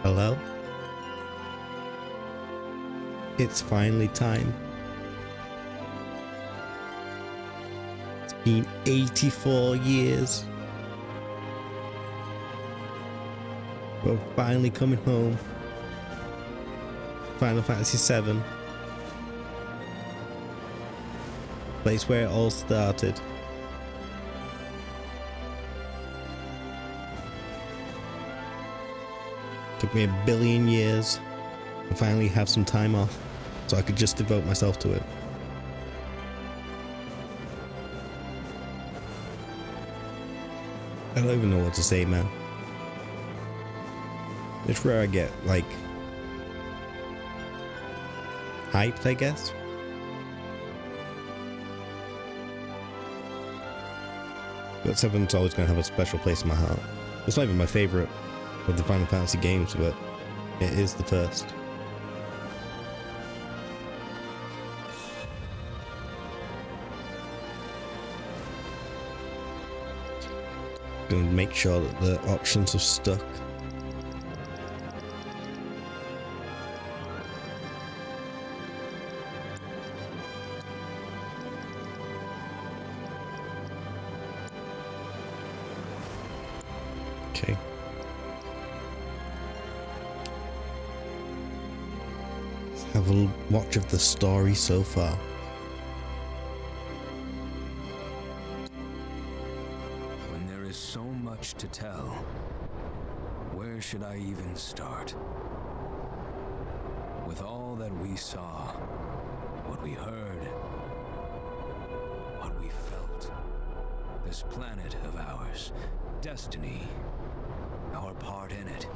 Hello? It's finally time. It's been 84 years. We're finally coming home. Final Fantasy VII. Place where it all started. Took me 1 billion years to finally have some time off so I could just devote myself to it. I don't even know what to say, man. It's where I get, like, hyped, I guess. But 7's always going to have a special place in my heart. It's not even my favorite of the Final Fantasy games, but it is the first. Gonna make sure that the options are stuck. Okay. Let's have a watch of the story so far. When there is so much to tell, where should I even start? With all that we saw, what we heard, what we felt, this planet of ours, destiny, our part in it.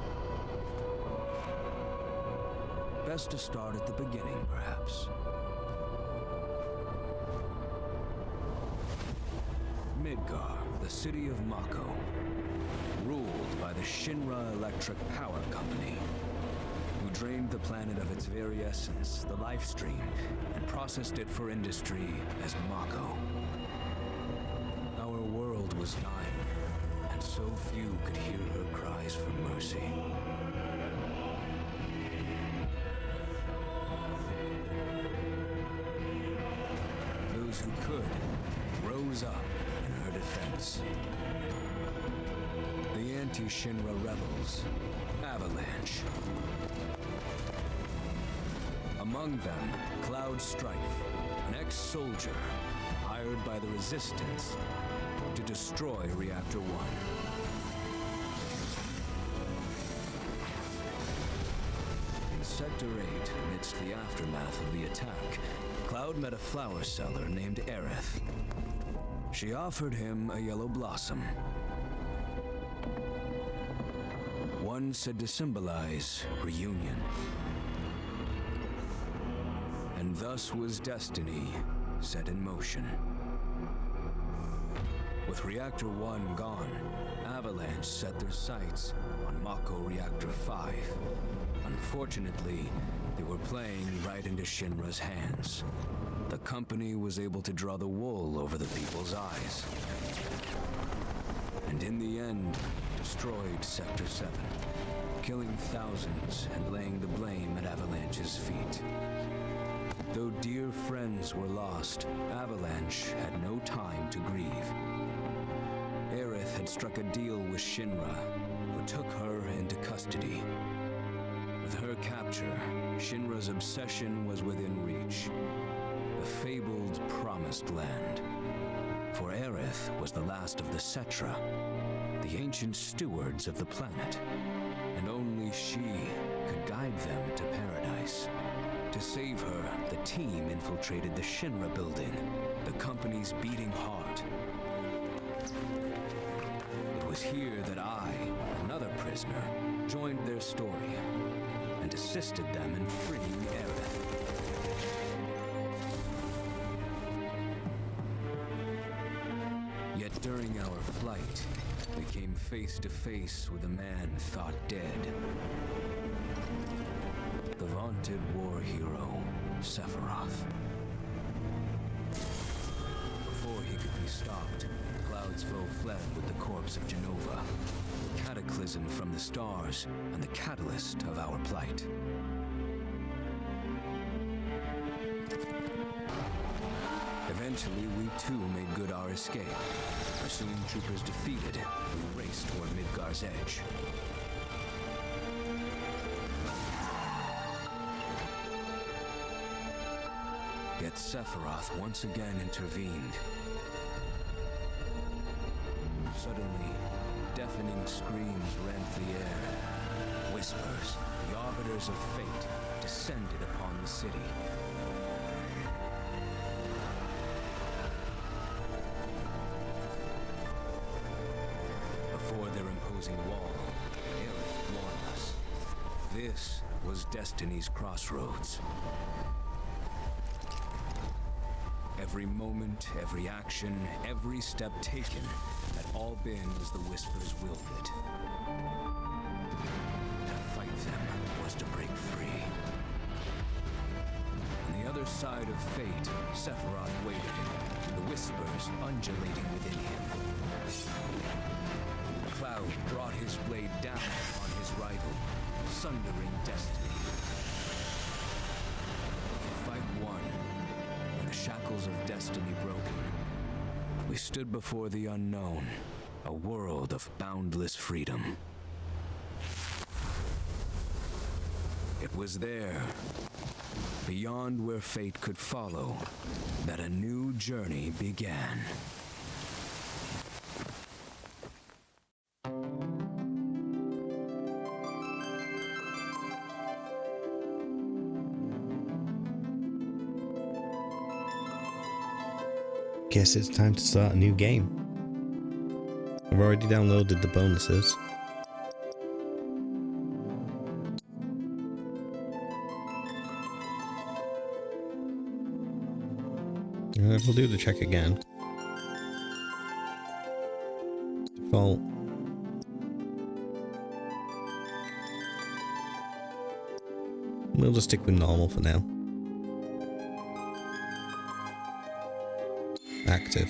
Best to start at the beginning, perhaps. Midgar, the city of Mako, ruled by the Shinra Electric Power Company, who drained the planet of its very essence, the life stream, and processed it for industry as Mako. Our world was dying, and so few could hear her cries for mercy. Those who could rose up in her defense. The anti-Shinra rebels, Avalanche. Among them, Cloud Strife, an ex-soldier hired by the Resistance to destroy Reactor 1. In Sector 8, amidst the aftermath of the attack, Cloud met a flower seller named Aerith. She offered him a yellow blossom, one said to symbolize reunion. And thus was destiny set in motion. With Reactor 1 gone, Avalanche set their sights on Mako Reactor 5. Unfortunately, they were playing right into Shinra's hands. The company was able to draw the wool over the people's eyes. And in the end, destroyed Sector 7, killing thousands and laying the blame at Avalanche's feet. Though dear friends were lost, Avalanche had no time to grieve. Aerith had struck a deal with Shinra, who took her into custody. With her capture, Shinra's obsession was within reach. The fabled Promised Land. For Aerith was the last of the Cetra, the ancient stewards of the planet, and only she could guide them to paradise. To save her, the team infiltrated the Shinra building, the company's beating heart. It was here that I, another prisoner, joined their story and assisted them in freeing Aerith. Yet during our flight, we came face to face with a man thought dead. The vaunted war hero, Sephiroth. Before he could be stopped, Cloud Cloud's foe fled with the corpse of Genova, the cataclysm from the stars and the catalyst of our plight. Eventually, we too made good our escape. Pursuing troopers defeated, we raced toward Midgar's edge. Yet Sephiroth once again intervened. Suddenly, deafening screams rent the air. Whispers, the arbiters of fate, descended upon the city. Before their imposing wall, Aerith warned us. This was Destiny's crossroads. Every moment, every action, every step taken had all been as the Whispers willed it. To fight them was to break free. On the other side of fate, Sephiroth waited, the Whispers undulating within him. Cloud brought his blade down upon his rival, sundering destiny. The fight won. The shackles of destiny broken, we stood before the unknown, a world of boundless freedom. It was there, beyond where fate could follow, that a new journey began. Guess it's time to start a new game. I've already downloaded the bonuses. We'll do the check again. Default. We'll just stick with normal for now. Active.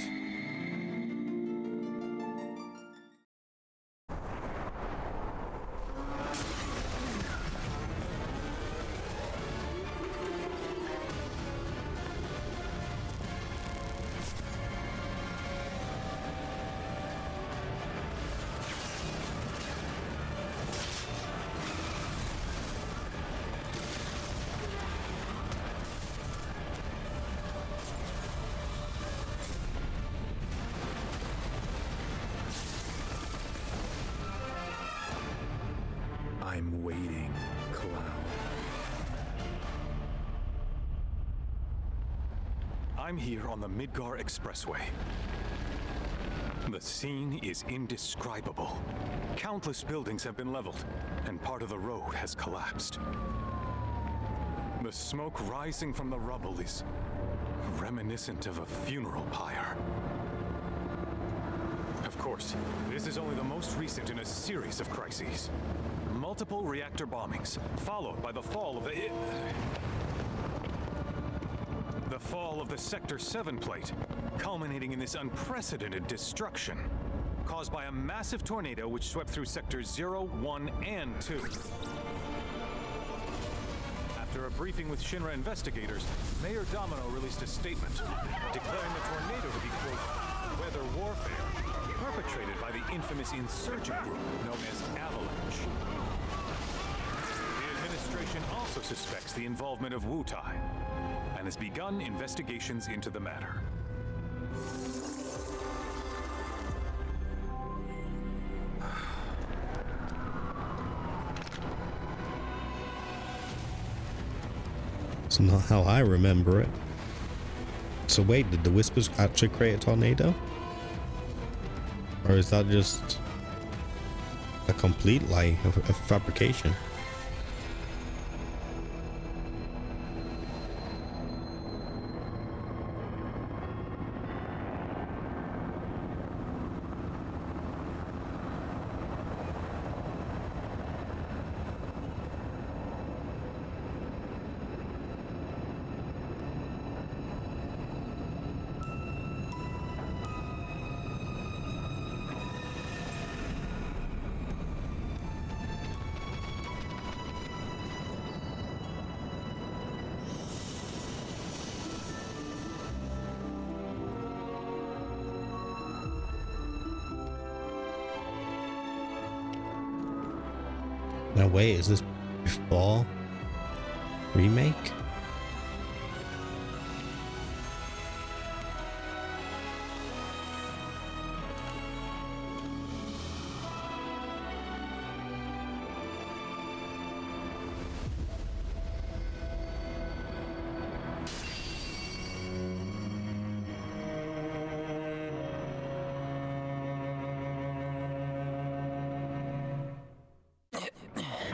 I'm waiting, Cloud. I'm here on the Midgar Expressway. The scene is indescribable. Countless buildings have been leveled, and part of the road has collapsed. The smoke rising from the rubble is reminiscent of a funeral pyre. Of course, this is only the most recent in a series of crises. Multiple reactor bombings, followed by the fall of the Sector 7 plate, culminating in this unprecedented destruction, caused by a massive tornado which swept through Sectors 0, 1, and 2. After a briefing with Shinra investigators, Mayor Domino released a statement declaring the tornado to be, quote, weather warfare, perpetrated by the infamous insurgent group known as Avalanche. The administration also suspects the involvement of Wutai and has begun investigations into the matter. It's not how I remember it. So wait, did the Whispers actually create a tornado? Or is that just a complete lie, a fabrication? Now wait, is this before Remake?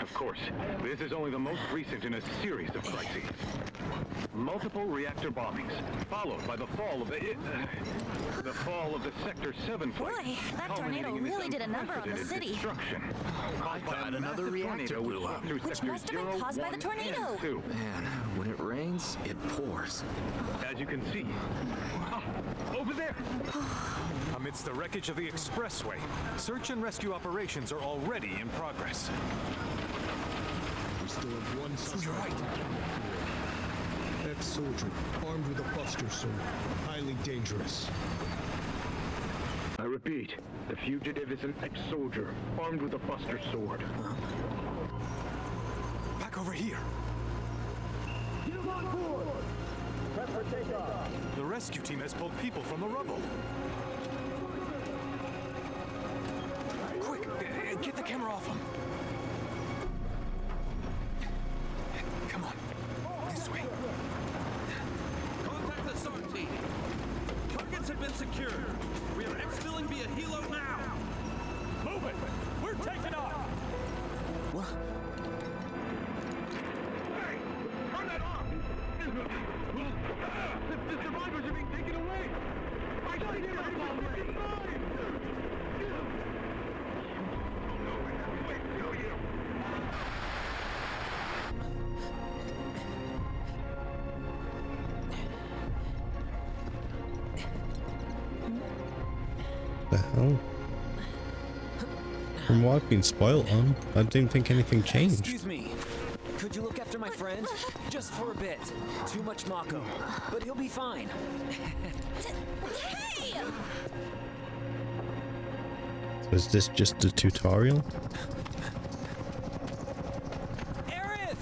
Of course, this is only the most recent in a series of crises. Multiple reactor bombings, followed by the fall of the Sector 7 flight. Boy, that tornado really did a number on the city. Destruction. I thought another reactor blew up. Which must have been caused by the tornado. Man, when it rains, it pours. As you can see, over there. Amidst the wreckage of the expressway, search and rescue operations are already in progress. We still have one suspect. Ex-soldier, armed with a buster sword. Highly dangerous. I repeat, the fugitive is an ex-soldier, armed with a buster sword. Back over here. Get him on board! Prep for takeoff. The rescue team has pulled people from the rubble. Quick, get the camera off him. Come on, this way. Contact the SART team. Targets have been secured. We are exfilling via helo now. Move it. We're taking off. What? Hey! Turn that off! The survivors are being taken away! I gotta get my fucking mind! Oh no, I have to wait to kill you! The hell? From what I've been spoiled on, I didn't think anything changed. Excuse me. Could you look after my friend? Just for a bit. Too much Mako. But he'll be fine. Hey! So is this just a tutorial? Aerith!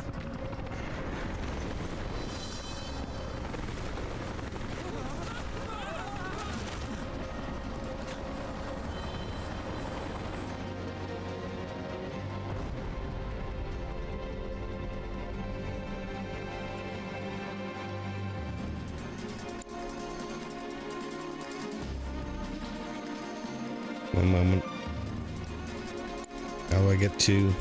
One moment. How do I get to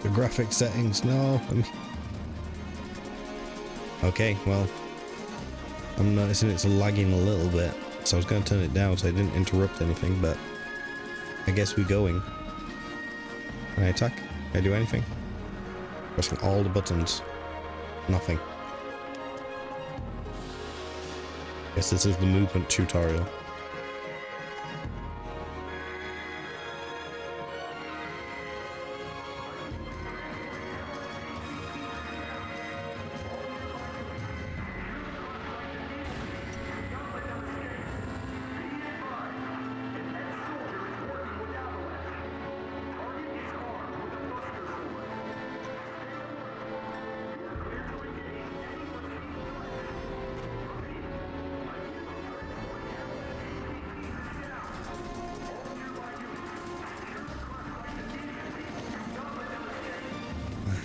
the graphic settings? No. Okay, well, I'm noticing it's lagging a little bit, so I was going to turn it down so I didn't interrupt anything, but I guess we're going. Can I attack? Can I do anything? Pressing all the buttons. Nothing. Guess this is the movement tutorial.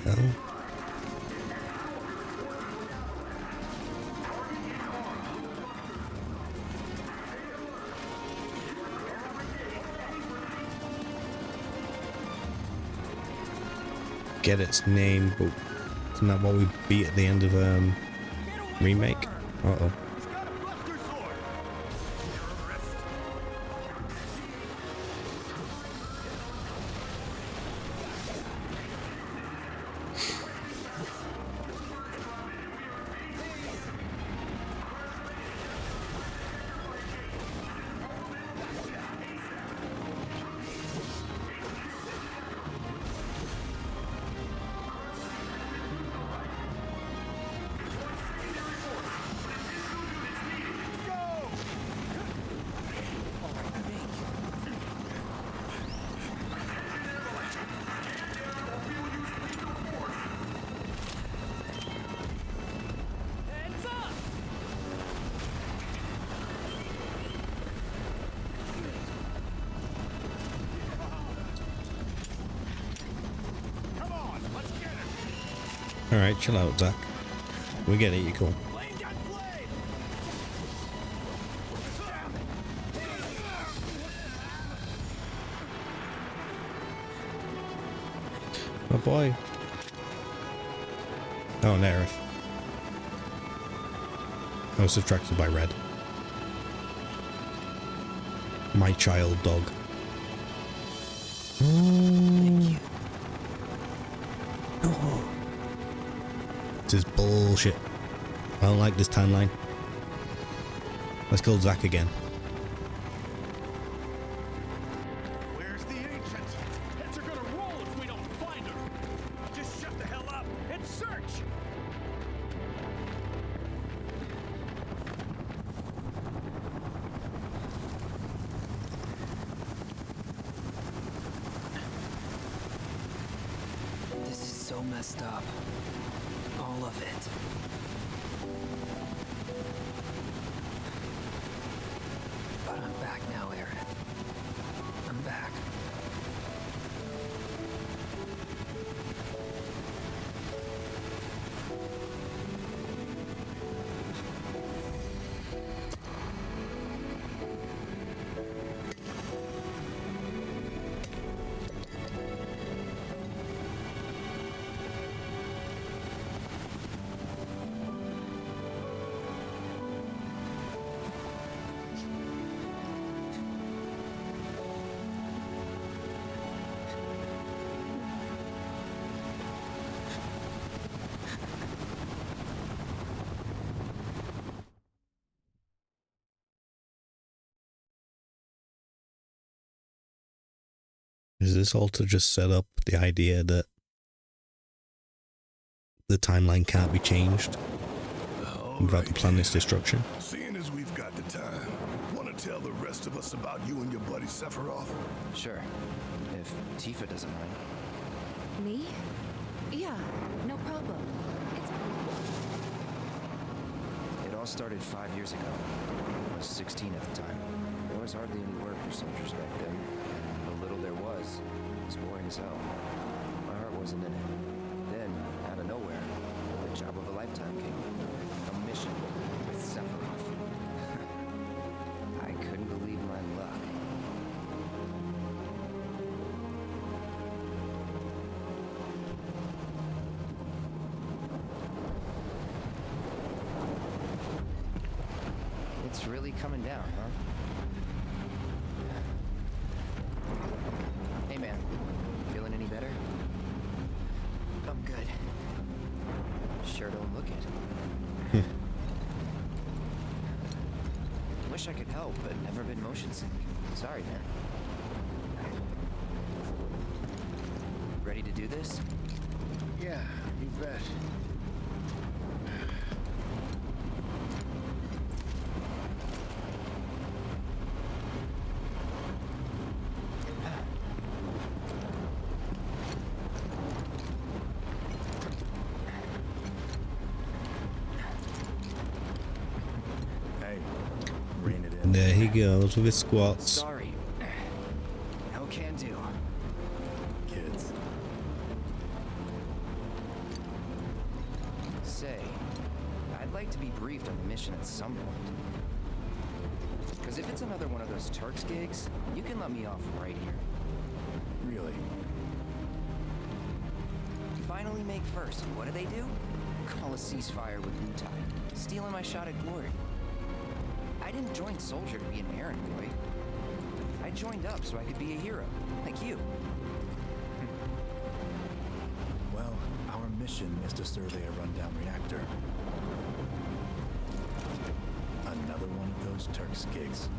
Hell? Get its name, but isn't that what we beat at the end of Remake? Uh-oh. He's got a buster sword. Terrorist. Alright, chill out, Zach. We get it, you're cool. Oh boy. Oh, Nerith. I was attracted by red. My child dog. Thank you. Oh. This is bullshit. I don't like this timeline. Let's kill Zack again. Where's the ancient? Heads are gonna roll if we don't find her. Just shut the hell up and search. This is so messed up. All of it. But I'm back now, Aerith. I'm back. Is this all to just set up the idea that the timeline can't be changed without the planet's destruction? Seeing as we've got the time, want to tell the rest of us about you and your buddy Sephiroth? Sure. If Tifa doesn't mind. Me? Yeah, no problem. It's It all started 5 years ago. I was 16 at the time. There was hardly any work for soldiers back then. And the little there was boring as hell. My heart wasn't in it. Then, out of nowhere, the job of a lifetime came. A mission with Sephiroth. I couldn't believe my luck. It's really coming down, huh? Hey man, feeling any better? I'm good. Sure don't look it. Wish I could help, but never been motion sick. Sorry, man. Ready to do this? Yeah, you bet. And there he goes with his squats. Sorry. No can do. Kids. Say, I'd like to be briefed on the mission at some point. Because if it's another one of those Turks gigs, you can let me off right here. Really? Finally make first. What do? Call a ceasefire with Wutai. Stealing my shot at glory. I didn't join Soldier to be an errand boy. I joined up so I could be a hero, like you. Well, our mission is to survey a rundown reactor. Another one of those Turks gigs.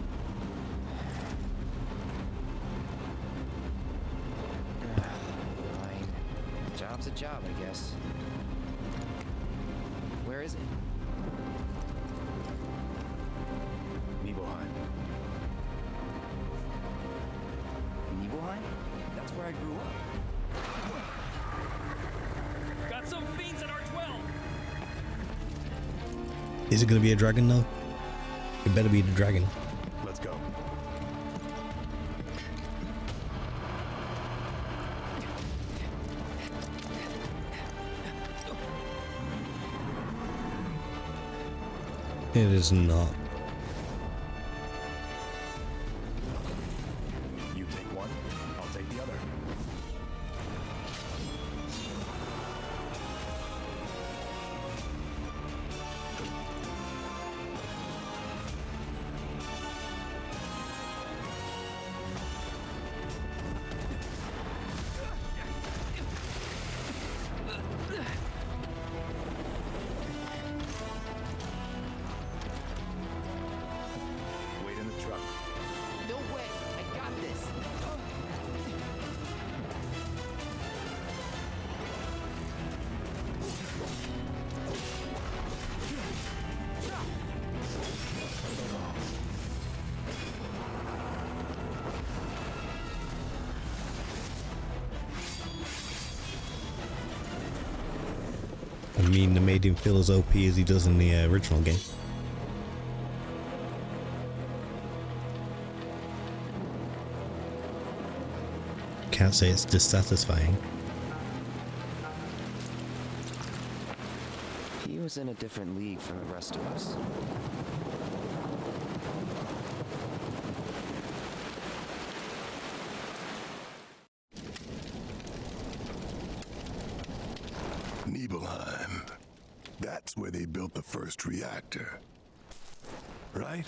Fine. Job's a job, I guess. Where is it? Nibelheim. Nibelheim? That's where I grew up. Got some fiends at R12. Is it going to be a dragon though? It better be the dragon. Let's go. It is not. You take one, I'll take the other. Wait in the truck. No way! I got this! I mean, they made him feel as OP as he does in the original game. Can't say it's dissatisfying. He was in a different league from the rest of us. Nibelheim. That's where they built the first reactor. Right?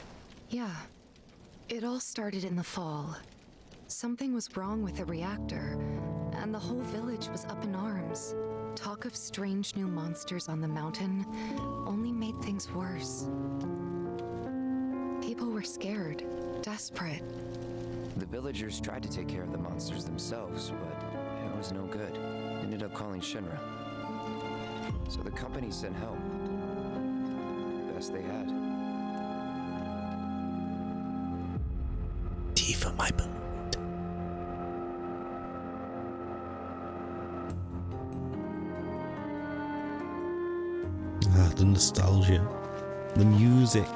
Yeah. It all started in the fall. Something was wrong with the reactor, and the whole village was up in arms. Talk of strange new monsters on the mountain only made things worse. People were scared, desperate. The villagers tried to take care of the monsters themselves, but it was no good. Ended up calling Shinra. So the company sent help. Best they had. Tea for my blood. Ah, the nostalgia. The music.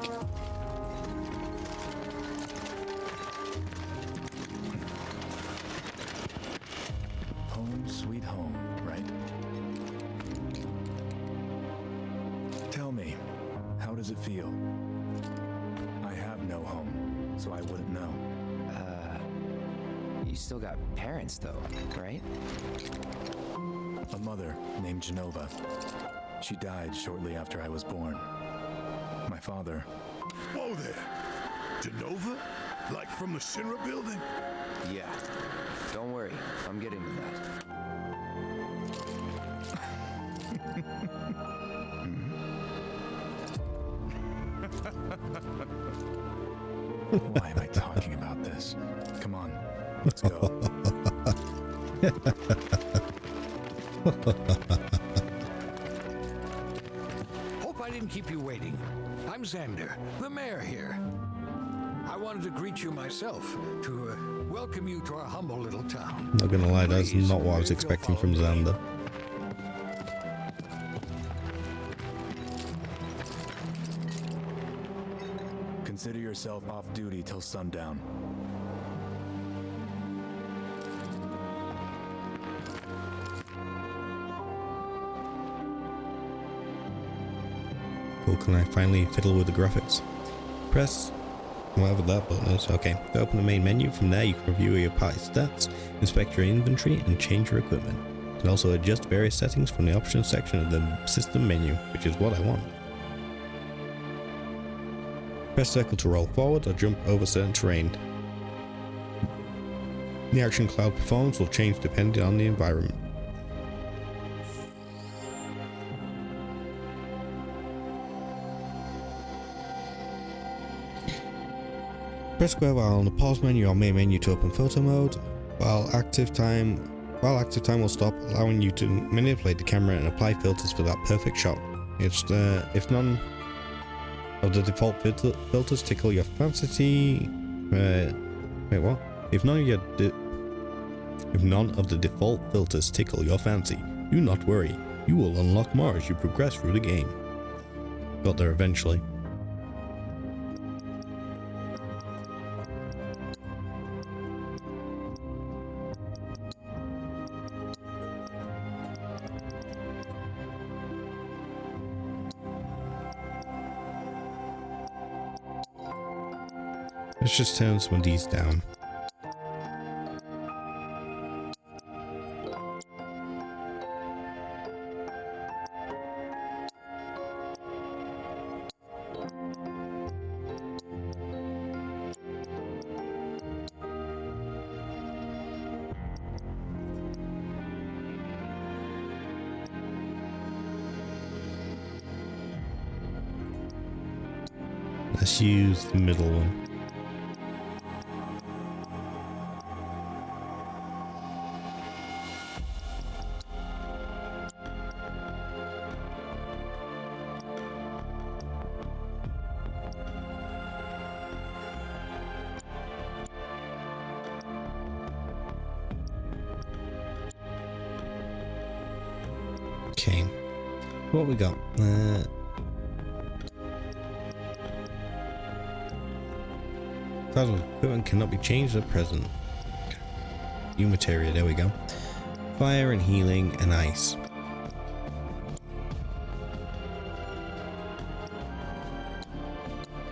Home sweet home, right? Tell me, how does it feel? I have no home, so I wouldn't know. You still got parents though, right? A mother named Genova. She died shortly after I was born. My father... Whoa there! Genova? Like from the Shinra building? Yeah. Don't worry, I'm getting to that. Why am I talking about this? Come on, let's go. Hope I didn't keep you waiting. I'm Xander, the mayor here. I wanted to greet you myself, to welcome you to our humble little town. Not gonna lie, that's not what I was expecting from Xander. Consider yourself off duty till sundown. Cool, can I finally fiddle with the graphics? Press whatever that button is. Okay, to open the main menu. From there you can review your party stats, inspect your inventory, and change your equipment. You can also adjust various settings from the options section of the system menu, which is what I want. Press circle to roll forward or jump over certain terrain. The action cloud performance will change depending on the environment. Press square while on the pause menu or main menu to open photo mode. While active time will stop, allowing you to manipulate the camera and apply filters for that perfect shot. If none of the default filters tickle your fancy, wait, what? If none of the default filters tickle your fancy, do not worry. You will unlock more as you progress through the game. Got there eventually. Let's just turn some of these down. Let's use the middle one. Okay, what we got? Class of equipment cannot be changed at present. New materia, there we go. Fire and healing and ice.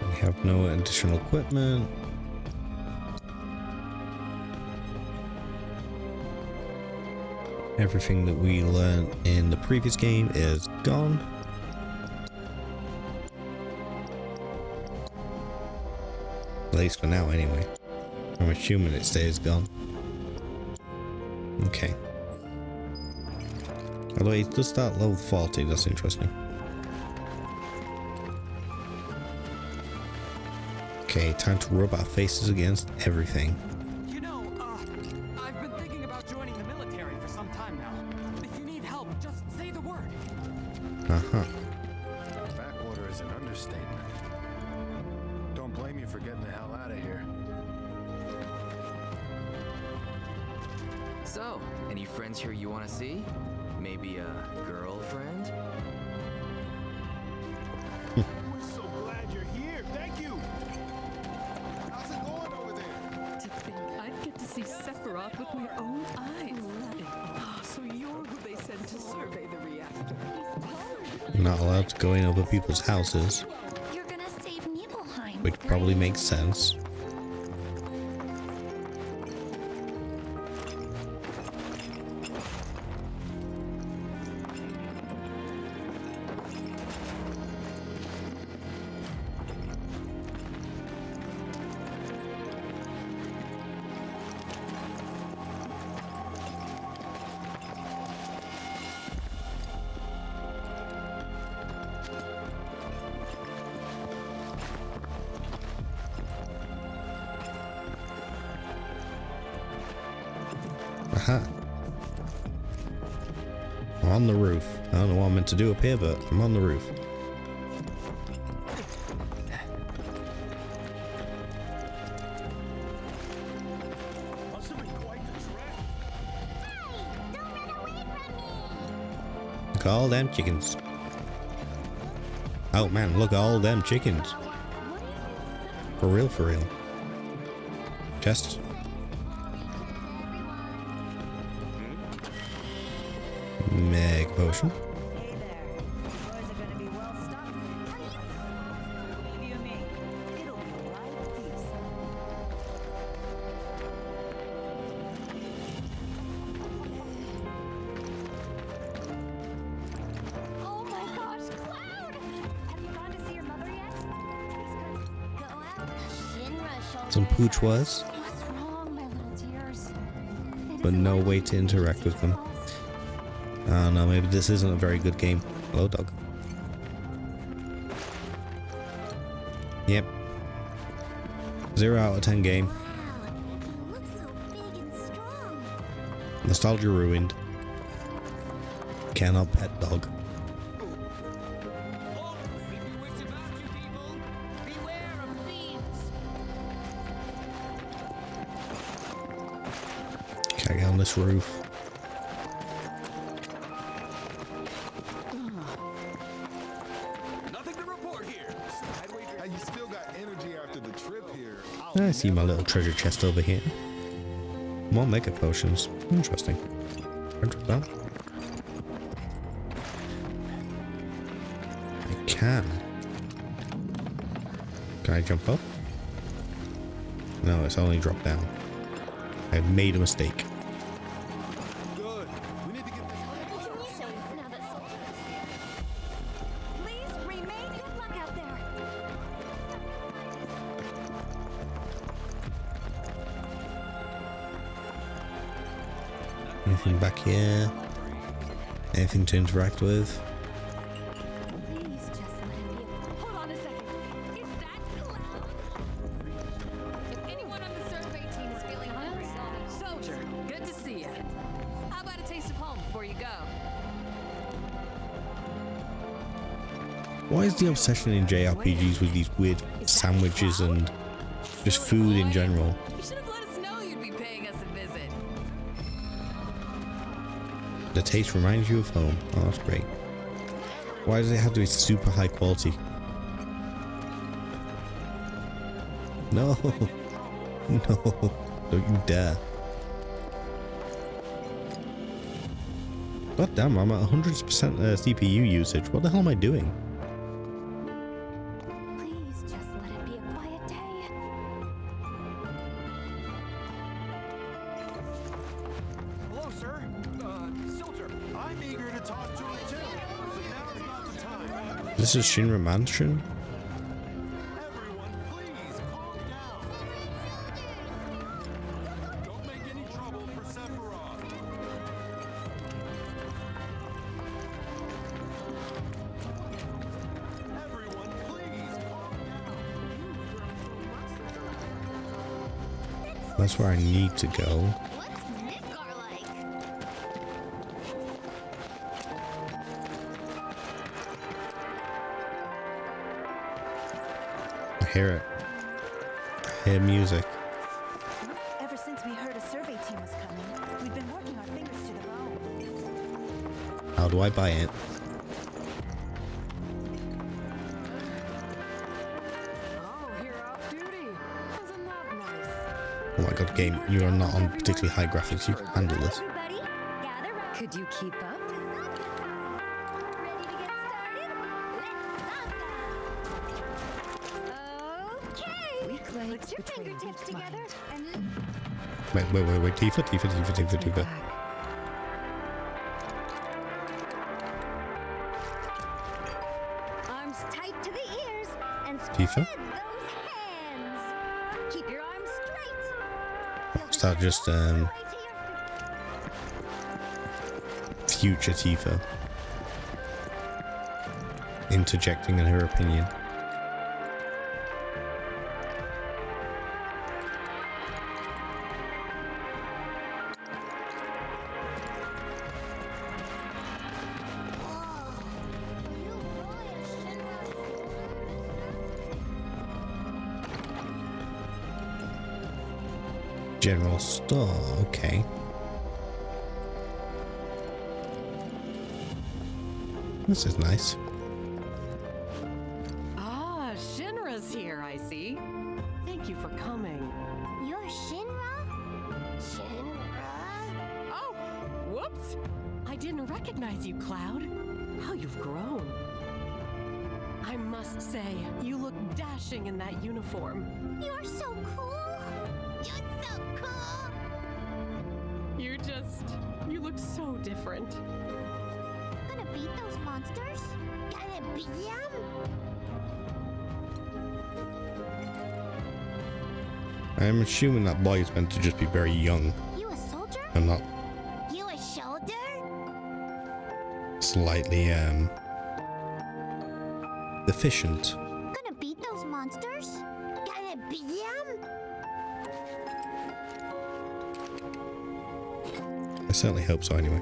We have no additional equipment. Everything that we learned in the previous game is gone. At least for now, anyway. I'm assuming it stays gone. Okay. Although it does start level 40, that's interesting. Okay, time to rub our faces against everything. You know, I've been thinking about joining the military for some time now. If you need help, just say the word. Uh-huh. Backwater is an understatement. Don't blame you for getting the hell out of here. So, any friends here you want to see? Maybe a girlfriend? We're so glad you're here. Thank you. How's it going over there? To think I'd get to see Sephiroth with my own eyes. Oh, so you're who they sent to survey the reactor. I'm not allowed to go in other people's houses, You're gonna save Nibelheim. which probably makes sense. Aha. I'm on the roof. I don't know what I'm meant to do up here, but I'm on the roof. Must have been quite the trek. Don't run away from me. Look at all them chickens. Oh man, look at all them chickens. For real, for real. Chest. Meg potion. Hey there. Yours are gonna be well stocked. Believe you me, it'll be a light feast. Oh my gosh, Cloud! Have you gone to see your mother yet? Go out. Shinra showed Some us. pooch was, What's wrong, my little dears? but no way to interact with them. I don't know, maybe this isn't a very good game. Hello, dog. Yep. 0 out of 10 game. Wow, you look so big and strong. Nostalgia ruined. Cannot pet dog. Beware of thieves. Can I get on this roof? Nothing to report here. Hey, you still got energy after the trip here. I see my little treasure chest over here. More mega potions. Interesting. That. I can. Can I jump up? No, it's only dropped down. I've made a mistake. Good. We need to get this. Please, Remake, good luck out there. Anything back here? Anything to interact with? Please just let it be. Hold on a second. Is that Cloud? If anyone on the survey team is feeling hungry, Soldier, good to see you. How about a taste of home before you go? Why is the obsession in JRPGs with these weird sandwiches and just food in general? You should have let us know you'd be paying us a visit. The taste reminds you of home. Oh, that's great. Why does it have to be super high quality? No. No. Don't you dare. God damn, I'm at 100% CPU usage. What the hell am I doing? Please just let it be a quiet day. Hello, sir. Soldier. I'm eager to talk to you too. But now's not the time. This is Shinra Mansion? Everyone, please calm down. Don't make any trouble for Sephiroth. Everyone, please calm down. That's where I need to go. What's Midgar like? I hear it. I hear music. Ever since we heard a survey team was coming, we've been working our fingers to the bone. How do I buy it? Oh, you're off duty. Isn't that nice? Oh my god, game, you are not on particularly high graphics. You can handle this. Everybody, gather round. Could you keep up? Ready to get started? Let's okay. Weak legs Put your between fingertips weak together mind. and Wait. Tifa. Stay back. arms tight to the ears and Tifa? spread those hands. Keep your arms straight. Is that just Right to your future Tifa interjecting in her opinion? General store, okay. This is nice. Ah, Shinra's here, I see. Thank you for coming. You're Shinra? Shinra? Oh, whoops! I didn't recognize you, Cloud. How you've grown. I must say, you look dashing in that uniform. You're so cool. You're so cool. You look so different. Gonna beat those monsters? Gonna beat them? I'm assuming that boy is meant to just be very young You a soldier? and not You a shoulder? slightly deficient. Gonna beat those monsters? Gonna beat them? I certainly hope so anyway.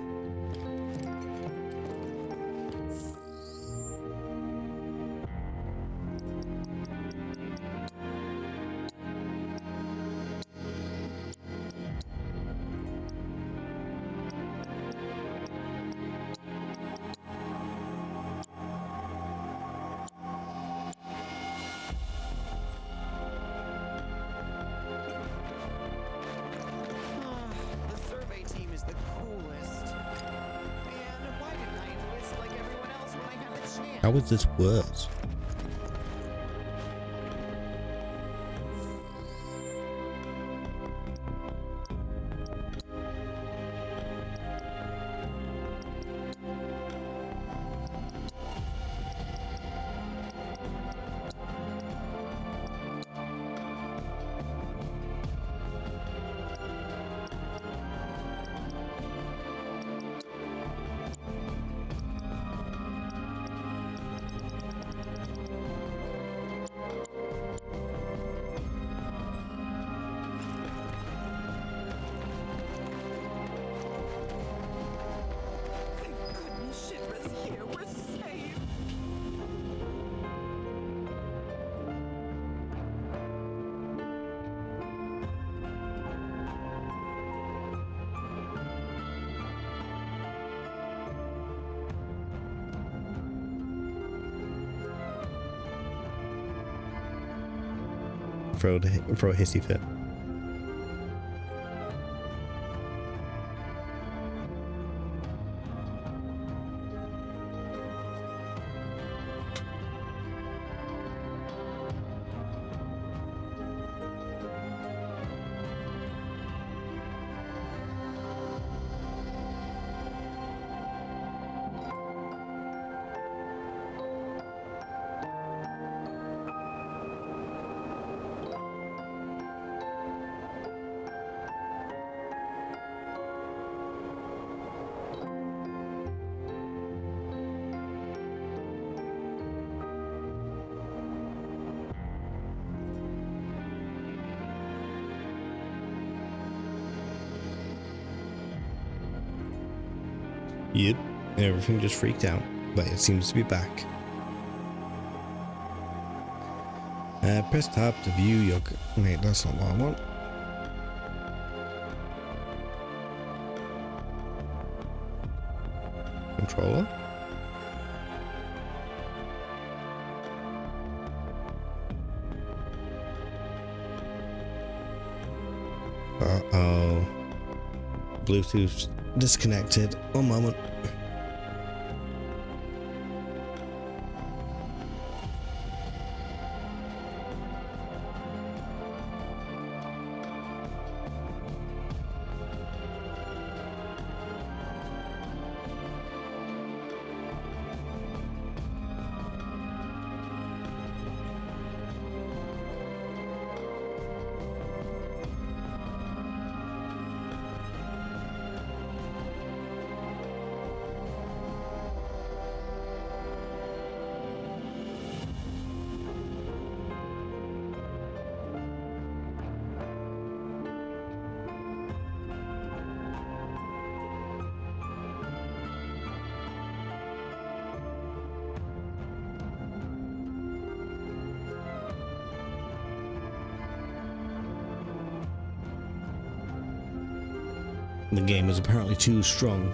The survey team is the coolest. Man, why didn't I enlist like everyone else when I got the chance? How is this worse? throw a hissy fit. Yep, everything just freaked out, but it seems to be back. Press tab to view your... Wait, that's not what I want. Controller? Uh-oh. Bluetooth disconnected. One moment. The game is apparently too strong.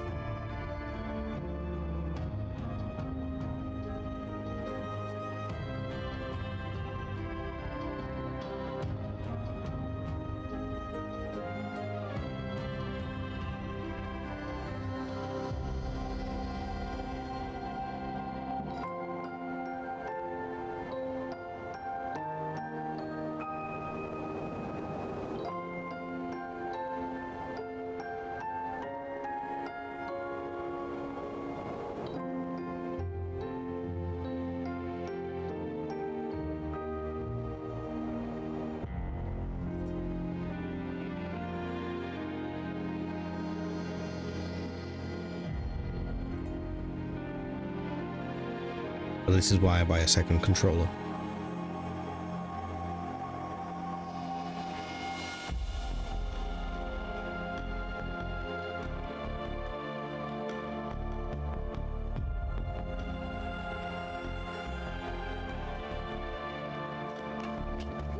But this is why I buy a second controller.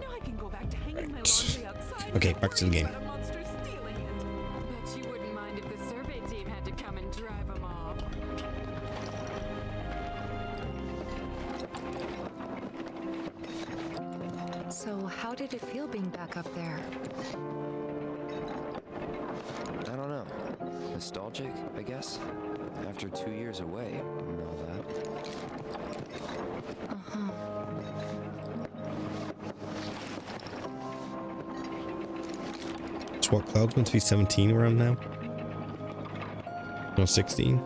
Now I can go back to hanging my laundry outside. Okay, back to the game. Bet you wouldn't mind if the survey team had to come and drive them off. So, how did it feel being back up there? I don't know. Nostalgic, I guess? After 2 years away and all that. Uh-huh. So what, Cloud's meant to be 17 around now? No, 16?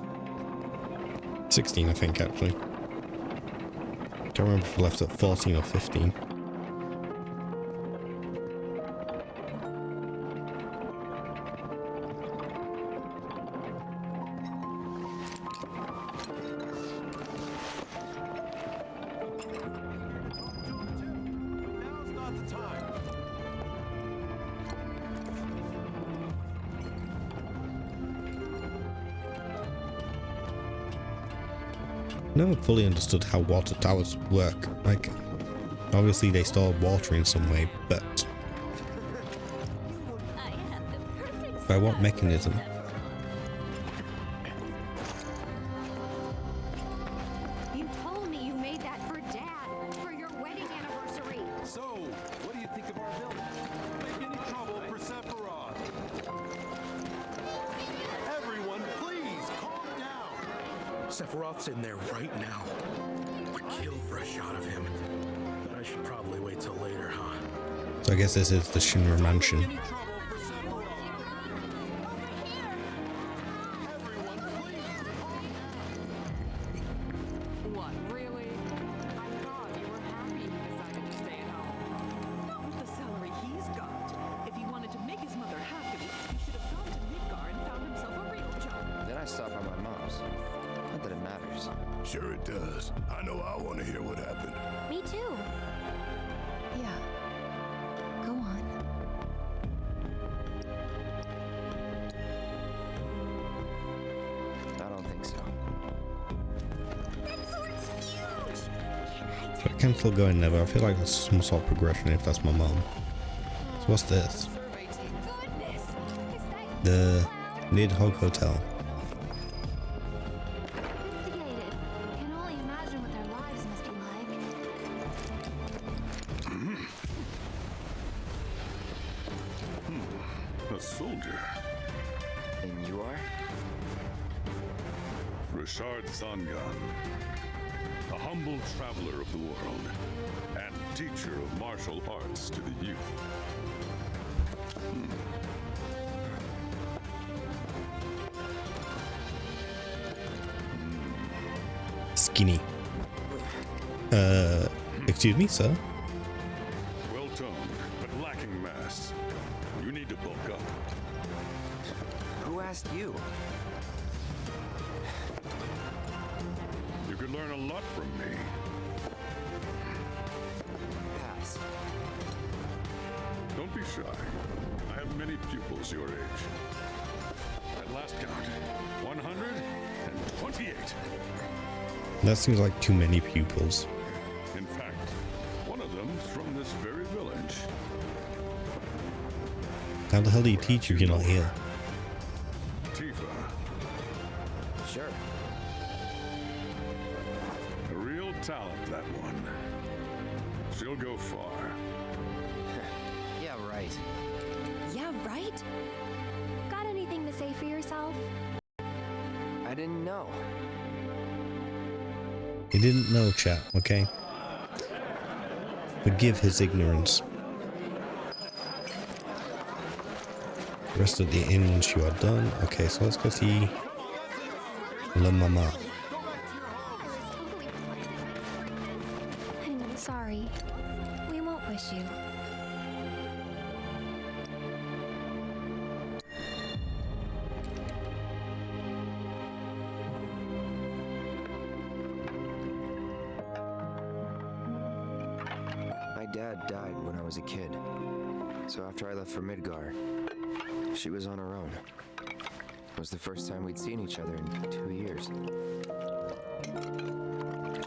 16, I think, actually. Can't remember if I left at 14 or 15. Never fully understood how water towers work. Like, obviously they store water in some way, but by what mechanism? You told me you made that for Dad for your wedding anniversary. So, what do you think Sephiroth's in there right now. Would kill for a shot of him. But I should probably wait till later, huh? So I guess this is the Shinra mansion. Sure it does. I know I want to hear what happened. Me too. Yeah. Go on. I don't think so. That sword's huge! I can still go in there, but I feel like there's some sort of progression if that's my mom. So what's this? Goodness! Is that The Nidhogg Hotel. investigated? Can only imagine what their lives must be like. A soldier. And you are? Richard Zangan. A humble traveler of the world. And teacher of martial arts to the youth. Skinny. Excuse me, sir? Well toned, but lacking mass. You need to bulk up. Who asked you? You could learn a lot from me. Pass. Don't be shy. I have many pupils your age. At last count, 128. That seems like too many pupils. In fact, one of them's from this very village. How the hell do you teach if you're not here? Tifa, Sure. a real talent, that one. She'll go far. Yeah, right. Yeah, right? Got anything to say for yourself? I didn't know. He didn't know, chat, okay? Forgive his ignorance. The rest of the inn once you are done. Okay, so let's go see La Mama. I'm sorry. We won't wish you. My dad died when I was a kid. So after I left for Midgar, she was on her own. It was the first time we'd seen each other in 2 years.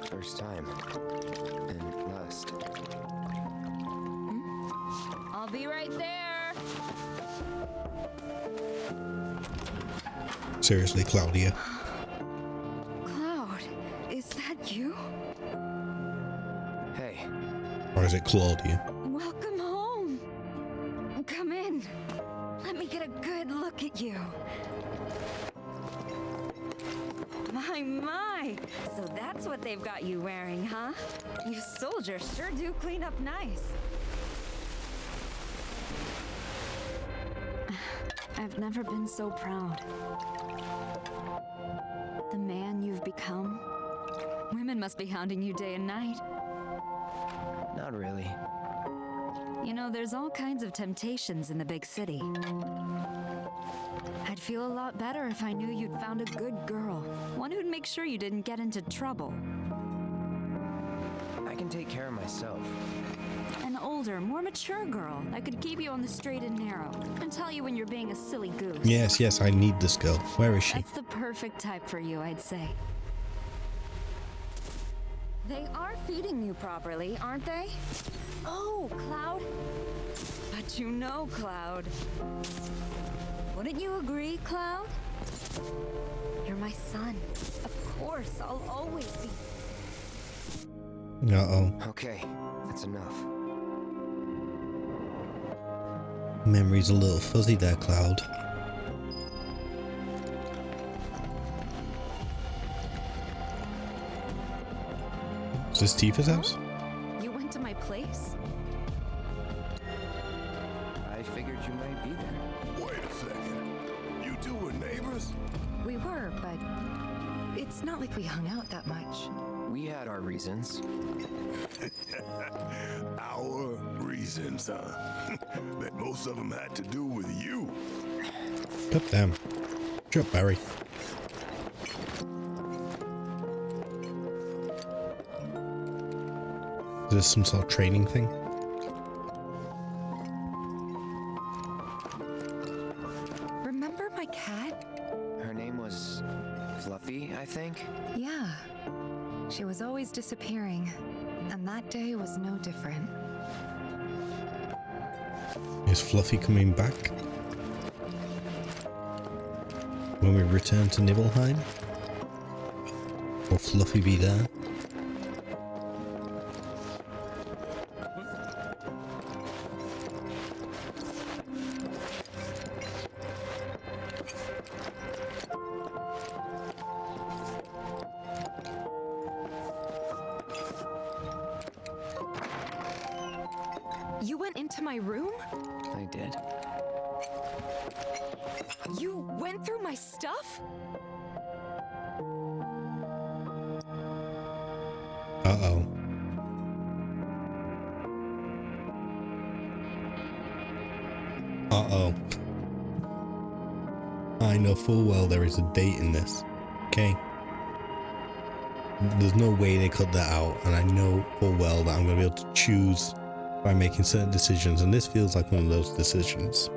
First time. And last. I'll be right there. Seriously, Claudia. Cloud, is that you? Hey. Or is it Claudia? Welcome home. Come in. Let me get a good look at you. My. So that's what they've got you wearing, huh? You soldiers sure do clean up nice. I've never been so proud. The man you've become. Women must be hounding you day and night. Not really. You know, there's all kinds of temptations in the big city. I'd feel a lot better if I knew you'd found a good girl. One who'd make sure you didn't get into trouble. I can take care of myself. An older, more mature girl that could keep you on the straight and narrow and tell you when you're being a silly goose. Yes, I need this girl. Where is she? That's the perfect type for you, I'd say. They are feeding you properly, aren't they? Oh, Cloud. But you know, Cloud. Wouldn't you agree, Cloud? You're my son. Of course, I'll always be. Uh-oh. Okay, that's enough. Memory's a little fuzzy there, Cloud. this Tifa's house? You went to my place? I figured you might be there. Wait a second. You two were neighbors? We were, but it's not like we hung out that much. We had our reasons. Our reasons, huh? Bet most of them had to do with you. God damn. Shut up, Barry. Is this some sort of training thing? Remember my cat? Her name was Fluffy, I think? Yeah. She was always disappearing, and that day was no different. Is Fluffy coming back? When we return to Nibelheim? Will Fluffy be there? You went into my room? I did. You went through my stuff? Uh-oh. Uh-oh. I know full well there is a date in this. Okay? There's no way they cut that out, and I know full well that I'm going to be able to choose by making certain decisions, and this feels like one of those decisions.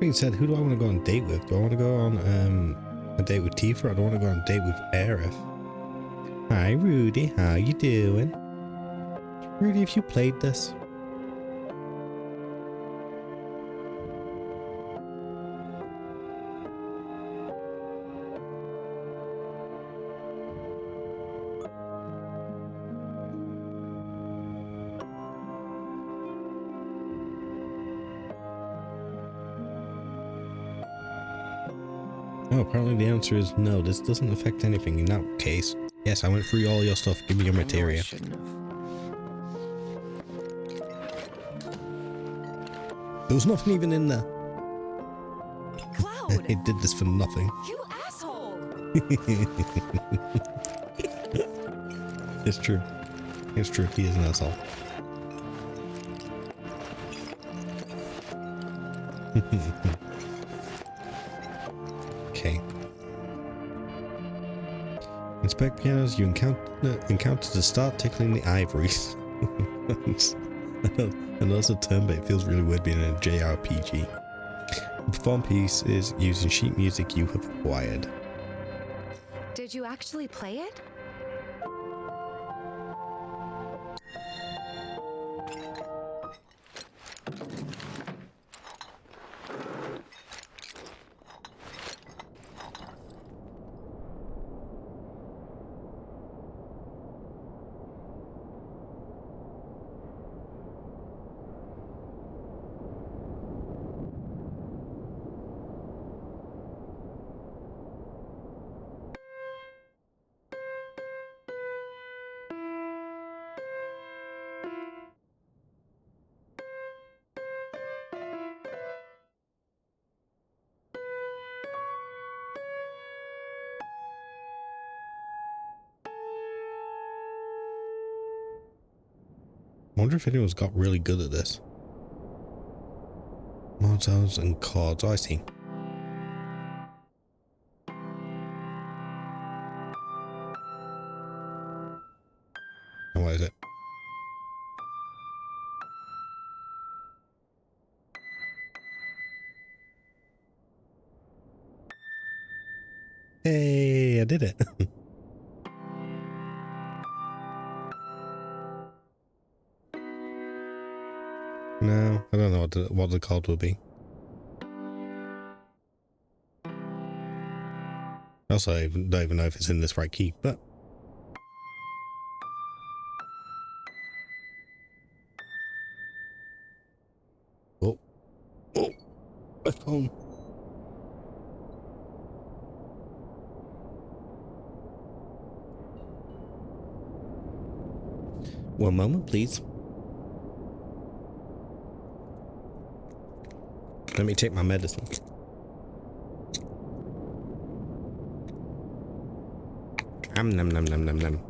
Being said, who do I want to go on a date with? Do I want to go on a date with Tifa, or do I want to go on a date with Aerith? Hi Rudy, how you doing? Rudy, have you played this? Oh, apparently the answer is no, this doesn't affect anything. In that case, yes, I went through all your stuff. Give me your materia. There was nothing even in there. Cloud! It did this for nothing. You asshole! It's true. It's true. He is an asshole. Okay. Inspect pianos. You encounter to start tickling the ivories. I know it's a term, but it feels really weird being in a JRPG. The perform piece is using sheet music you have acquired. Did you actually play it? I wonder if anyone's got really good at this. Models and chords. Oh, I see. And what is it? Hey, I did it. No, I don't know what the chord will be. Also, I don't even know if it's in this right key, but... My phone. One moment, please. Let me take my medicine. Nom nom nom nom nom nom.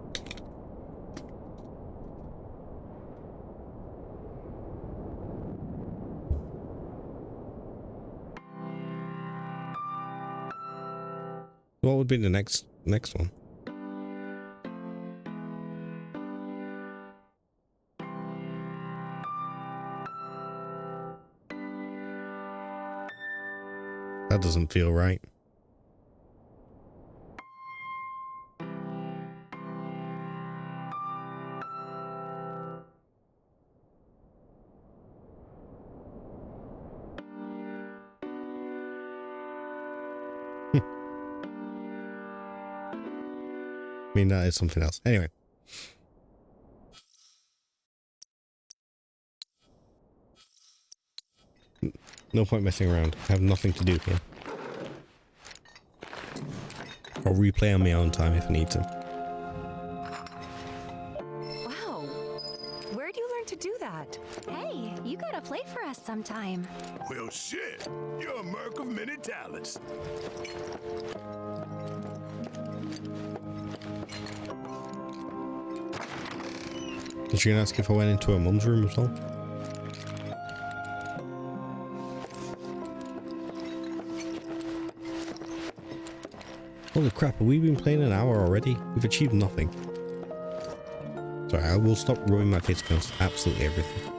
What would be the next one? That doesn't feel right. I mean, that is something else. Anyway. No point messing around. I have nothing to do here. I'll replay on my own time if I need to. Wow. Where'd you learn to do that? Hey, you gotta play for us sometime. Well, shit. You're a merc of many talents. Was she gonna ask if I went into her mum's room as well? Holy crap, have we been playing an hour already? We've achieved nothing. Sorry, I will stop rubbing my face against absolutely everything.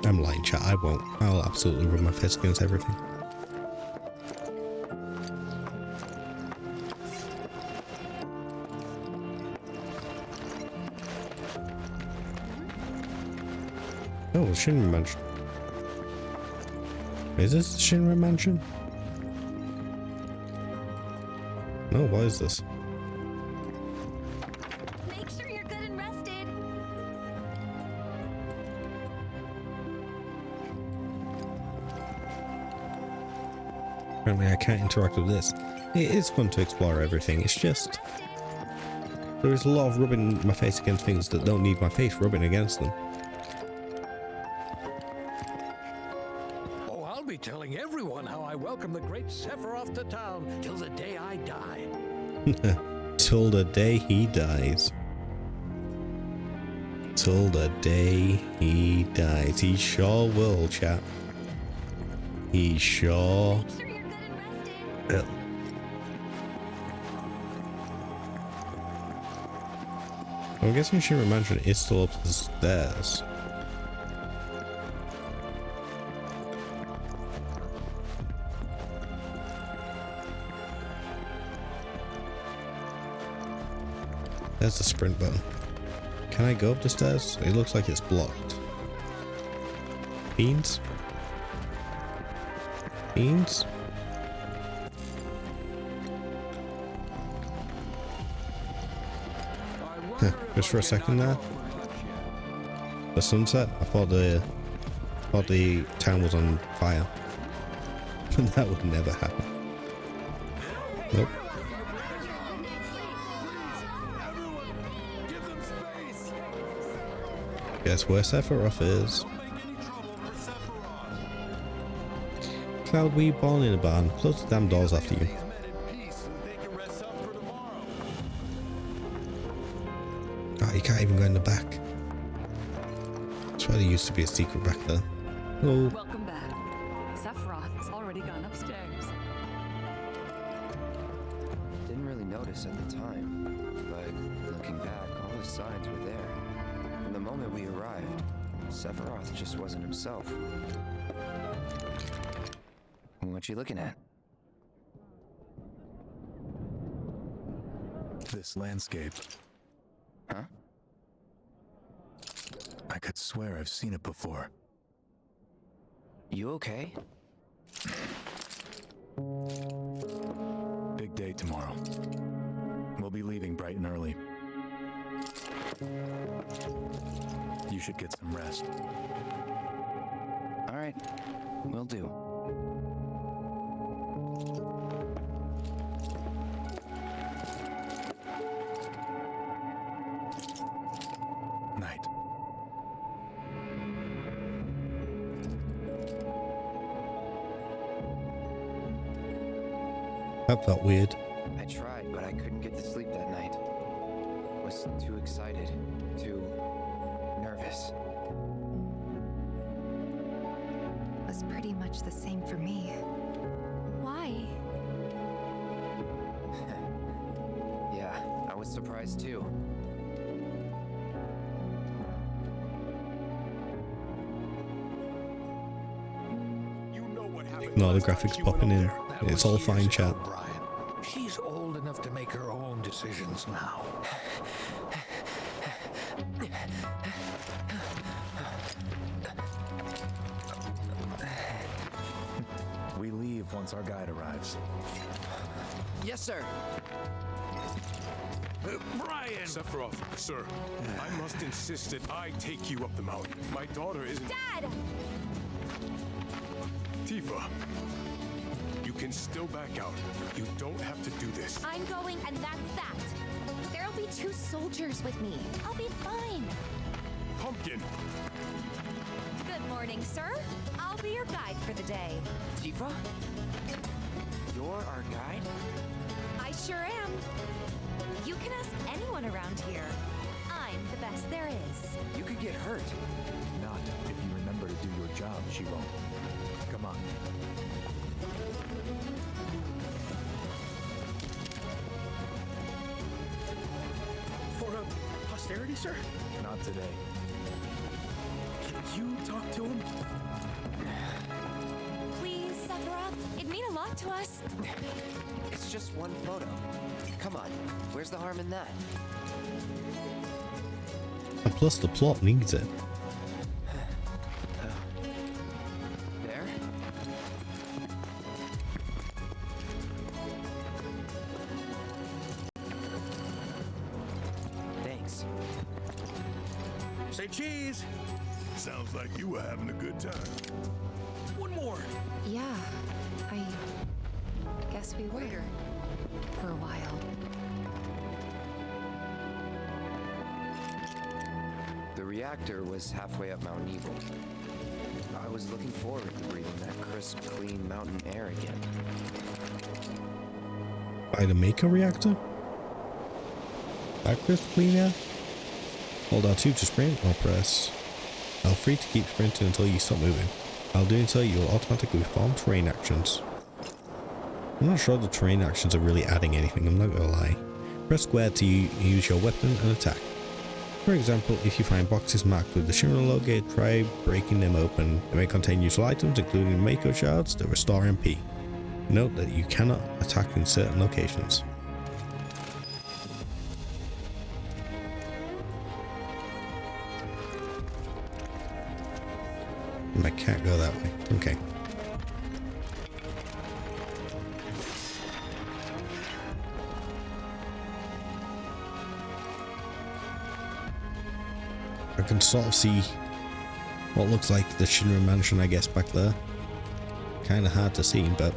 I'm lying, chat, I won't. I'll absolutely rub my face against everything. Oh, the Shinra Mansion. Is this the Shinra Mansion? No, what is this? Make sure you're good and rested. Apparently I can't interact with this. It is fun to explore everything, it's just... there is a lot of rubbing my face against things that don't need my face rubbing against them. Oh, I'll be telling everyone how I welcome the great Sephiroth to town till the day I die. Till the day he dies. Till the day he dies. He sure will, chat. He sure will. I'm guessing Shinra Mansion is still up the stairs. There's the sprint button. Can I go up the stairs? It looks like it's blocked. Beans? Beans? Just for a second there. The sunset? I thought the town was on fire. That would never happen. Nope. Guess where Sephiroth is. Cloud, were you born in a barn? Close the damn doors after you. Oh, you can't even go in the back. That's why there used to be a secret back there. Hello. Welcome back. Sephiroth's already gone upstairs. Didn't really notice at the time, but looking back, all the signs were there. From the moment we arrived, Sephiroth just wasn't himself. What you looking at? This landscape. Huh? I could swear I've seen it before. You okay? Big day tomorrow. We'll be leaving bright and early. You should get some rest. All right. Will do. Night. That felt weird. I tried, but I couldn't get to sleep that night. Was too excited, too nervous. Was pretty much the same for me. Why? Yeah, I was surprised too. No, the graphics popping in. It's all fine, chat. She's old enough to make her own decisions now. We leave once our guide arrives. Yes, sir. Brian! Sephiroth, sir, I must insist that I take you up the mountain. My daughter isn't... Dad! Tifa, you can still back out. You don't have to do this. I'm going, and that's that. There'll be 2 soldiers with me. I'll be fine. Pumpkin! Good morning, sir. I'll be your guide for the day. Tifa? You're our guide? I sure am. You can ask anyone around here. I'm the best there is. You could get hurt. Not if you remember to do your job, she won't. Come on. For posterity, sir? Not today. Can you talk to him? Please, Sephiroth. It'd mean a lot to us. It's just one photo. Come on, where's the harm in that? And plus the plot needs it. There? Thanks. Say cheese! Sounds like you were having a good time. One more! Yeah, I guess we were. For a while. The reactor was halfway up Mount Evil. I was looking forward to breathing that crisp, clean mountain air again. By the Maker reactor? That crisp clean air? Hold R2 to sprint or press L3 to keep sprinting until you stop moving. While doing so, you will automatically perform terrain actions. I'm not sure the terrain actions are really adding anything, I'm not gonna lie. Press square to use your weapon and attack. For example, if you find boxes marked with the Shinra logo, try breaking them open. They may contain useful items including Mako shards that restore MP. Note that you cannot attack in certain locations. I can't go that way. Okay. I can sort of see what looks like the Shinra mansion, I guess, back there. Kind of hard to see, but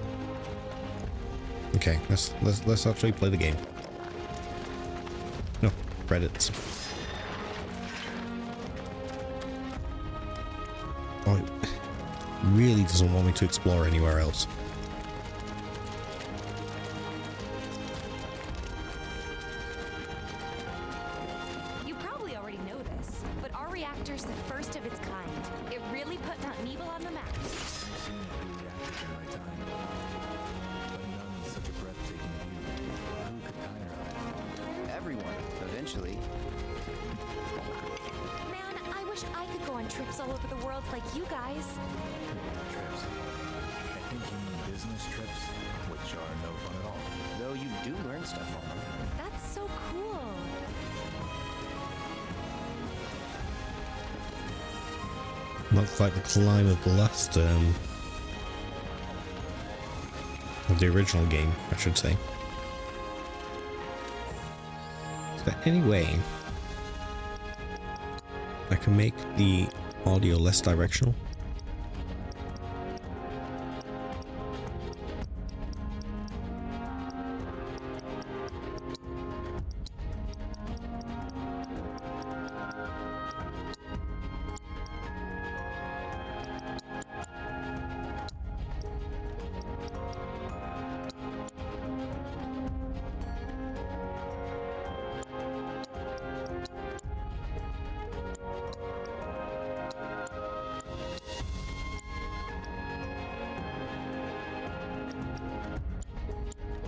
okay. Let's actually play the game. No credits. Oh, it really doesn't want me to explore anywhere else. You probably already know this, but our reactor's the first of its kind. It really put Mount Evil on the map. I've seen a few reactors in my time, but none with such a breathtaking view. Who could tire of it? Everyone, eventually. Man, I wish I could go on trips all over the world like you guys. Trips. I think you mean business trips, which are no fun at all. Though you do learn stuff on them. That's so cool. Not like the climb of the last, of the original game, I should say. Is there any way I can make the audio less directional?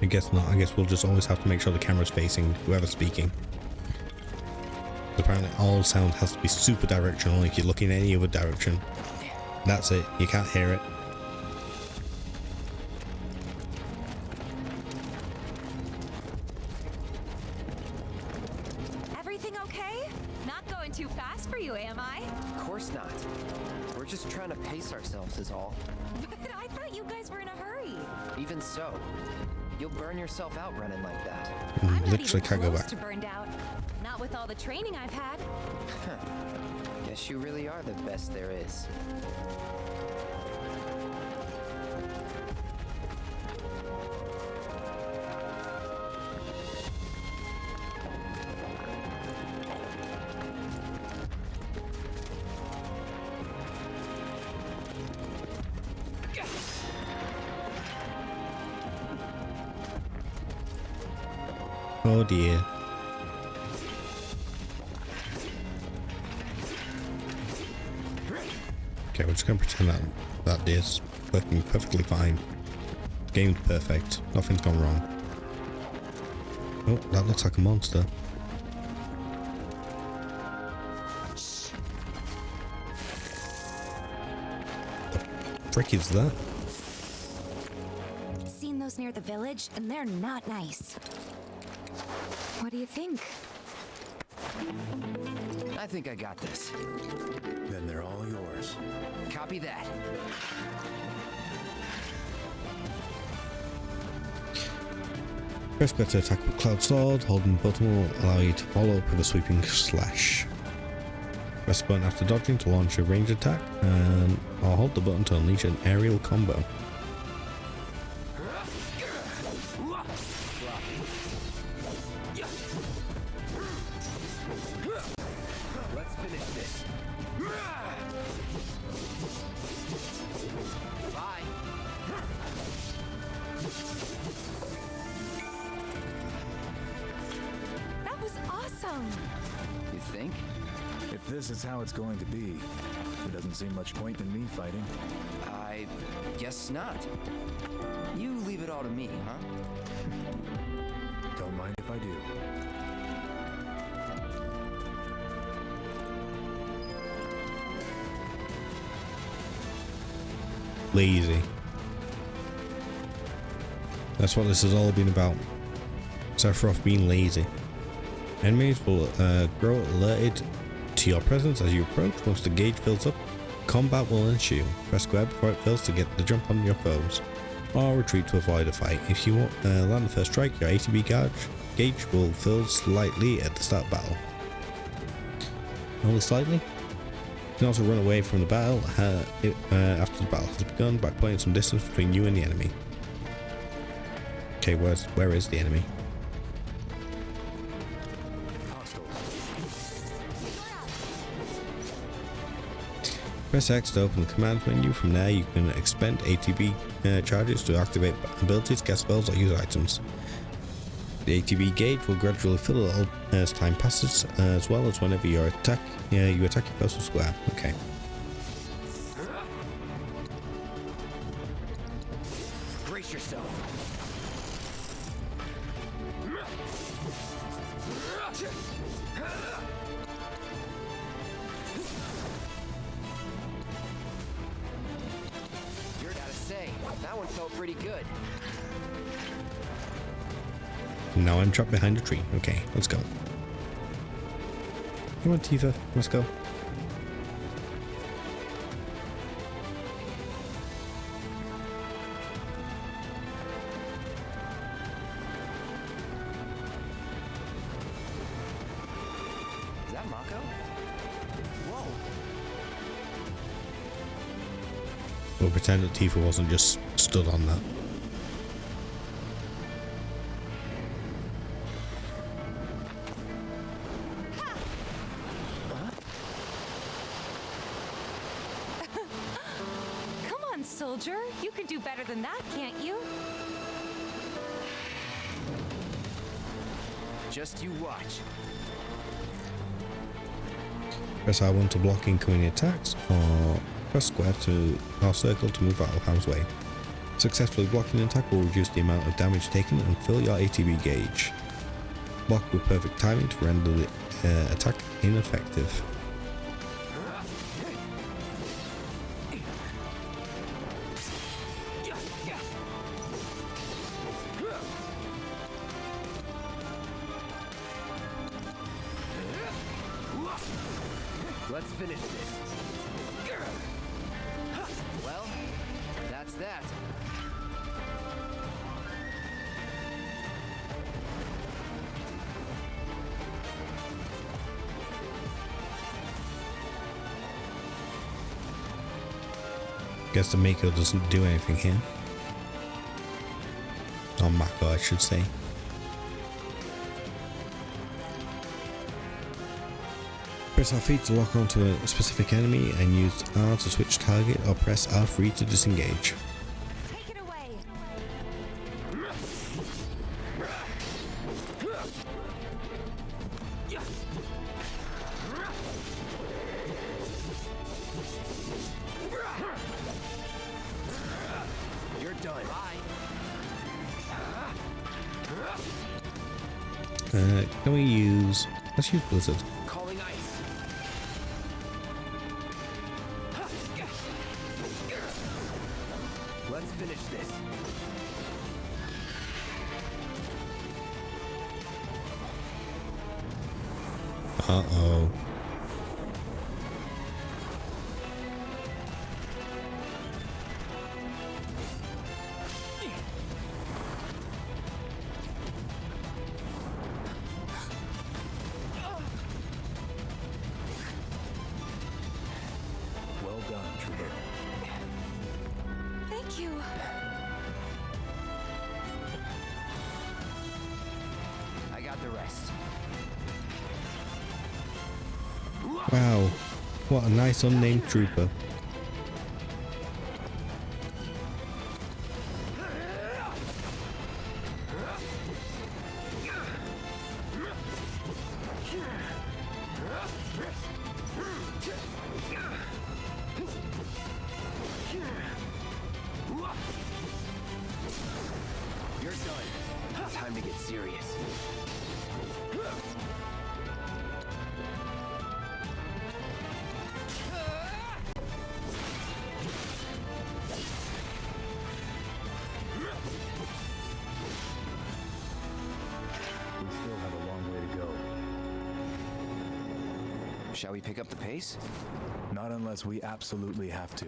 I guess not. I guess we'll just always have to make sure the camera's facing whoever's speaking. Apparently all sound has to be super directional. If you look in any other direction, that's it. You can't hear it. Everything okay? Not going too fast for you, am I? Of course not. We're just trying to pace ourselves is all. But I thought you guys were in a hurry. Even so, you'll burn yourself out running like that. Literally can't go back. To burned out. Not with all the training I've had. Guess you really are the best there is. Oh dear. Okay, we're just gonna pretend that is working perfectly fine. Game's perfect. Nothing's gone wrong. Oh, that looks like a monster. The frick is that? Seen those near the village, and they're not nice. What do you think? I think I got this. Then they're all yours. Copy that. Press square to attack with Cloud Sword. Holding button will allow you to follow up with a sweeping slash. Press the button after dodging to launch a ranged attack, and or hold the button to unleash an aerial combo. Let's finish this. Bye. That was awesome. You think? If this is how it's going to be, there doesn't seem much point in me fighting. I guess not. You leave it all to me, huh? Don't mind if I do. Lazy. That's what this has all been about. Sephiroth being lazy. Enemies will grow alerted to your presence as you approach. Once the gauge fills up, combat will ensue. Press square before it fills to get the jump on your foes, or retreat to avoid a fight. If you land the first strike, your ATB gauge will fill slightly at the start of battle. Only slightly? You can also run away from the battle after the battle has begun by putting some distance between you and the enemy. Okay, where is the enemy? Press X to open the command menu. From there you can expend ATB charges to activate abilities, cast spells, or use items. The ATB gauge will gradually fill as time passes, as well as whenever you attack your foes with square. Okay. Brace yourself. You're gotta say, that one felt pretty good. Now I'm trapped behind a tree. Okay, let's go. Come on, Tifa, let's go. Is that Mako? Whoa. We'll pretend that Tifa wasn't just stood on that. Soldier, you can do better than that, can't you? Just you watch. Press R1 to block incoming attacks, or press square or circle to move out of harm's way. Successfully blocking an attack will reduce the amount of damage taken and fill your ATB gauge. Block with perfect timing to render the attack ineffective. Let's finish this. Well, that's that. Guess the Mako doesn't do anything here. Or Mako, I should say. Press R3 to lock onto a specific enemy and use R to switch target, or press R3 to disengage. Take it away. You're done. Can we use... let's use Blizzard. Calling ice. Let's finish this. Uh-oh. Well done, Trooper. Thank you. I got the rest. Wow. What a nice unnamed trooper. You're done. Time to get serious. We still have a long way to go. Shall we pick up the pace? Not unless we absolutely have to.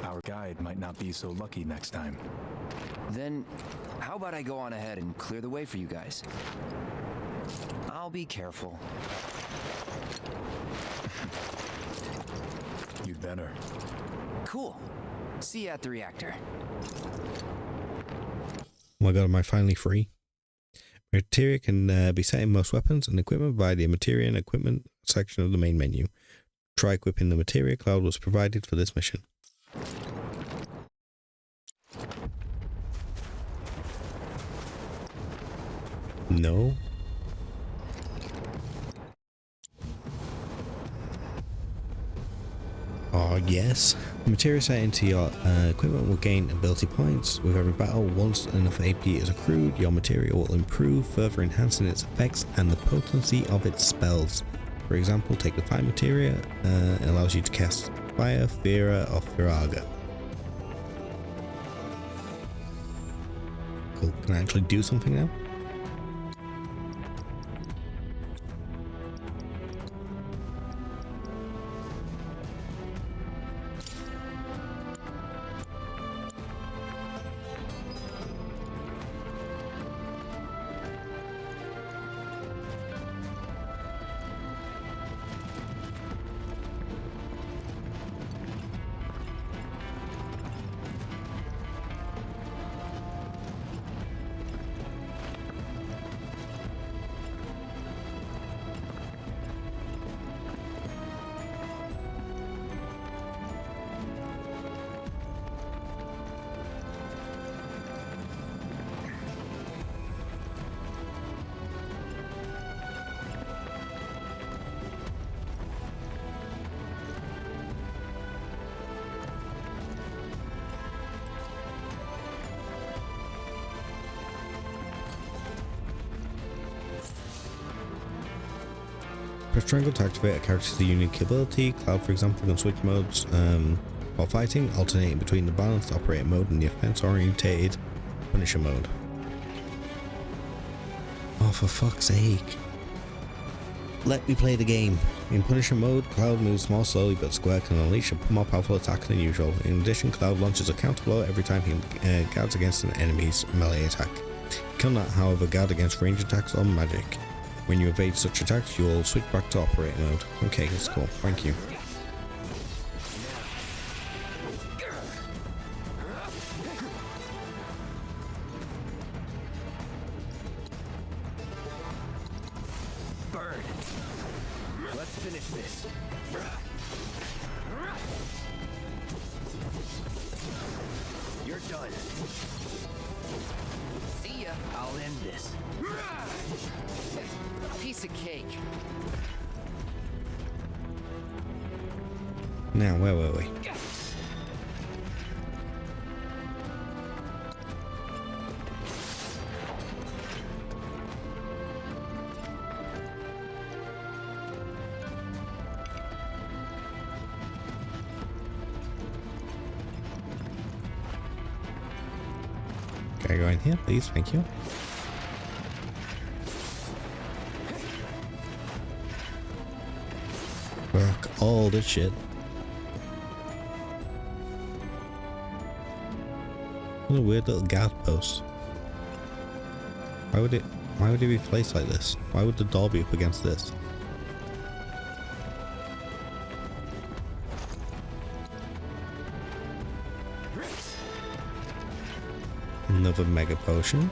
Our guide might not be so lucky next time. Then, how about I go on ahead and clear the way for you guys? I'll be careful. You'd better. Cool. See you at the reactor. Oh my god, am I finally free? Materia can be set in most weapons and equipment via the Materia and Equipment section of the main menu. Try equipping the Materia. Cloud was provided for this mission. No. Oh yes. The Materia set into your equipment will gain ability points. With every battle, once enough AP is accrued, your Materia will improve, further enhancing its effects and the potency of its spells. For example, take the Fire Materia. It allows you to cast Fire, Fira, or Firaga. Cool. Can I actually do something now? Press triangle to activate a character's unique ability. Cloud, for example, can switch modes while fighting, alternating between the balanced operator mode and the offense-orientated Punisher mode. Oh, for fuck's sake. Let me play the game. In Punisher mode, Cloud moves more slowly, but Square can unleash a more powerful attack than usual. In addition, Cloud launches a counterblow every time he guards against an enemy's melee attack. You cannot, however, guard against range attacks or magic. When you evade such attacks, you will switch back to operator mode. Okay, that's cool. Thank you. Now, where were we? Can I go in here, please? Thank you. Fuck all this shit. What a weird little guard post. Why would it be placed like this? Why would the door be up against this? Another mega potion.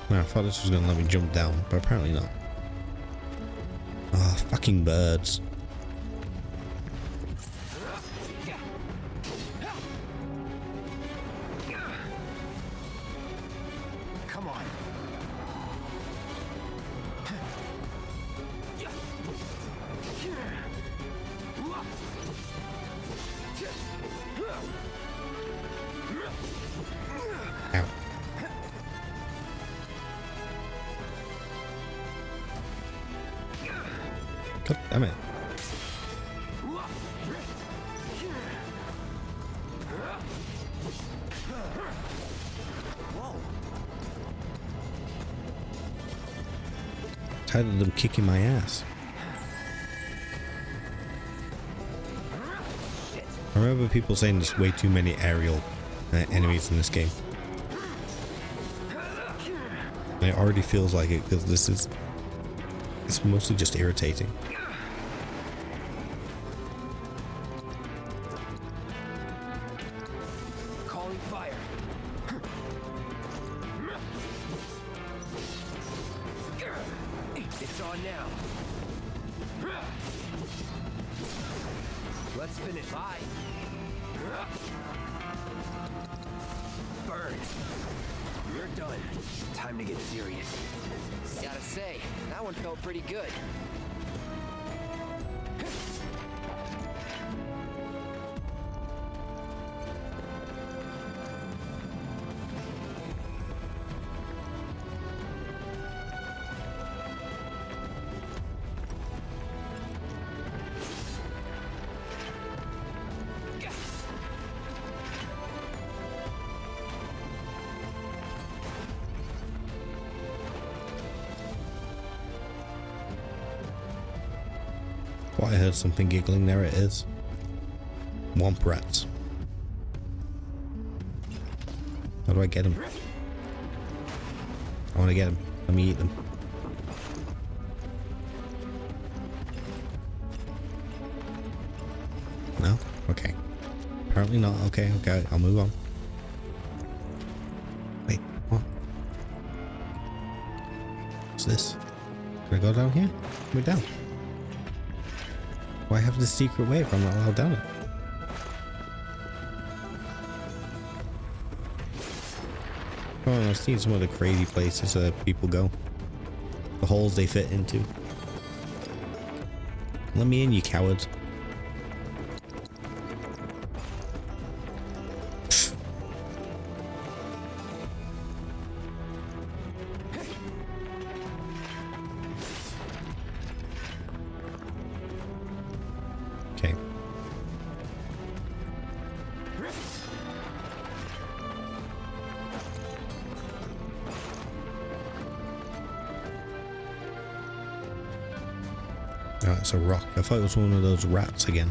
I thought this was gonna let me jump down, but apparently not. Ah, fucking birds. Come on. Ow. God damn it. Tired of them kicking my ass. I remember people saying there's way too many aerial enemies in this game. And it already feels like it because it's mostly just irritating. Calling fire. It's on now. Let's finish. Bye. Burn. You're done. Time to get serious. Gotta say, that one felt pretty good. Oh, I heard something giggling. There it is. Womp rats. How do I get them? I want to get them. Let me eat them. No? Okay. Apparently not. Okay, okay. I'll move on. Wait, what? What's this? Can I go down here? We're down. Why have this secret way if I'm not allowed down it? Oh, I've seen some of the crazy places that people go. The holes they fit into. Let me in, you cowards. Oh, it's a rock. I thought it was one of those rats again.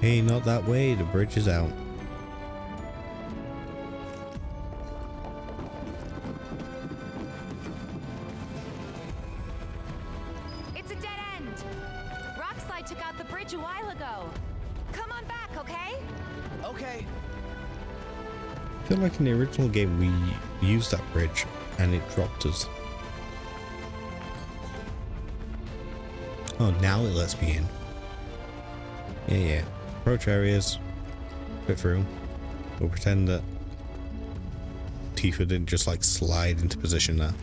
Hey, not that way. The bridge is out. It's a dead end. Rockslide took out the bridge a while ago. Come on back, okay? Okay. I feel like in the original game we used that bridge and it dropped us. Oh, now it lets me in. Yeah. Approach areas. Fit through. We'll pretend that Tifa didn't just like slide into position there.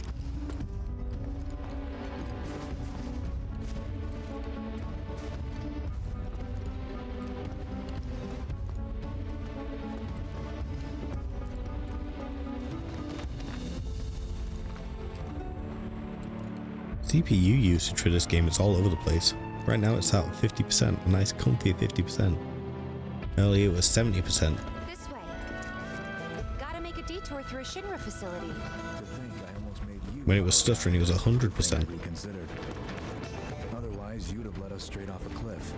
CPU usage for this game is all over the place. Right now it's at 50%, a nice comfy 50%. Earlier it was 70%. This way. Gotta make a detour through a Shinra facility. When it was stuttering it was 100%. Otherwise you'd have led us straight off a cliff.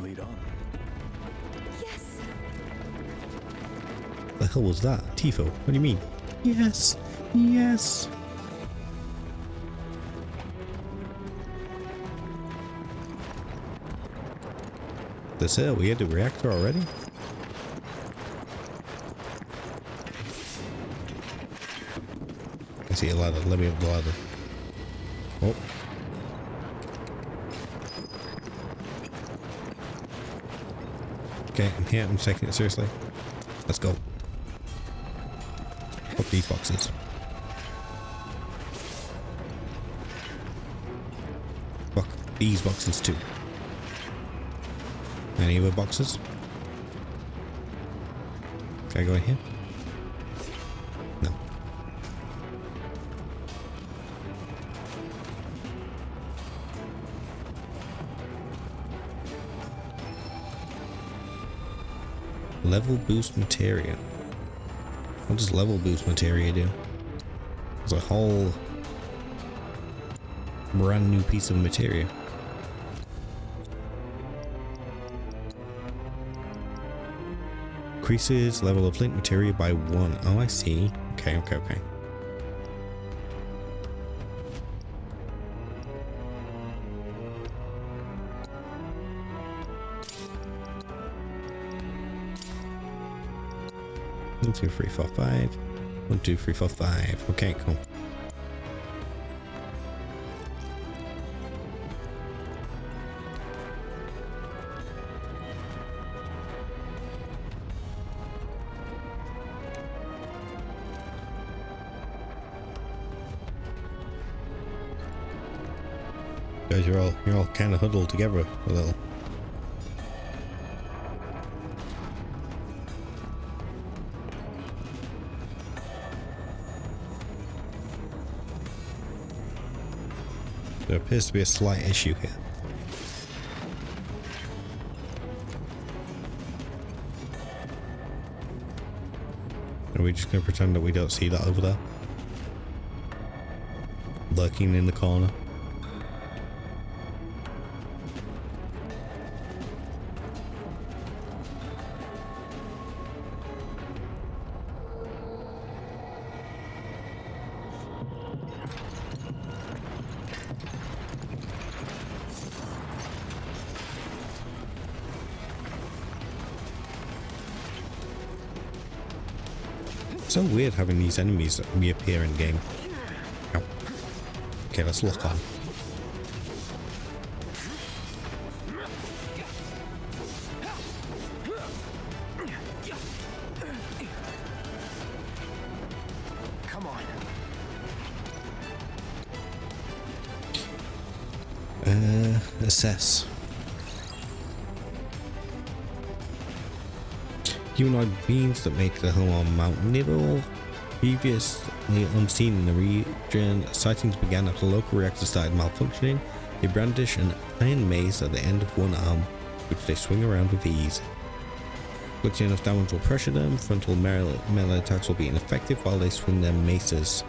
Lead on. Yes. The hell was that? Tifo, what do you mean? Yes! Yes! That's it, we had the reactor already? I see a ladder, let me up the ladder. Oh. Okay, I'm here, I'm taking it seriously. Let's go. Up these boxes. Fuck, these boxes too. Any other boxes? Can I go in here? No. Level boost materia. What does level boost materia do? It's a whole brand new piece of materia. Increases level of link materia by 1. Oh, I see. Okay. 1, 2, 3, 4, 5. 1, 2, 3, 4, 5. Okay, cool. Guys, you're all kind of huddled together a little. There appears to be a slight issue here. Are we just going to pretend that we don't see that over there? Lurking in the corner. So weird having these enemies reappear in game. Ow. Okay, let's lock on. Come on. Assess. Humanoid beings that make their home on Mount Nibble. Previously unseen in the region, sightings began after the local reactor started malfunctioning. They brandish an iron mace at the end of one arm, which they swing around with ease. Inflicting enough damage will pressure them. Frontal melee attacks will be ineffective while they swing their maces,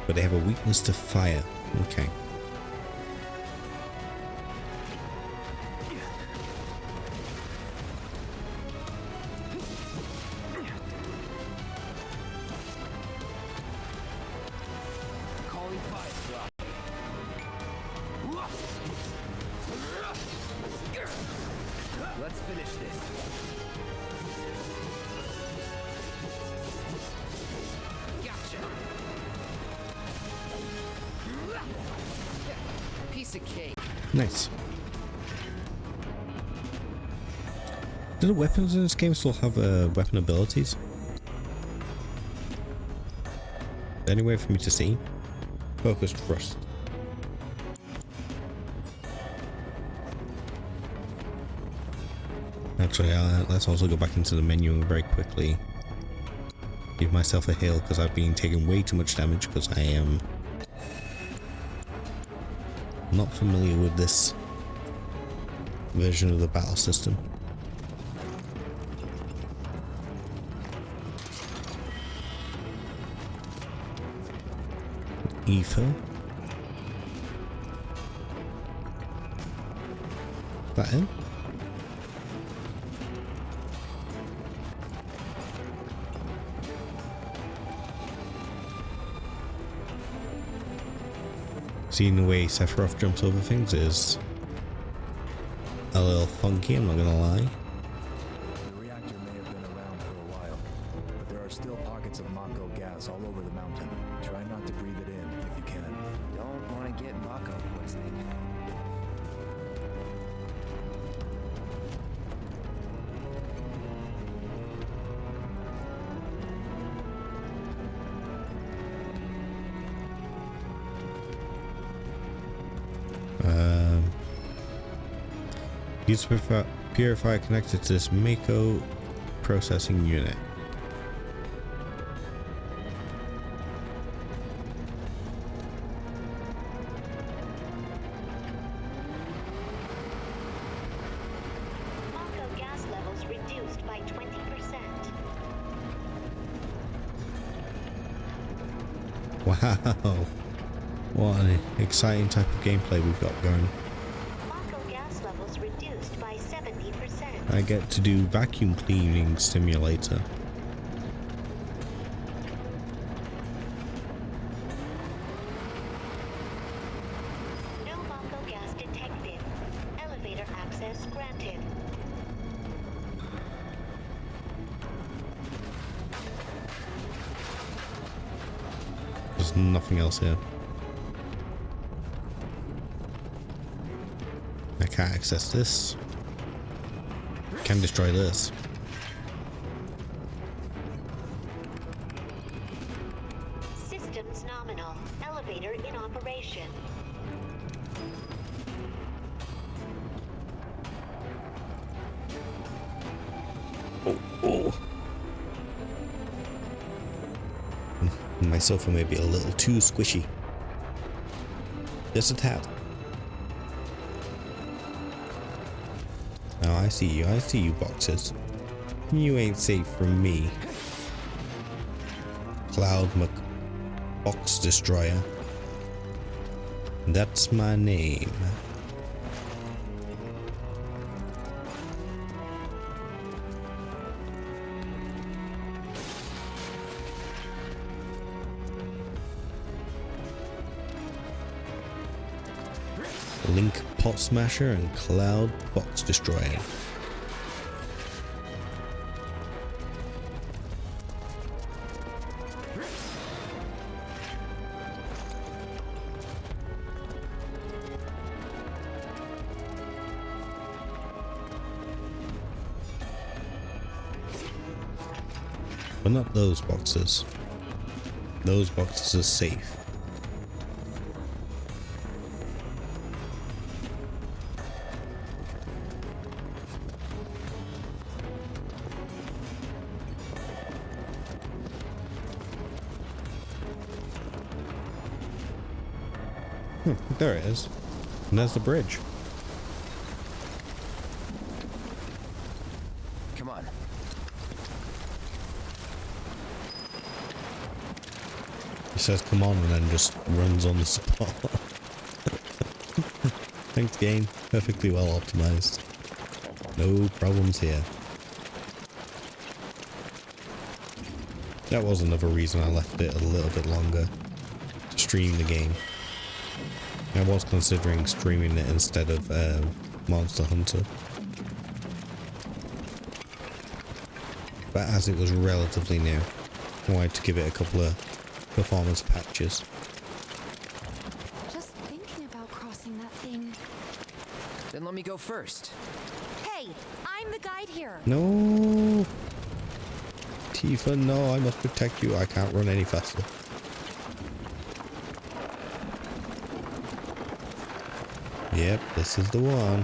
but they have a weakness to fire. Okay. Let's finish this. Gotcha. Piece of cake. Nice. Do the weapons in this game still have weapon abilities? Any way for me to see? Focused thrust. Actually, let's also go back into the menu and very quickly give myself a heal because I've been taking way too much damage because I am not familiar with this version of the battle system. Ether. That in? Seeing the way Sephiroth jumps over things is a little funky, I'm not gonna lie. The reactor may have been around for a while, but there are still pockets of Mako gas all over the mountain. Try not to breathe it in if you can. Don't want to get Mako poisoning. Use purifier connected to this Mako processing unit. Mako gas levels reduced by 20%. Wow. What an exciting type of gameplay we've got going. I get to do vacuum cleaning simulator. No Mako gas detected. Elevator access granted. There's nothing else here. I can't access this. Can destroy this. Systems nominal. Elevator in operation. Oh. My sofa may be a little too squishy. Just a tad. Oh, I see you boxes. You ain't safe from me. Cloud Box Destroyer. That's my name. Link Pot Smasher and Cloud Box Destroyer. But not those boxes. Those boxes are safe. There it is. And there's the bridge. Come on. He says come on and then just runs on the spot. Thanks game, perfectly well optimized. No problems here. That was another reason I left it a little bit longer to stream the game. I was considering streaming it instead of Monster Hunter. But as it was relatively new, I wanted to give it a couple of performance patches. Just thinking about crossing that thing. Then let me go first. Hey, I'm the guide here. No! Tifa, no, I must protect you. I can't run any faster. Yep, this is the one.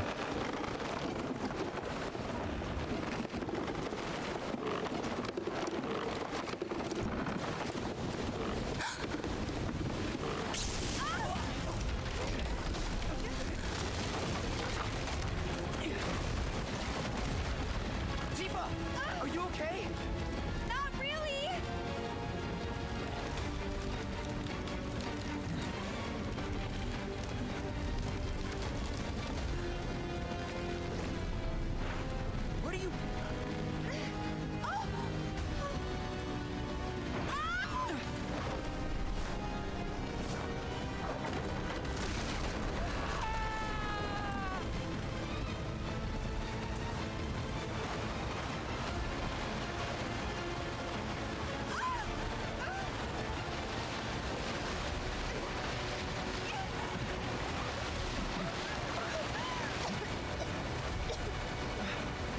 Tifa, are you okay? Not really. What are you?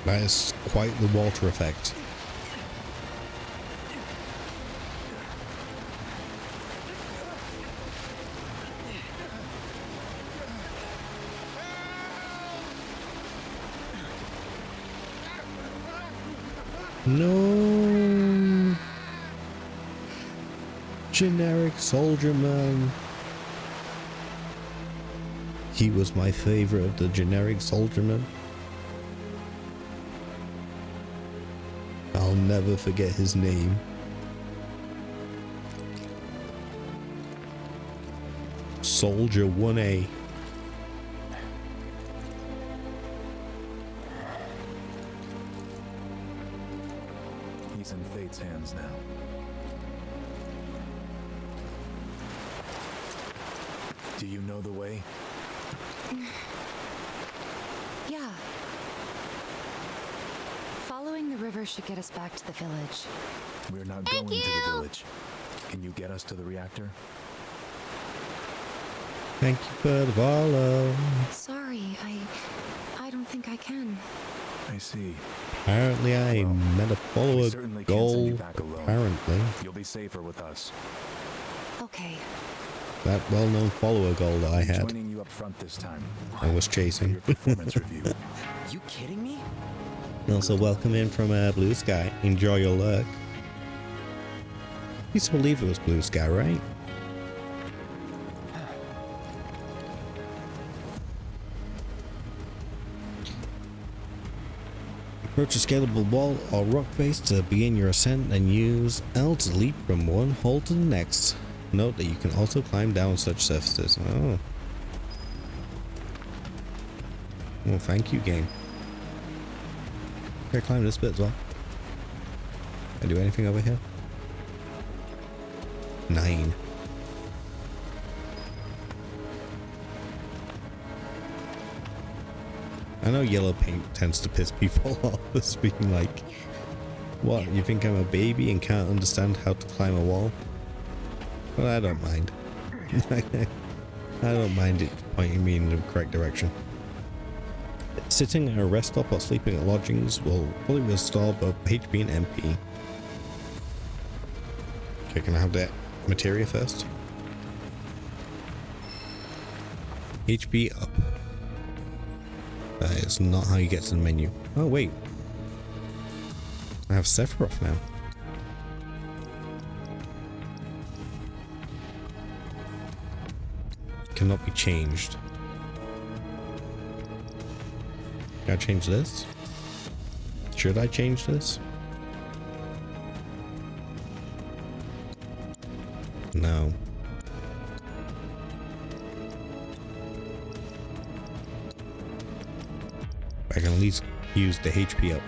That is quite the Walter effect. No. Generic soldier man. He was my favorite of the generic soldier men. I'll never forget his name. Soldier 1A. He's in Fate's hands now. Do you know the way? Yeah. Following the river should get us back to the village. We're not going to the village. Can you get us to the reactor? Thank you for the follow. Sorry, I don't think I can. I see. Apparently I met a follower Certainly can't send goal. you back alone. Apparently. You'll be safer with us. Okay. That well-known follower goal that I had. Joining you up front this time. I was chasing. Performance review. You kidding me? Also, welcome in from Blue Sky. Enjoy your lurk. Used to believe it was Blue Sky, right? Approach a scalable wall or rock face to begin your ascent and use L to leap from one hole to the next. Note that you can also climb down such surfaces. Oh. Well, thank you, game. Can I climb this bit as well? Can I do anything over here? 9. I know yellow paint tends to piss people off as being like, what, you think I'm a baby and can't understand how to climb a wall? But I don't mind. I don't mind it pointing me in the correct direction. Sitting at a rest stop or sleeping at lodgings will fully restore both HP and MP. Okay, can I have that materia first? HP up. That is not how you get to the menu. Oh wait. I have Sephiroth now. Cannot be changed. Can I change this? Should I change this? No. I can at least use the HP up.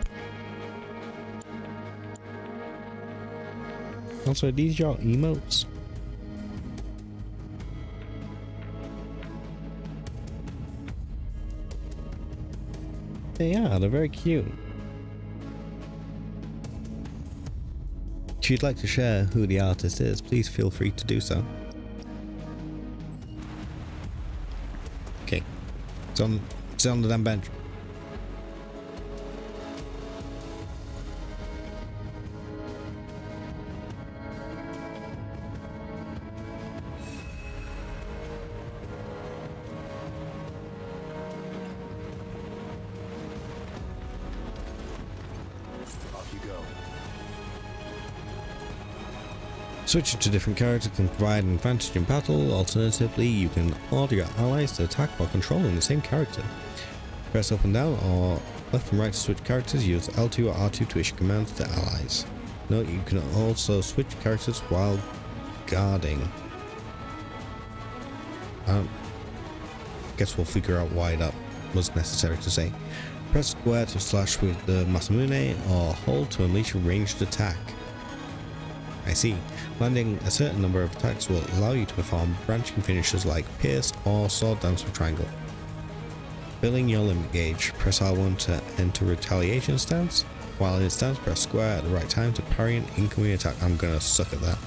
Also, are these your emotes? They are, they're very cute. If you'd like to share who the artist is, please feel free to do so. Okay, sit on the damn bench. Switching to different characters can provide an advantage in battle. Alternatively, you can order your allies to attack while controlling the same character. Press up and down or left and right to switch characters. Use L2 or R2 to issue commands to allies. Note you can also switch characters while guarding. Guess we'll figure out why that was necessary to say. Press square to slash with the Masamune or hold to unleash a ranged attack. I see. Landing a certain number of attacks will allow you to perform branching finishes like Pierce or Sword Dance with Triangle. Filling your limit gauge, press R1 to enter retaliation stance. While in stance, press square at the right time to parry an incoming attack. I'm gonna suck at that.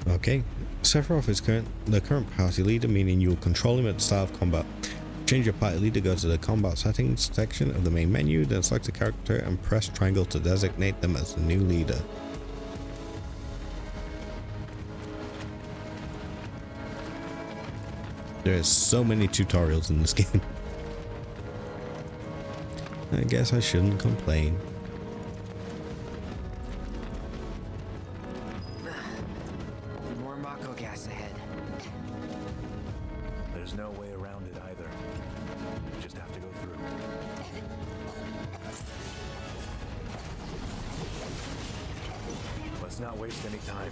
Okay, Sephiroth is the current party leader, meaning you will control him at the start of combat. Change your party leader, go to the combat settings section of the main menu, then select a character and press triangle to designate them as the new leader. There's so many tutorials in this game. I guess I shouldn't complain. There's no way around it either. You just have to go through. Let's not waste any time.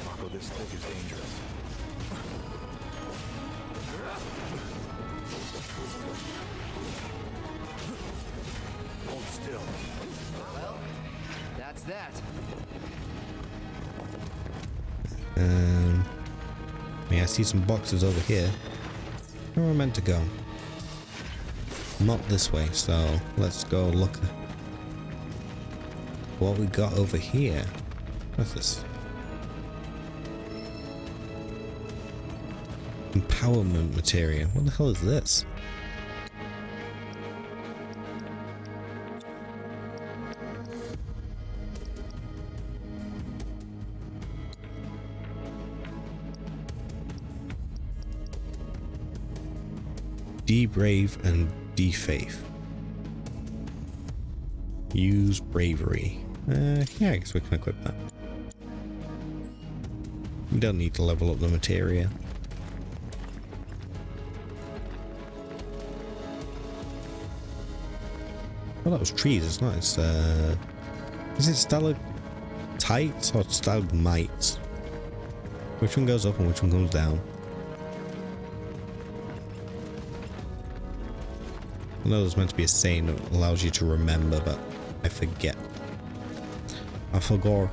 Mako this thick is dangerous. Hold still. Well, that's that. Yeah, I see some boxes over here. Where am I meant to go? Not this way, so let's go look at what we got over here. What's this? Empowerment material. What the hell is this? De-brave and de-faith. Use bravery. Yeah, I guess we can equip that. We don't need to level up the materia. Well, that was trees, it's not. It's is it stalactites or stalagmites? Which one goes up and which one comes down? I know there's meant to be a saying that allows you to remember, but I forget. I forgot.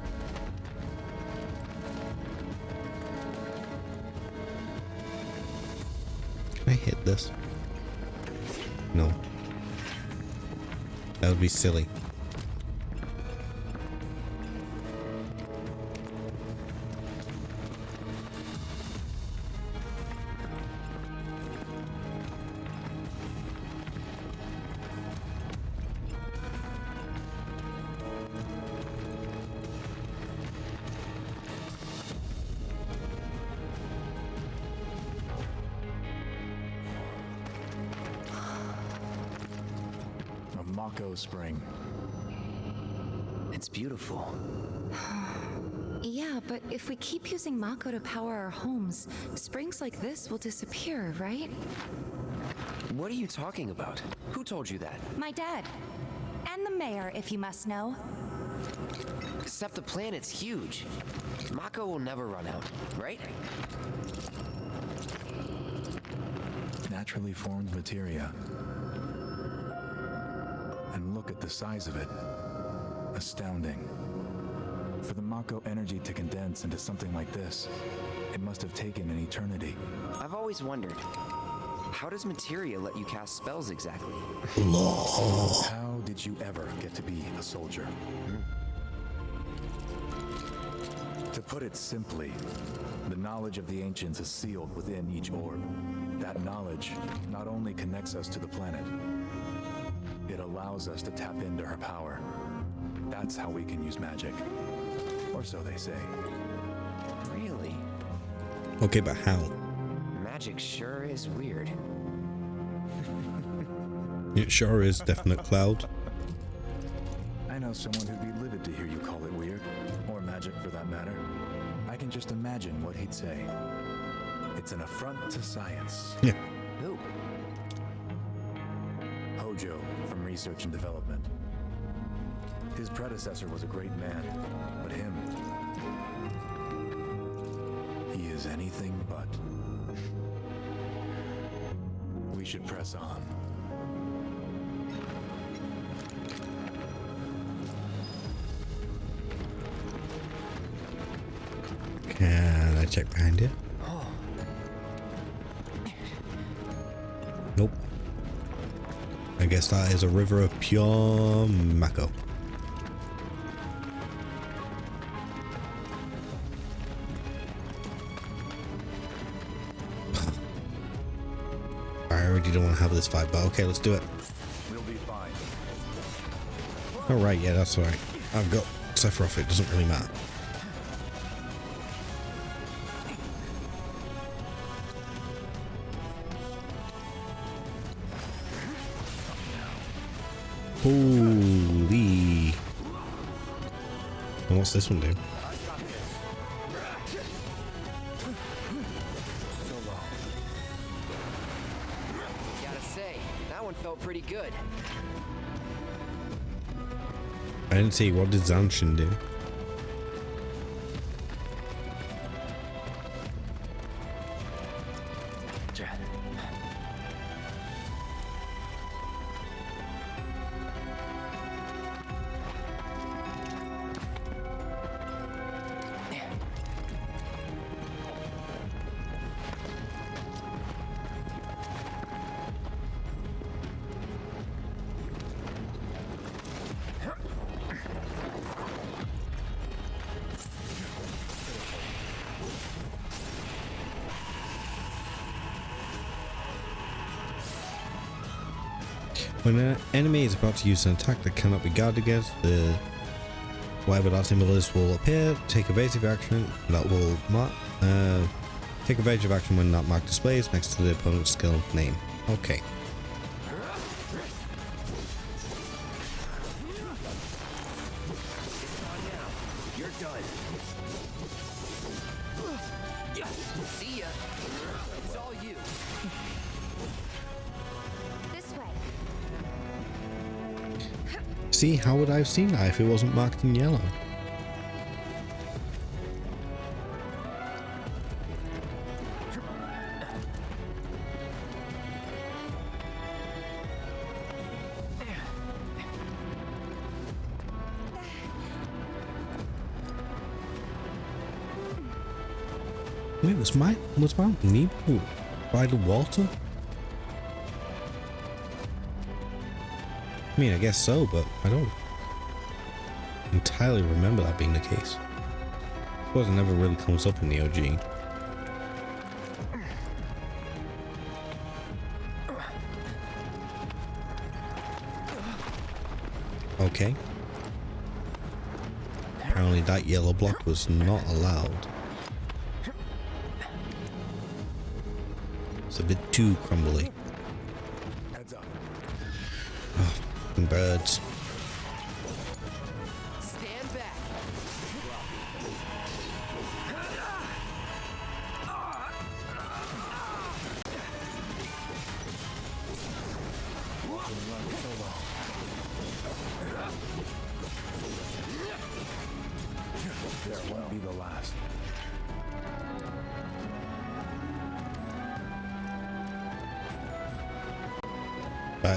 Can I hit this? No. That would be silly. Mako Spring. It's beautiful. Yeah, but if we keep using Mako to power our homes, springs like this will disappear, right? What are you talking about? Who told you that? My dad. And the mayor, if you must know. Except the planet's huge. Mako will never run out, right? Naturally formed materia. And look at the size of it. Astounding. For the Mako energy to condense into something like this, it must have taken an eternity. I've always wondered, how does materia let you cast spells exactly? How did you ever get to be a soldier? To put it simply, the knowledge of the ancients is sealed within each orb. That knowledge not only connects us to the planet, it allows us to tap into her power. That's how we can use magic. Or so they say. Really? Okay, but how? Magic sure is weird. It sure is, definite Cloud. I know someone who'd be livid to hear you call it weird, or magic for that matter. I can just imagine what he'd say. It's an affront to science. Yeah. Who? Hojo from Research and Development. His predecessor was a great man, but him, he is anything but. We should press on. Can I check behind you? Nope. I guess that is a river of pure Mako. I already don't want to have this fight, but okay, let's do it. We'll be fine. Alright, yeah, that's alright. I've got Sephiroth, it doesn't really matter. Holy. And what's this one do? Gotta say, that one felt pretty good. I didn't see, what did Zanshin do? When an enemy is about to use an attack that cannot be guarded against, whatever that symbol is will appear. Take evasive action that will mark. Take evasive action when that mark displays next to the opponent's skill name. Okay. You're done. See ya. It's all you. This way. See, how would I have seen that if it wasn't marked in yellow? Wait, was my Amiibo by the water? I mean, I guess so, but I don't entirely remember that being the case. I suppose it never really comes up in the OG. Okay. Apparently that yellow block was not allowed. It's a bit too crumbly. Heads up. Oh, And birds. Stand back. There won't be the last.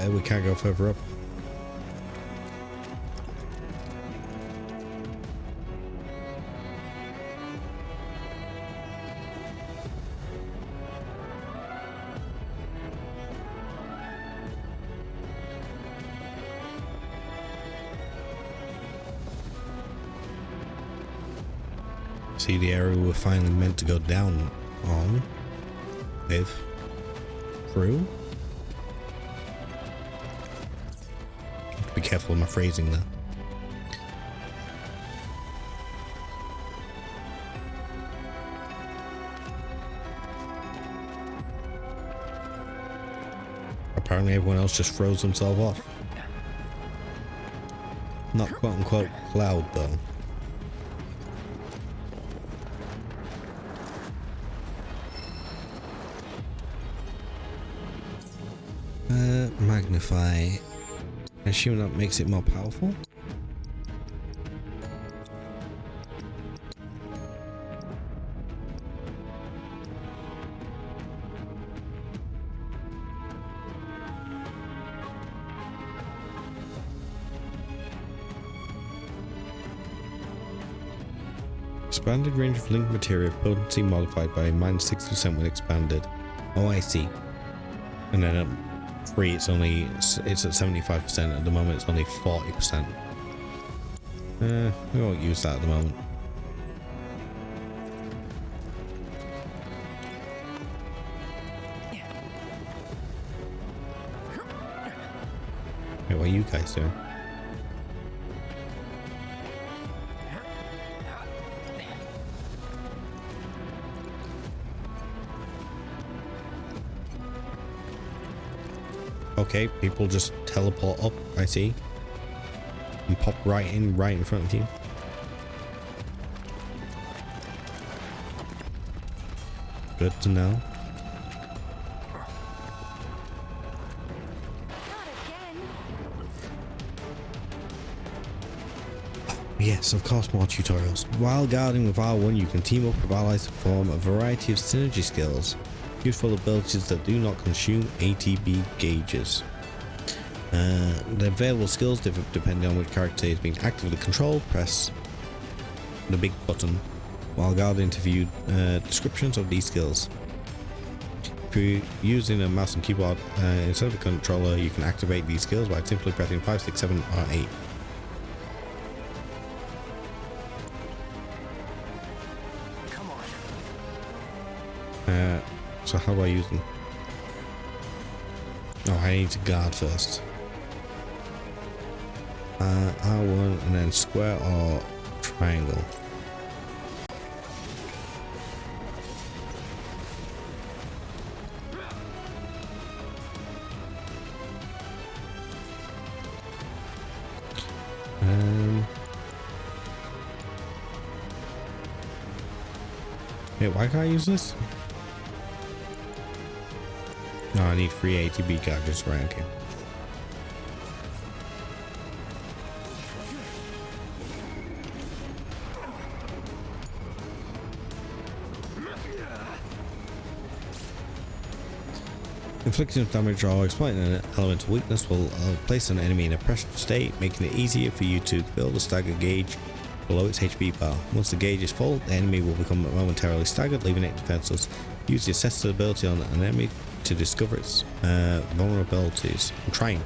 We can't go further up. See the area we're finally meant to go down on with through. Be careful with my phrasing there. Apparently everyone else just throws themselves off. Not quote unquote Cloud though. Magnify. I assume that makes it more powerful. Expanded range of link material potency modified by -60% when expanded. Oh, I see. And then at 3 it's at 75%. At the moment it's only 40%. We won't use that at the moment. Hey, what are you guys doing? Okay, people just teleport up, I see. And pop right in front of you. Good to know. Yes, of course, more tutorials. While guarding with R1, you can team up with allies to perform a variety of synergy skills. Useful abilities that do not consume ATB gauges. The available skills differ depending on which character is being actively controlled. Press the big button while guarding to view descriptions of these skills. If you're using a mouse and keyboard instead of a controller, you can activate these skills by simply pressing 5, 6, 7, or 8. Come on. So how do I use them? Oh, I need to guard first. R1 and then square or triangle. Wait, why can't I use this? No, I need 3 ATB gauges, right? Okay. Inflicting damage or exploiting an elemental weakness will place an enemy in a pressured state, making it easier for you to fill the stagger gauge below its HP bar. Once the gauge is full, the enemy will become momentarily staggered, leaving it defenseless. Use the assessed ability on an enemy to discover its vulnerabilities. I'm trying.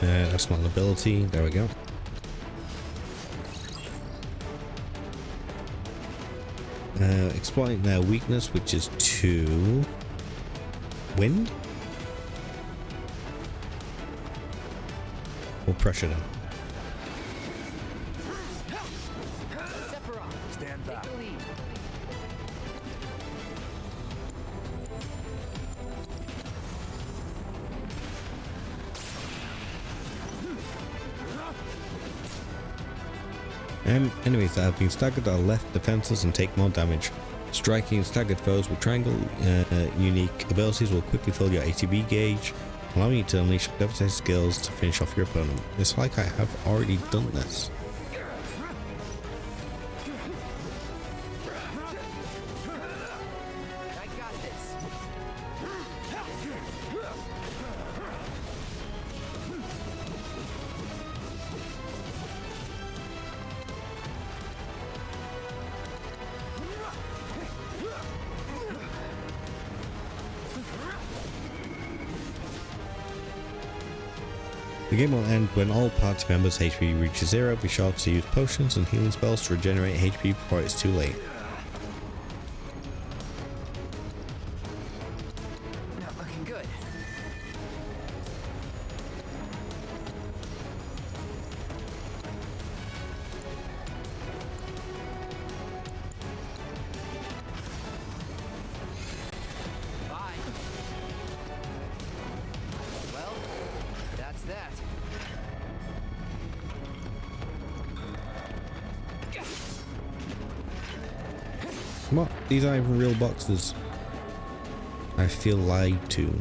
That's not an ability. There we go. Exploiting their weakness, which is to wind. We'll pressure them. Sephiroth, stand back. Enemies that have been staggered are left defenseless and take more damage. Striking staggered foes with triangle unique abilities will quickly fill your ATB gauge, allowing you to unleash devastating skills to finish off your opponent. It's like I have already done this. The game will end when all party members' HP reaches 0. Be sure to use potions and healing spells to regenerate HP before it's too late. Not looking good. Bye. Well, that's that. What? These aren't even real boxes. I feel lied to.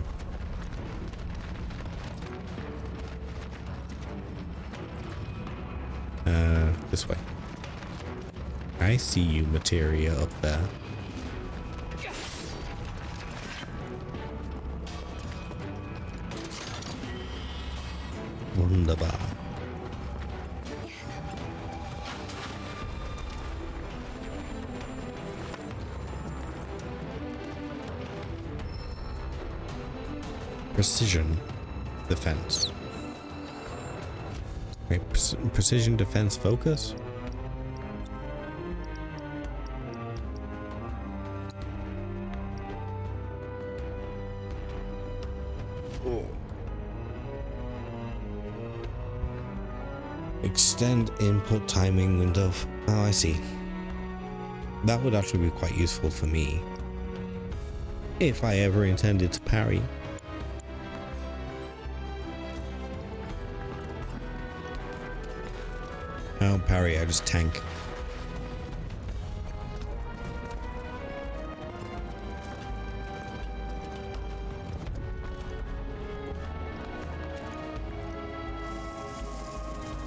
This way. I see you, materia up there. Wunderbar. Precision defense. Wait, precision defense focus? Oh. Extend input timing window. Oh, I see. That would actually be quite useful for me. If I ever intended to parry. I don't parry, I just tank.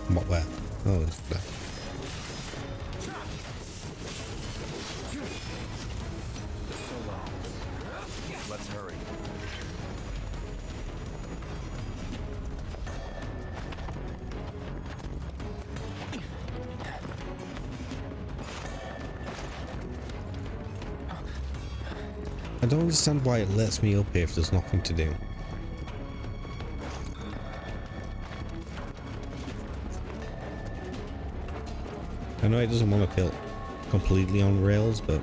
What, where? Oh, it's there. So long. Let's hurry. I don't understand why it lets me up here if there's nothing to do. I know it doesn't want to feel completely on rails, but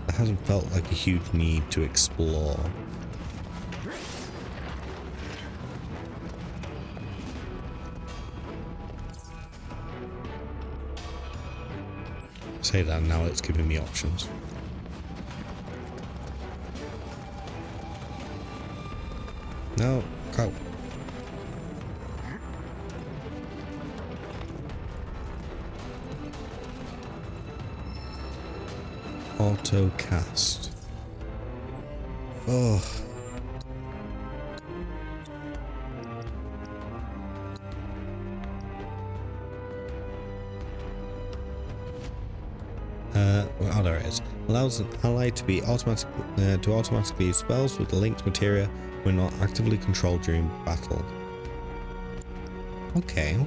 it hasn't felt like a huge need to explore. Say that now, it's giving me options. No, go. Auto cast. Oh. Oh, there it is. Allows an ally to be automatically use spells with the linked materia when not actively controlled during battle. Okay.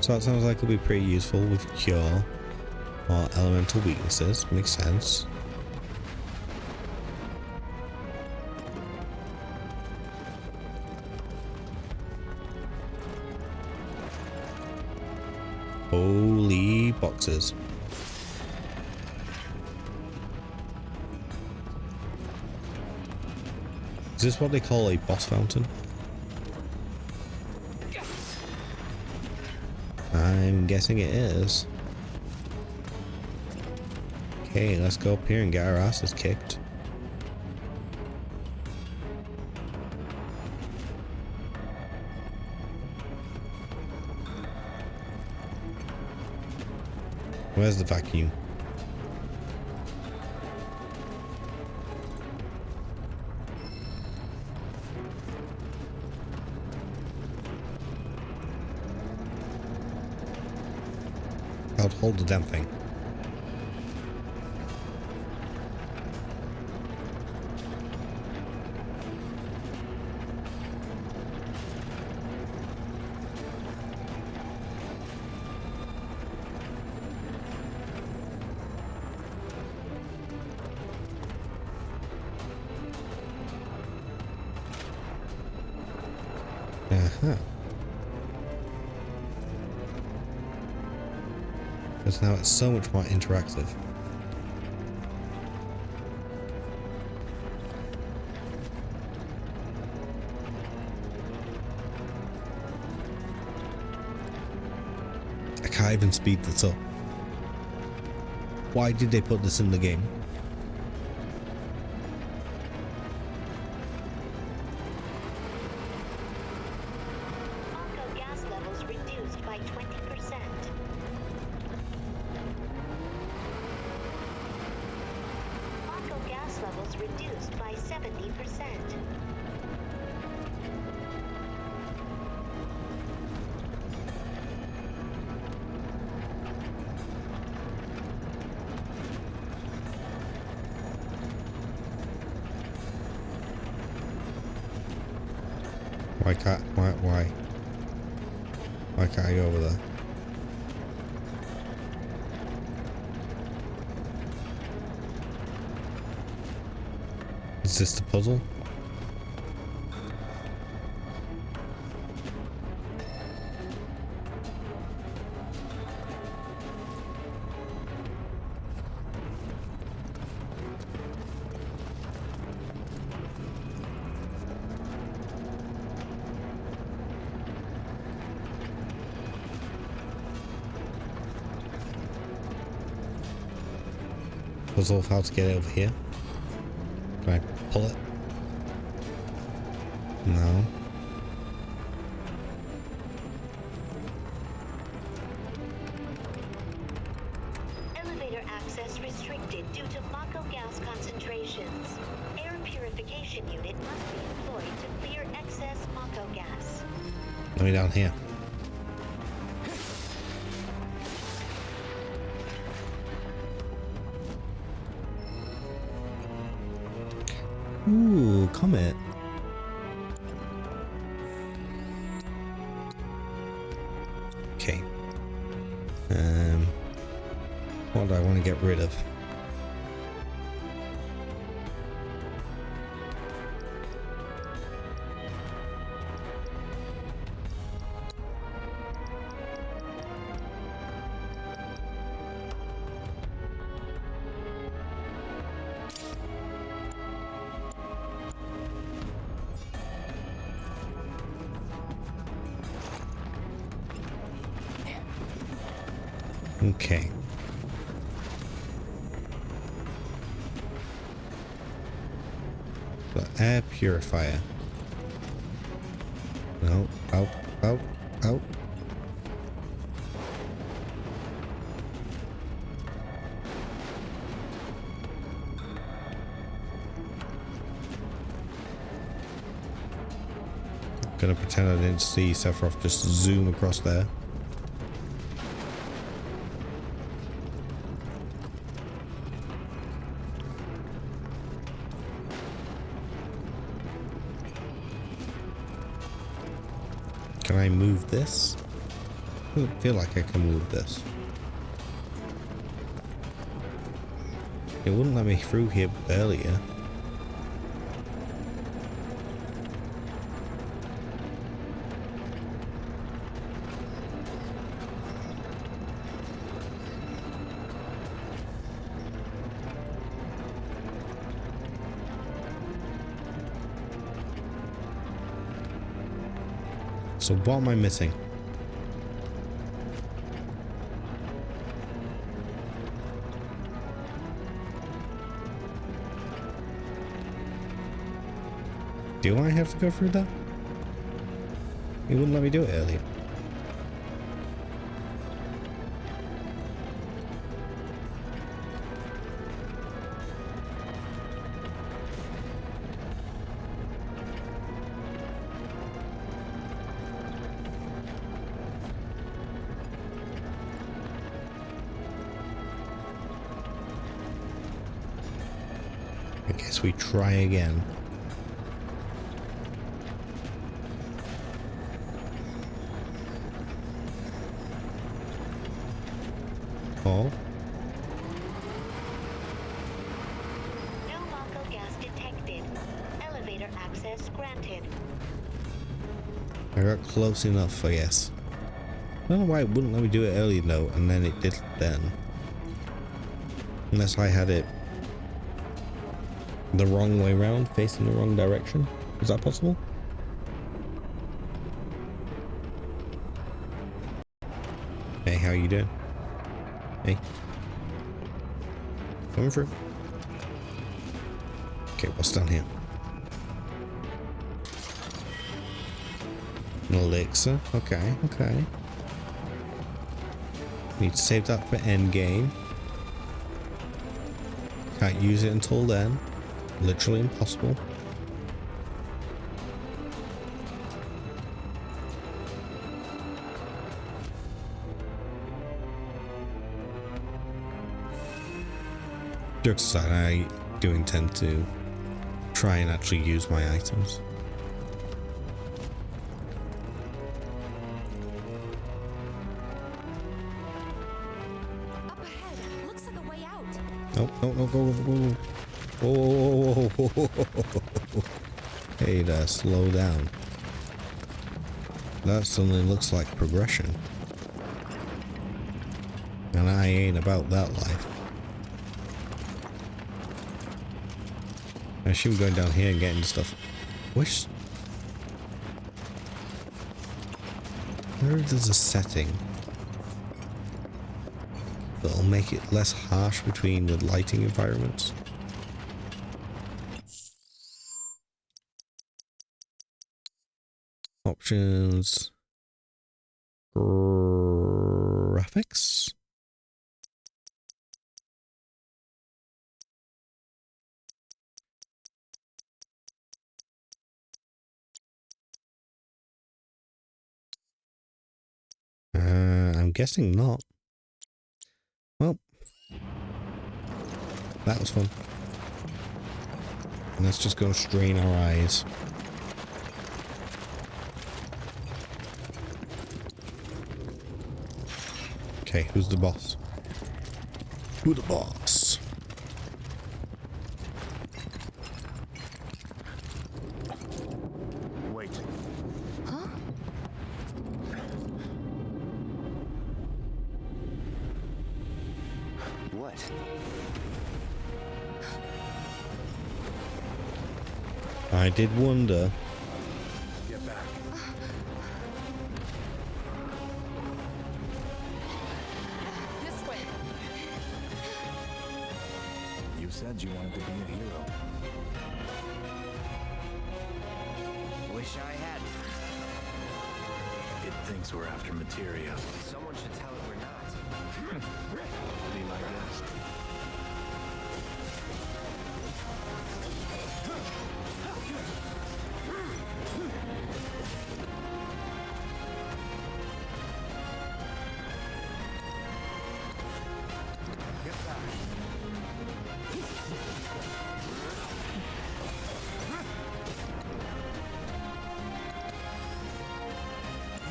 So that sounds like it'll be pretty useful with cure or elemental weaknesses. Makes sense. Holy boxes. Is this what they call a boss fountain? I'm guessing it is. Okay, let's go up here and get our asses kicked. Where's the vacuum? I'll hold the damn thing. Uh-huh. Because now it's so much more interactive. I can't even speed this up. Why did they put this in the game? Why can't I go over there? Is this the puzzle? Puzzle of how to get it over here. Can I pull it? No. Elevator access restricted due to Mako gas concentrations. Air purification unit must be employed to clear excess Mako gas. Let me down here. Ooh, comet. Okay. What do I want to get rid of? Okay. The air purifier. No. Out. Out. Out. Gonna pretend I didn't see Sephiroth just zoom across there. Can I move this? I don't feel like I can move this. It wouldn't let me through here earlier. So what am I missing? Do I have to go through that? It wouldn't let me do it earlier. guess we try again. Oh. No Mako gas detected. Elevator access granted. I got close enough, I guess. I don't know why it wouldn't let me do it earlier though, and then it did then. Unless I had it the wrong way around, facing the wrong direction. Is that possible? Hey, how you doing? Hey. Coming through. Okay, what's down here? An elixir. Okay, okay. Need to save that for endgame. Can't use it until then. Literally impossible. Jokes aside, I do intend to try and actually use my items. Up ahead. Looks like a way out. No, no, no, go, go. Whoa. Hey there, slow down. That suddenly looks like progression. And I ain't about that life. I assume going down here and getting stuff. Wish. Where there's a setting that'll make it less harsh between the lighting environments. Options. Graphics. I'm guessing not. Well, that was fun. Let's just go strain our eyes. Okay, who's the boss? Who's the boss? Wait. Huh? What? I did wonder. Get back. This way. You said you wanted to be a hero. Wish I hadn't. It thinks we're after materia. Someone should tell it we're not. Be my guest.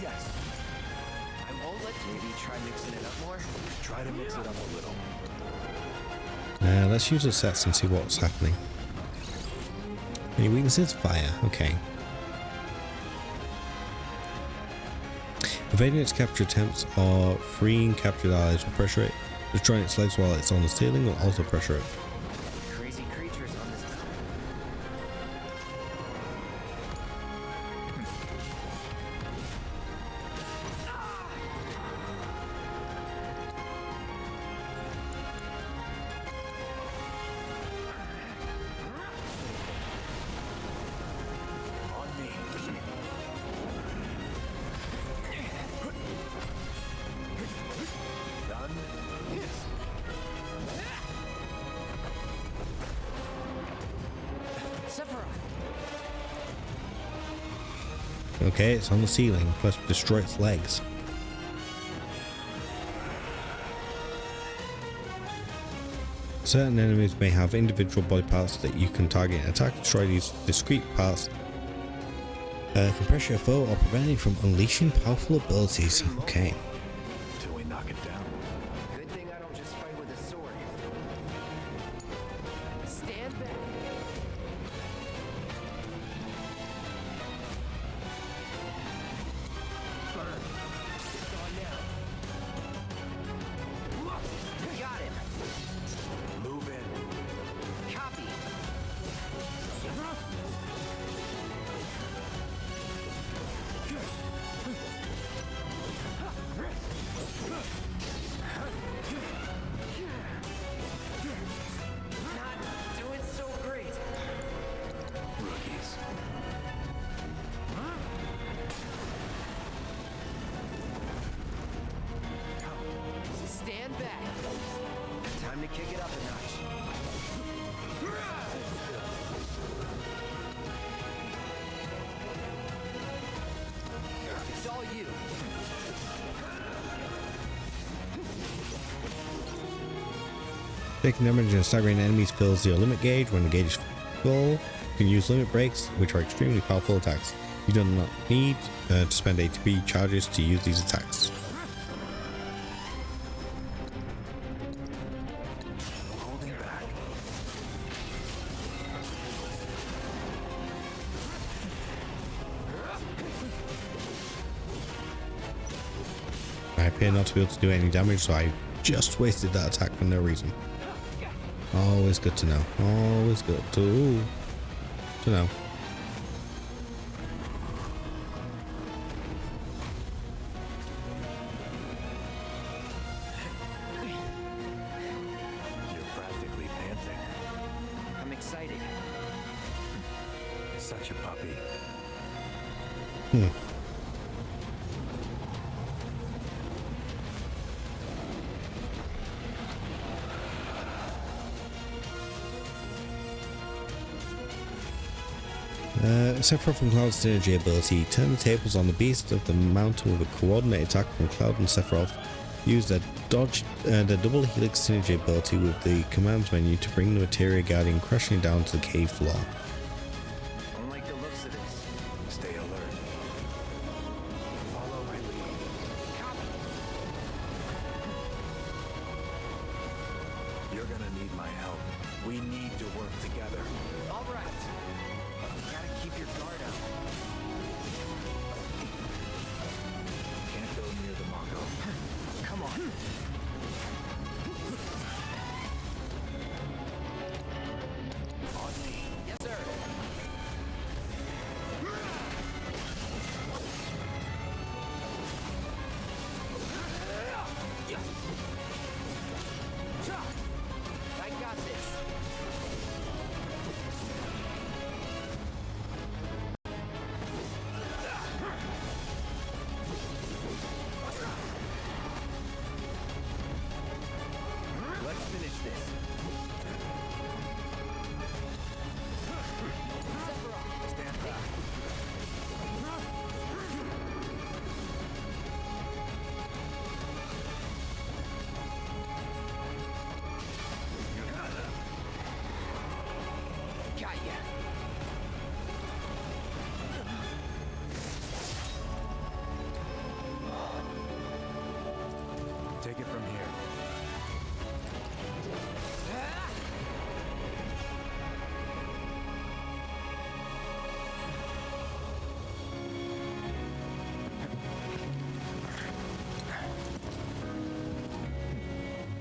Yes. I won't let maybe try mixing it up more. Try to mix it up a little. Let's use the sets and see what's happening. Any weaknesses? Fire. Okay. Evading its capture attempts or freeing captured allies will pressure it. Destroying its legs while it's on the ceiling will also pressure it. Crazy creatures on this mountain. On me. Done. Sephiroth. Okay, it's on the ceiling. Plus destroy its legs. Certain enemies may have individual body parts that you can target and attack. Destroy these discrete parts. Compress your foe or prevent it from unleashing powerful abilities. Okay. Until we knock it down. Good thing I don't just fight with a sword. Stand back. Burn. It's gone now. Got him. Move in. Copy. Not doing so great. Rookies. Stand back. Time to kick it up a notch. It's all you. Taking damage and staggering enemies fills your limit gauge. When the gauge is full, you can use limit breaks, which are extremely powerful attacks. You do not need to spend ATP charges to use these attacks. Holding back. I appear not to be able to do any damage, so I just wasted that attack for no reason. Always good to know. Always good to know. You're practically panting. I'm excited. Such a puppy. Sephiroth and Cloud's synergy ability. Turn the tables on the beast of the mountain with a coordinated attack from Cloud and Sephiroth. Use their double helix synergy ability with the commands menu to bring the materia guardian crashing down to the cave floor. Don't like the looks of this. Stay alert. Follow my lead. You're gonna need my help. We need to work together. All right. Gotta keep your guard up. Can't go near the Mako. Come on. On me. Yes, sir. I got this. Let's finish this. Sephiroth, stand back. Gaia. Take it from here.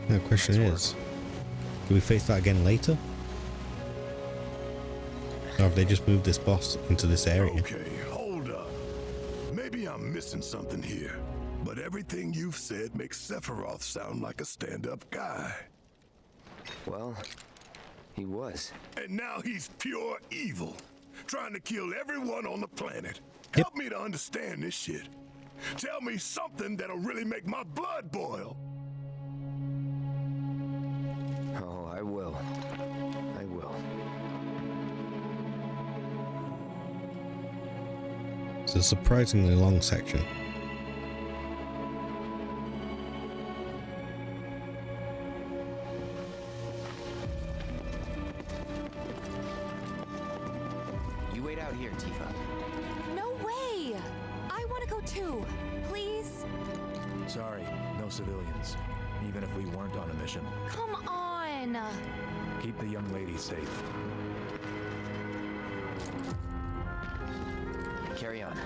The question is, do we face that again later? Or have they just moved this boss into this area? Okay, hold up. Maybe I'm missing something here, but everything you've said makes Sephiroth sound like a stand-up guy. Well, he was. And now he's pure evil, trying to kill everyone on the planet. Help me to understand this shit. Tell me something that'll really make my blood boil. Oh, I will. I will. It's a surprisingly long section. about here, Tifa? No way! I want to go too. Please? Sorry, no civilians. Even if we weren't on a mission. Come on! Keep the young lady safe. Carry on.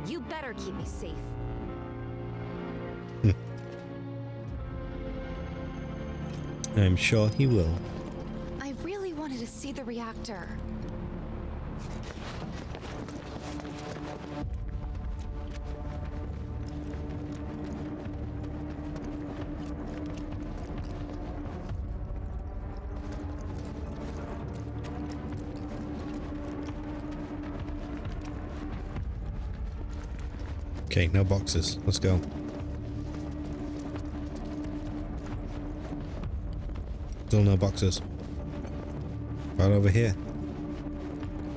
You better keep me safe. I'm sure he will. I really wanted to see the reactor. Okay, no boxes. Let's go. Still no boxes. Right over here.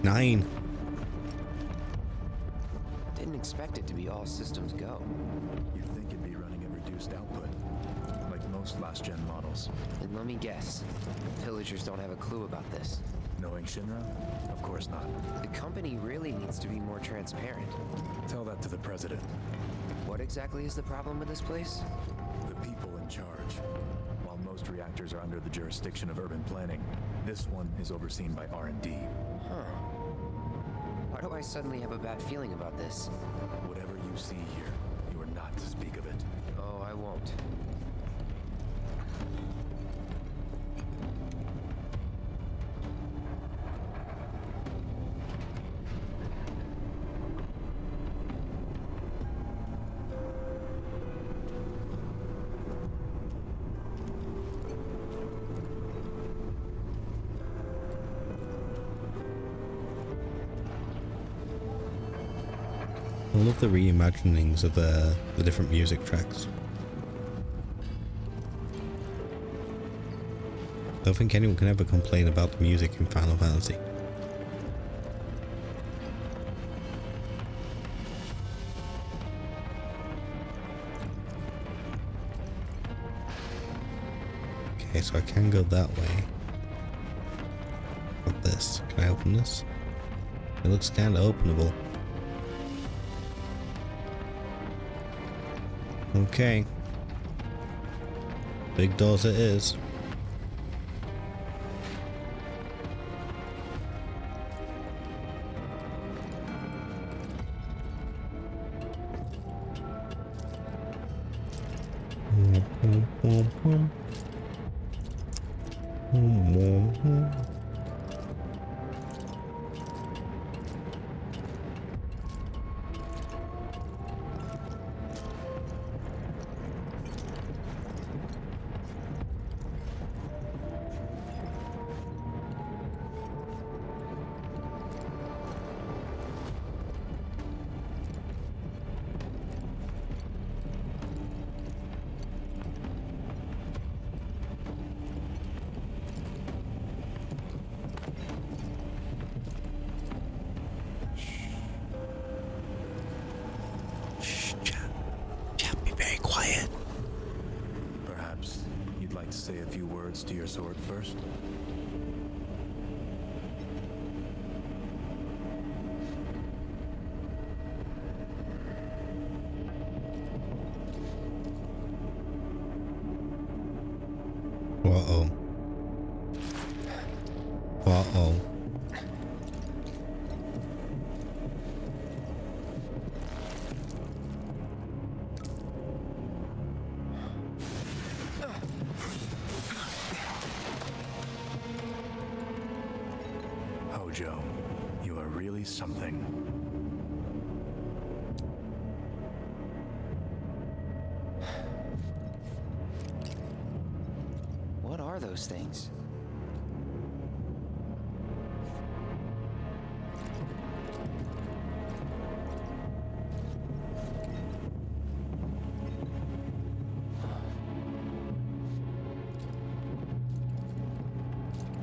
9. Didn't expect it to be all systems go. You'd think it'd be running at reduced output, like most last-gen models. And let me guess, villagers don't have a clue about this. Knowing Shinra? Of course not. The company really needs to be more transparent. Tell that to the president. What exactly is the problem with this place? The people in charge. While most reactors are under the jurisdiction of urban planning, this one is overseen by R&D. Huh. Why do I suddenly have a bad feeling about this? Whatever you see here, you are not to speak of it. Oh, I won't. I love the reimaginings of the different music tracks. I don't think anyone can ever complain about the music in Final Fantasy. Okay, so I can go that way. What this? Can I open this? It looks kind of openable. Okay. Big doors it is. Say a few words to your sword first? Uh-oh. Uh-oh. Hojo, you are really something. What are those things?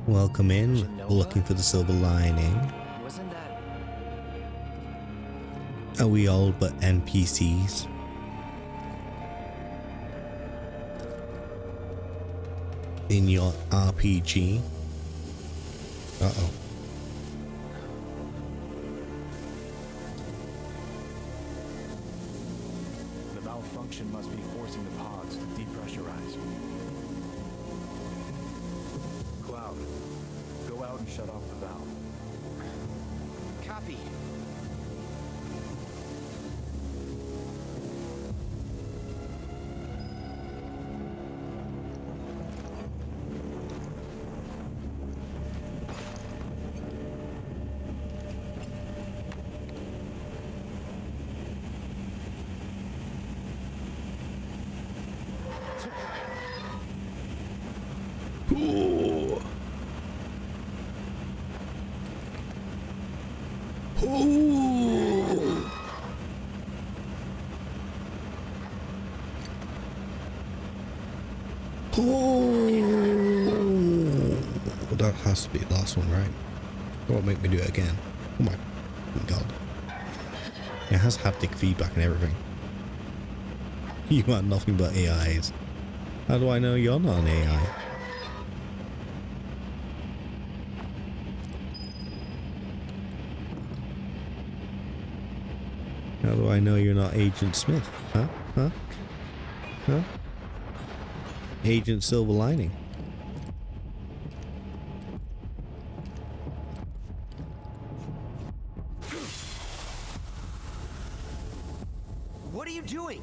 Welcome in, looking for the silver lining. Wasn't that... Are we all but NPCs? in your RPG. Uh-oh. The malfunction must be forcing the pods to depressurize. Cloud, go out and shut off the valve. Copy. Ooh. Ooh. Ooh. That has to be the last one, right? It won't make me do it again. Oh my god. It has haptic feedback and everything. You are nothing but AIs. How do I know you're not an AI? How do I know you're not Agent Smith? Huh? Huh? Huh? Agent Silver Lining. What are you doing?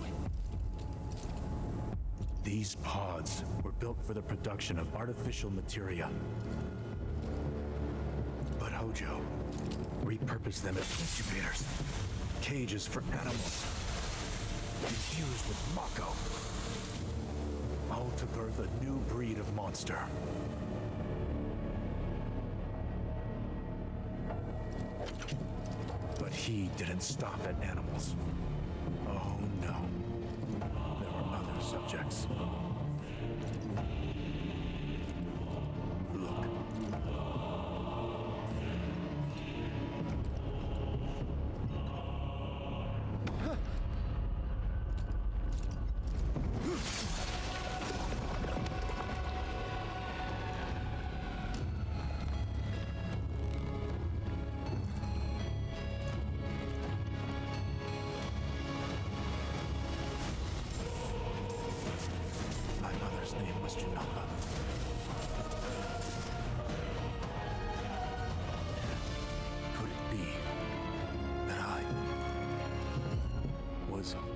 These pods were built for the production of artificial materia. But Hojo repurposed them as incubators. Cages for animals, infused with Mako, all to birth a new breed of monster. But he didn't stop at animals. Oh no, there were other subjects. Look.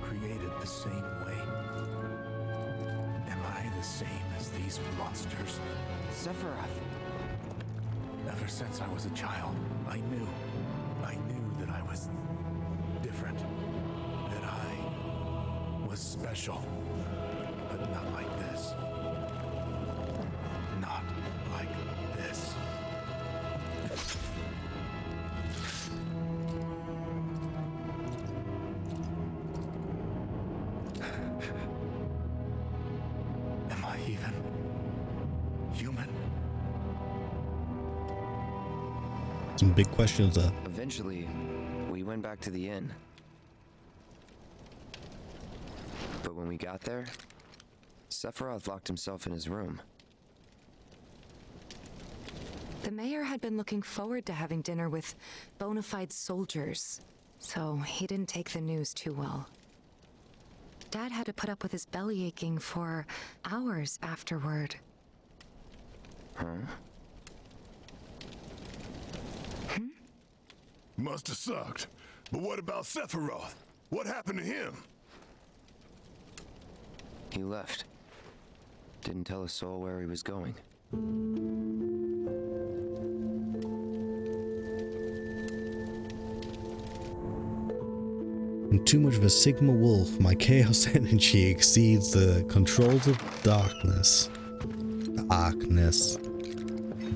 Created the same way? Am I the same as these monsters? Sephiroth. Ever since I was a child, I knew that I was different, that I was special, but not like this. Not like this. Some big questions there. Eventually, we went back to the inn. But when we got there, Sephiroth locked himself in his room. The mayor had been looking forward to having dinner with bona fide soldiers, so he didn't take the news too well. Dad had to put up with his belly aching for hours afterward. Huh? Must have sucked. But what about Sephiroth? What happened to him? He left. Didn't tell a soul where he was going. I'm too much of a Sigma wolf. My chaos energy exceeds the controls of darkness.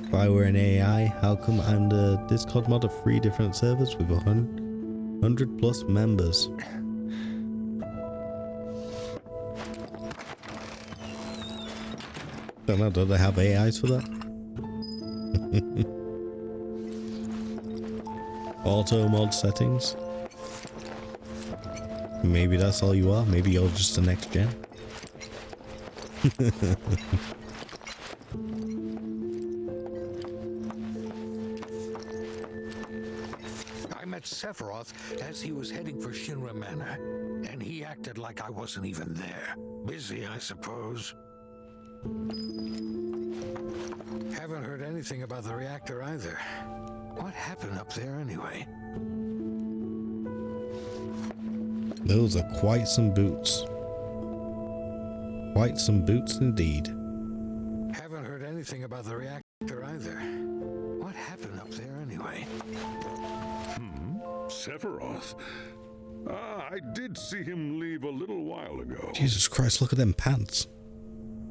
If I were an AI, how come I'm the Discord mod of 3 different servers with 100 plus members? Don't know, do they have AIs for that? Auto mod settings? Maybe that's all you are. Maybe you're just the next gen. met Sephiroth as he was heading for Shinra Manor, and he acted like I wasn't even there. Busy, I suppose. Haven't heard anything about the reactor either. What happened up there anyway? Those are quite some boots. Quite some boots indeed. Haven't heard anything about the reactor either. What happened up there anyway? Sephiroth. I did see him leave a little while ago. Jesus Christ, look at them pants.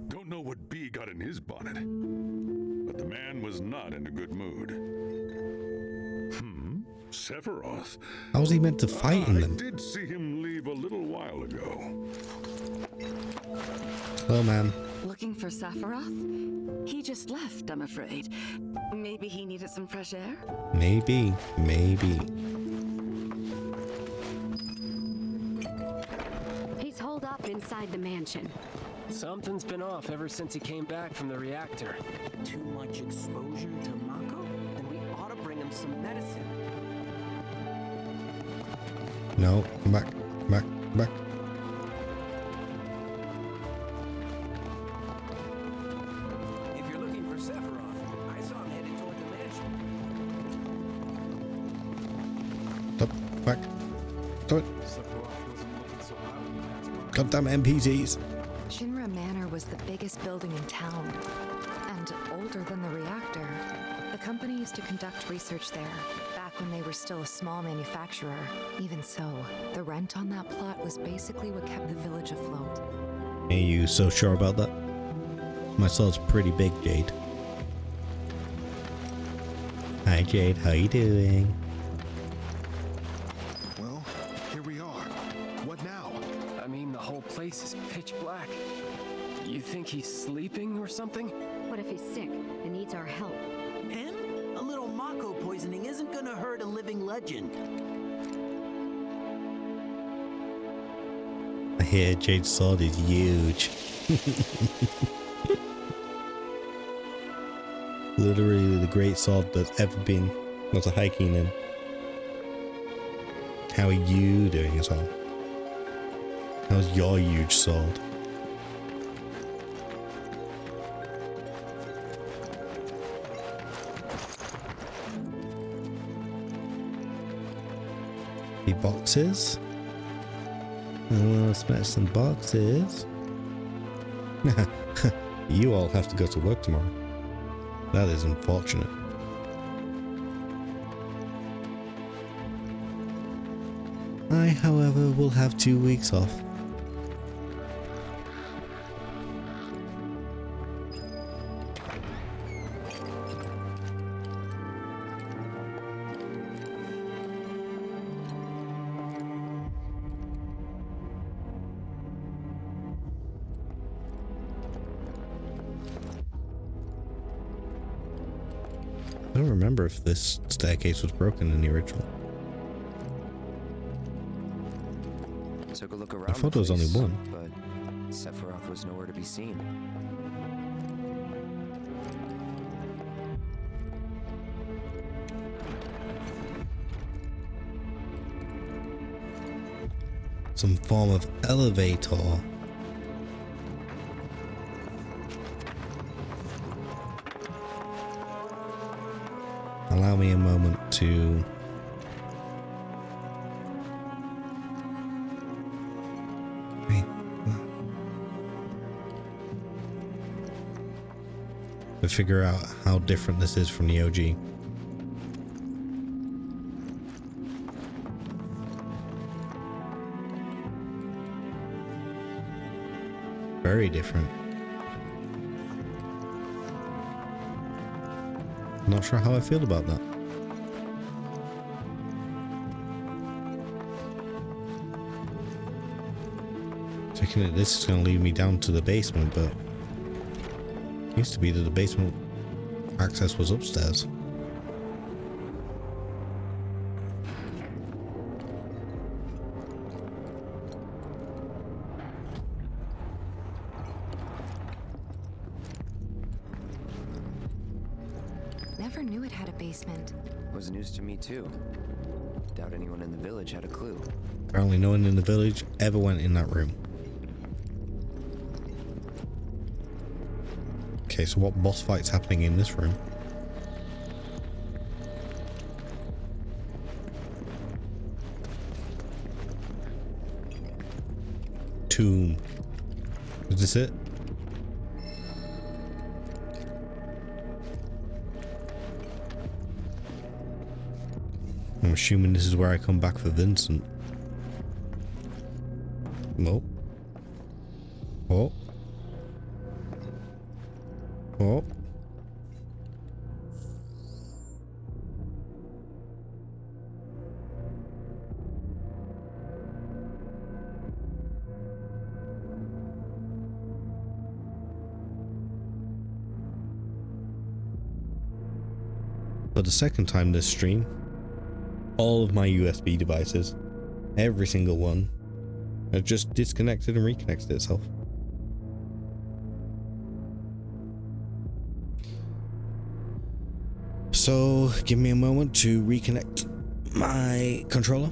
Don't know what bee got in his bonnet, but the man was not in a good mood. Sephiroth. How was he meant to fight in them? I did see him leave a little while ago. Hello, man. Looking for Sephiroth? He just left, I'm afraid. Maybe he needed some fresh air? Maybe. He's holed up inside the mansion. Something's been off ever since he came back from the reactor. Too much exposure to Mako? Then we ought to bring him some medicine. No, come back. If you're looking for Sephiroth, I saw him headed toward the mansion. Stop, back. Do it. Goddamn NPCs. Shinra Manor was the biggest building in town, and older than the reactor. The company used to conduct research there, back when they were still a small manufacturer. Even so, the rent on that plot was basically what kept the village afloat. Are you so sure about that? My sword's pretty big, Jade. Hi, Jade. How you doing? Well, here we are. What now? I mean, the whole place is pitch black. You think he's sleeping or something? What if he's sick and needs our help? And a little Mako poisoning isn't gonna hurt a living legend. I hear Jade's sword is huge. Literally the great sword that's ever been. Was a hiking in. How are you doing as well? How's your huge sword? The boxes? Let's smash some boxes. You all have to go to work tomorrow. That is unfortunate. I, however, will have 2 weeks off. I don't remember if this staircase was broken in the original. Took a look around. I thought there was only one. But Sephiroth was nowhere to be seen. Some form of elevator. Allow me a moment to figure out how different this is from the OG. Very different. Not sure how I feel about that. Thinking that this is going to lead me down to the basement, but it used to be that the basement access was upstairs. Never knew it had a basement. Was news to me too. Doubt anyone in the village had a clue. Apparently no one in the village ever went in that room. Okay, so what boss fight's happening in this room? Tomb. Is this it? I'm assuming this is where I come back for Vincent. No. Oh. Oh. For the second time this stream, all of my USB devices, every single one, has just disconnected and reconnected itself. So give me a moment to reconnect my controller.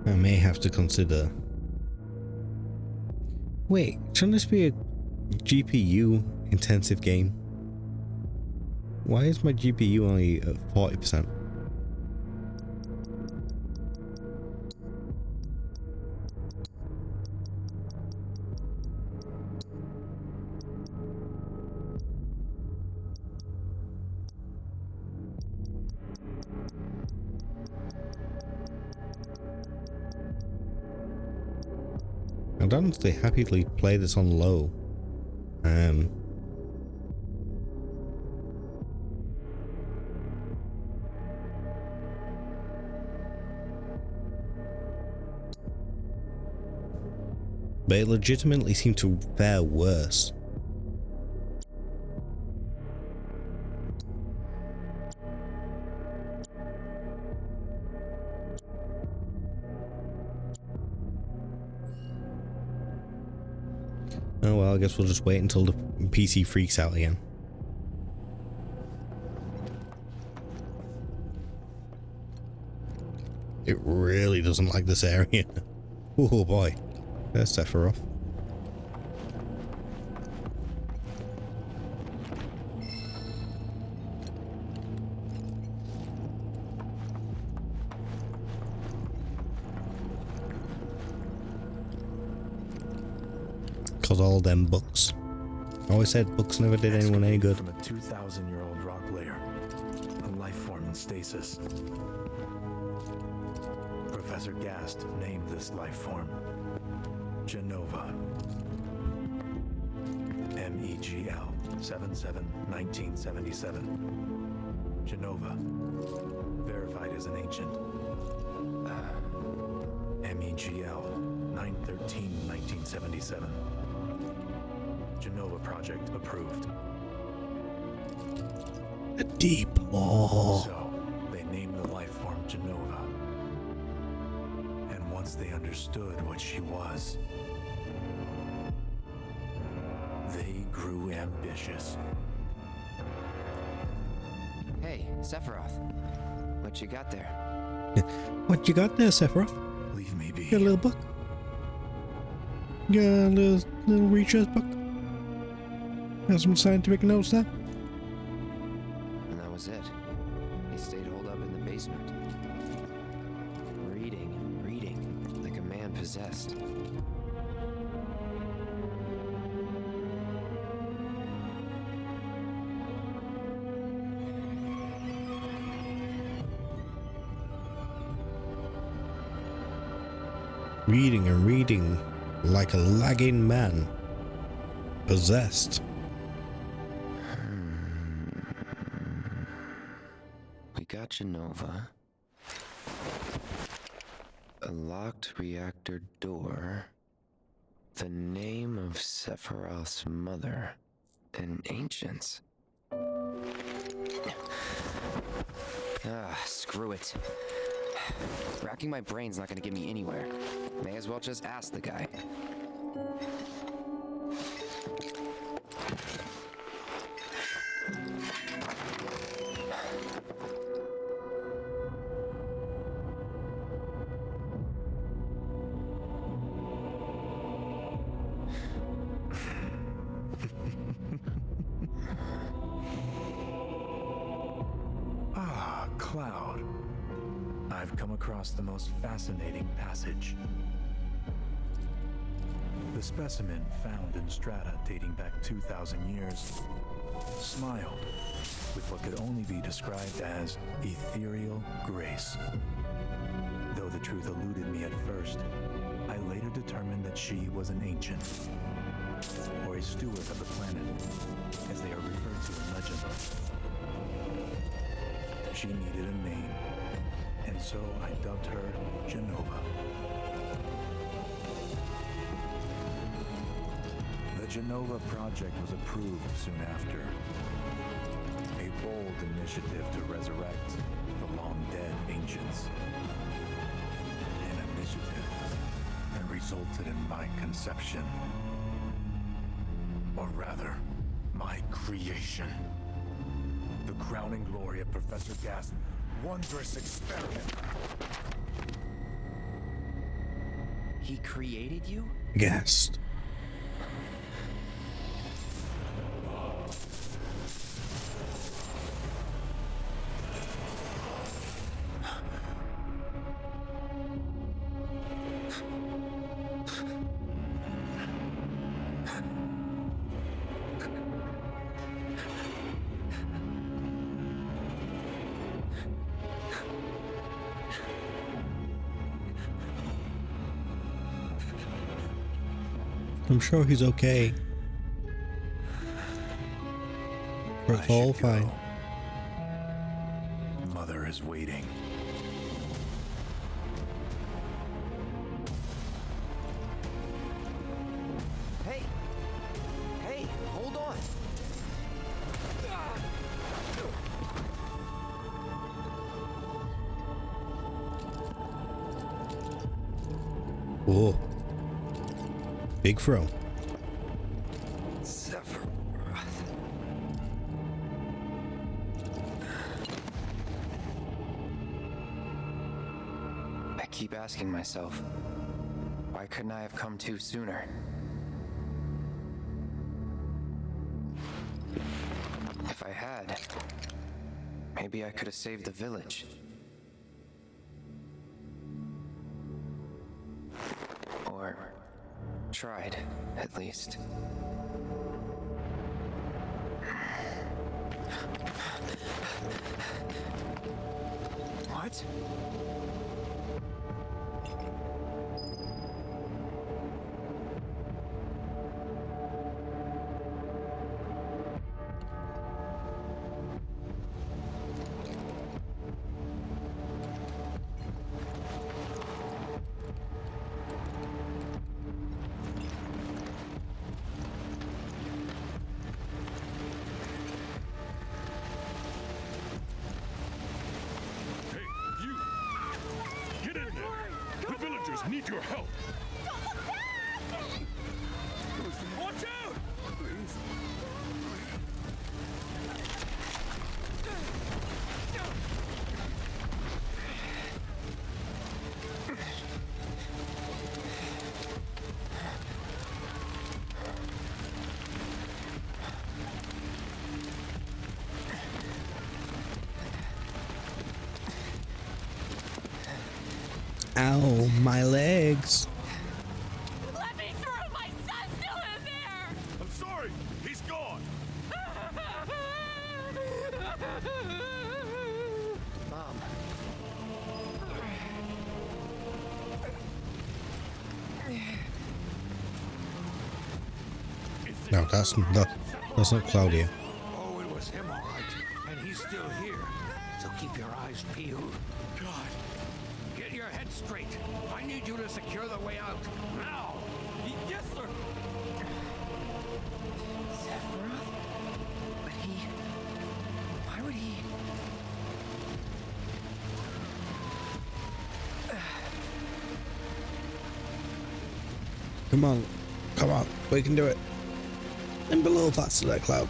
I may have to consider. Wait, shouldn't this be a GPU intensive game? Why is my GPU only at 40%? I'd honestly happily play this on low. But it legitimately seemed to fare worse. Oh well, I guess we'll just wait until the PC freaks out again. It really doesn't like this area. Oh boy, there's Sephiroth. All them books. I always said books never did anyone any good. From a 2,000-year-old rock layer, a life form in stasis. Professor Gast named this life form Genova. MEGL 77-1977. Genova, verified as an ancient. MEGL 9/13/1977. Genova project approved. A deep law. So, they named the life form Genova. And once they understood what she was, they grew ambitious. Hey, Sephiroth. What you got there? What you got there, Sephiroth? Leave me be. Got a little book? Got a little research book? Got some scientific notes there? And that was it. He stayed holed up in the basement. Reading and reading, like a man possessed. Reading and reading like a lagging man. Possessed. We got Genova. A locked reactor door. The name of Sephiroth's mother. And ancients. Screw it. Racking my brain's not gonna get me anywhere. May as well just ask the guy. Cloud. I've come across the most fascinating passage. The specimen found in strata dating back 2,000 years smiled with what could only be described as ethereal grace. Though the truth eluded me at first, I later determined that she was an ancient, or a steward of the planet, as they are referred to in legend. She needed a name, and so I dubbed her Genova. The Genova project was approved soon after. A bold initiative to resurrect the long-dead ancients. An initiative that resulted in my conception. Or rather, my creation. The crowning glory of Professor Gas' wondrous experiment. He created you? Gassed. I'm sure he's okay. It's all fine. Mother is waiting. Hey! Hey, hold on! Whoa. Big throw. Sephiroth. I keep asking myself, why couldn't I have come to sooner? If I had, maybe I could have saved the village. Or tried, at least. What? Need your help. Don't look back! Watch out! Please. Ow, my legs. Let me through! My son's still in there! I'm sorry, he's gone. Mom. No, that's not Claudia. Oh, it was him, all right. And he's still here. So keep your eyes peeled. God. Get your head straight. I need you to secure the way out. Now! Yes, sir. Sephiroth? But why would he... Come on. Come on. We can do it. And below that's that Cloud.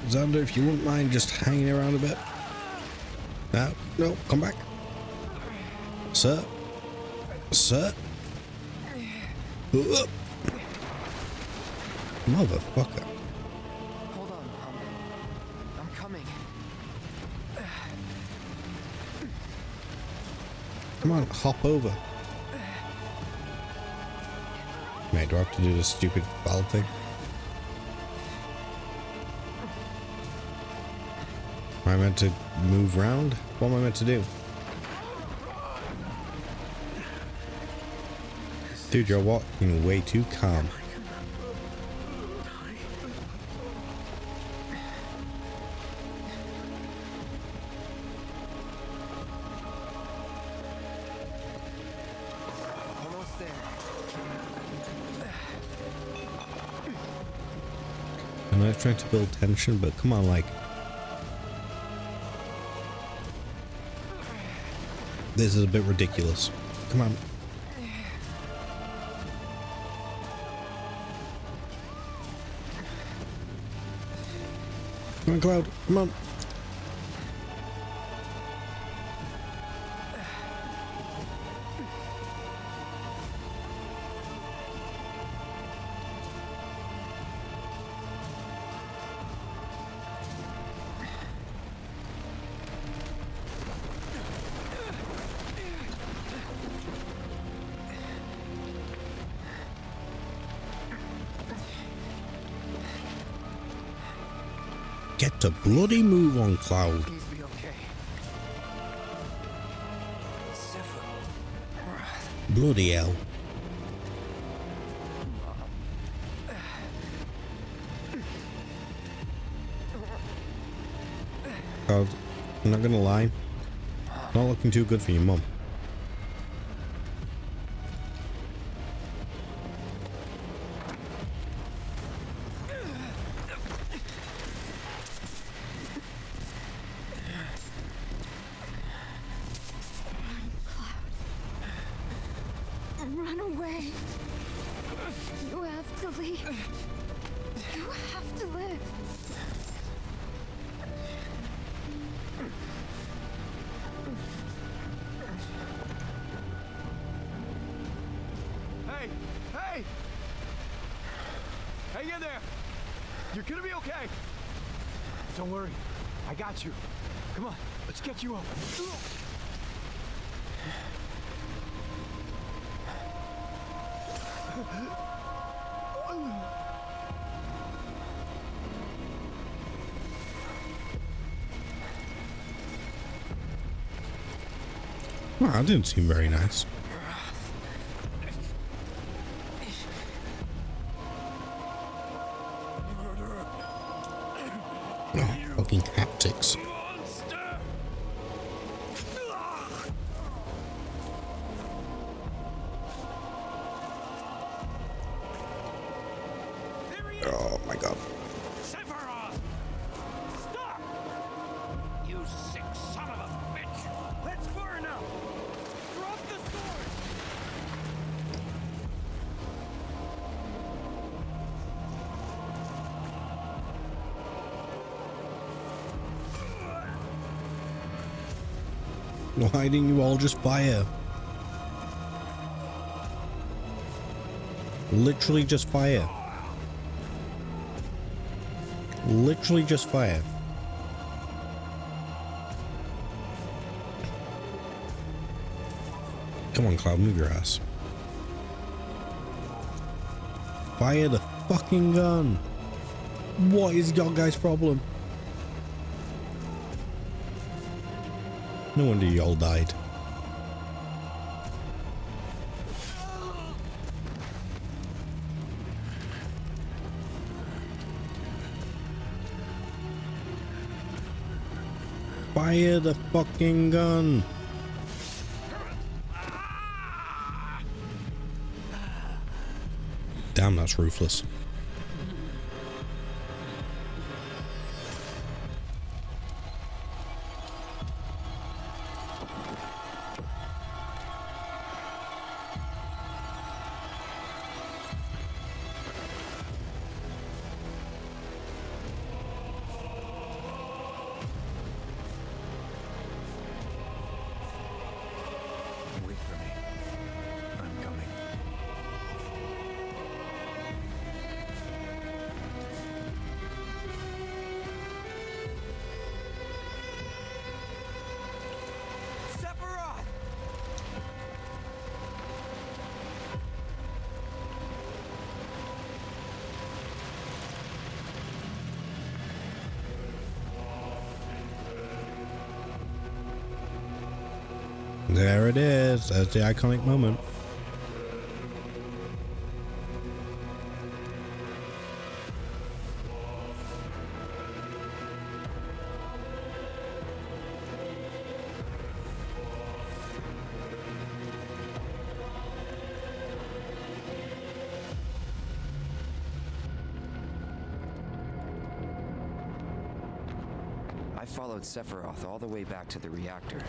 Xander, if you wouldn't mind just hanging around a bit. No, come back. Sir. Sir. Motherfucker. Hold on, Mom. I'm coming. Come on, hop over. Mate, do I have to do this stupid valve thing? Am I meant to move round? What am I meant to do? Dude, you're walking way too calm. Almost there. I'm not trying to build tension, but come on, like... This is a bit ridiculous. Come on. Come on, Cloud. Come on. Get the bloody move on, Cloud. Please be okay. Sephiroth. Bloody hell. Cloud, I'm not gonna lie. Not looking too good for your mum. Run away. You have to leave. You have to live. Hey! Hey! Hang in there! You're gonna be okay! Don't worry. I got you. Come on, let's get you up. Well, that didn't seem very nice. Oh, fucking haptics. Oh my god. Sephiroth! Stop! You sick son of a bitch! That's far enough! Drop the sword! Why didn't you all just fire? Literally just fire. Literally just fire. Come on, Cloud, move your ass. Fire the fucking gun. What is your guys' problem? No wonder you all died. Fire the fucking gun. Damn, that's ruthless. Wait for me. I'm coming. Sephiroth! There it is. That's the iconic moment. I followed Sephiroth all the way back to the reactor.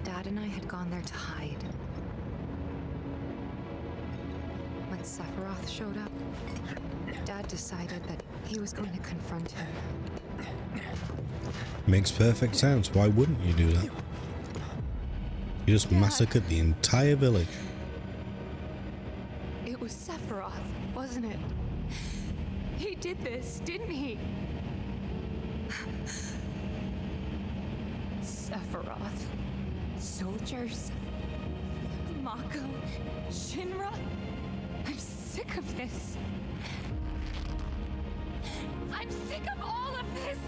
Dad and I had gone there to hide. When Sephiroth showed up, Dad decided that he was going to confront him. Makes perfect sense. Why wouldn't you do that? You just massacred the entire village. It was Sephiroth, wasn't it? He did this, didn't he? Sephiroth. Soldiers. Mako. Shinra. I'm sick of this. I'm sick of all of this!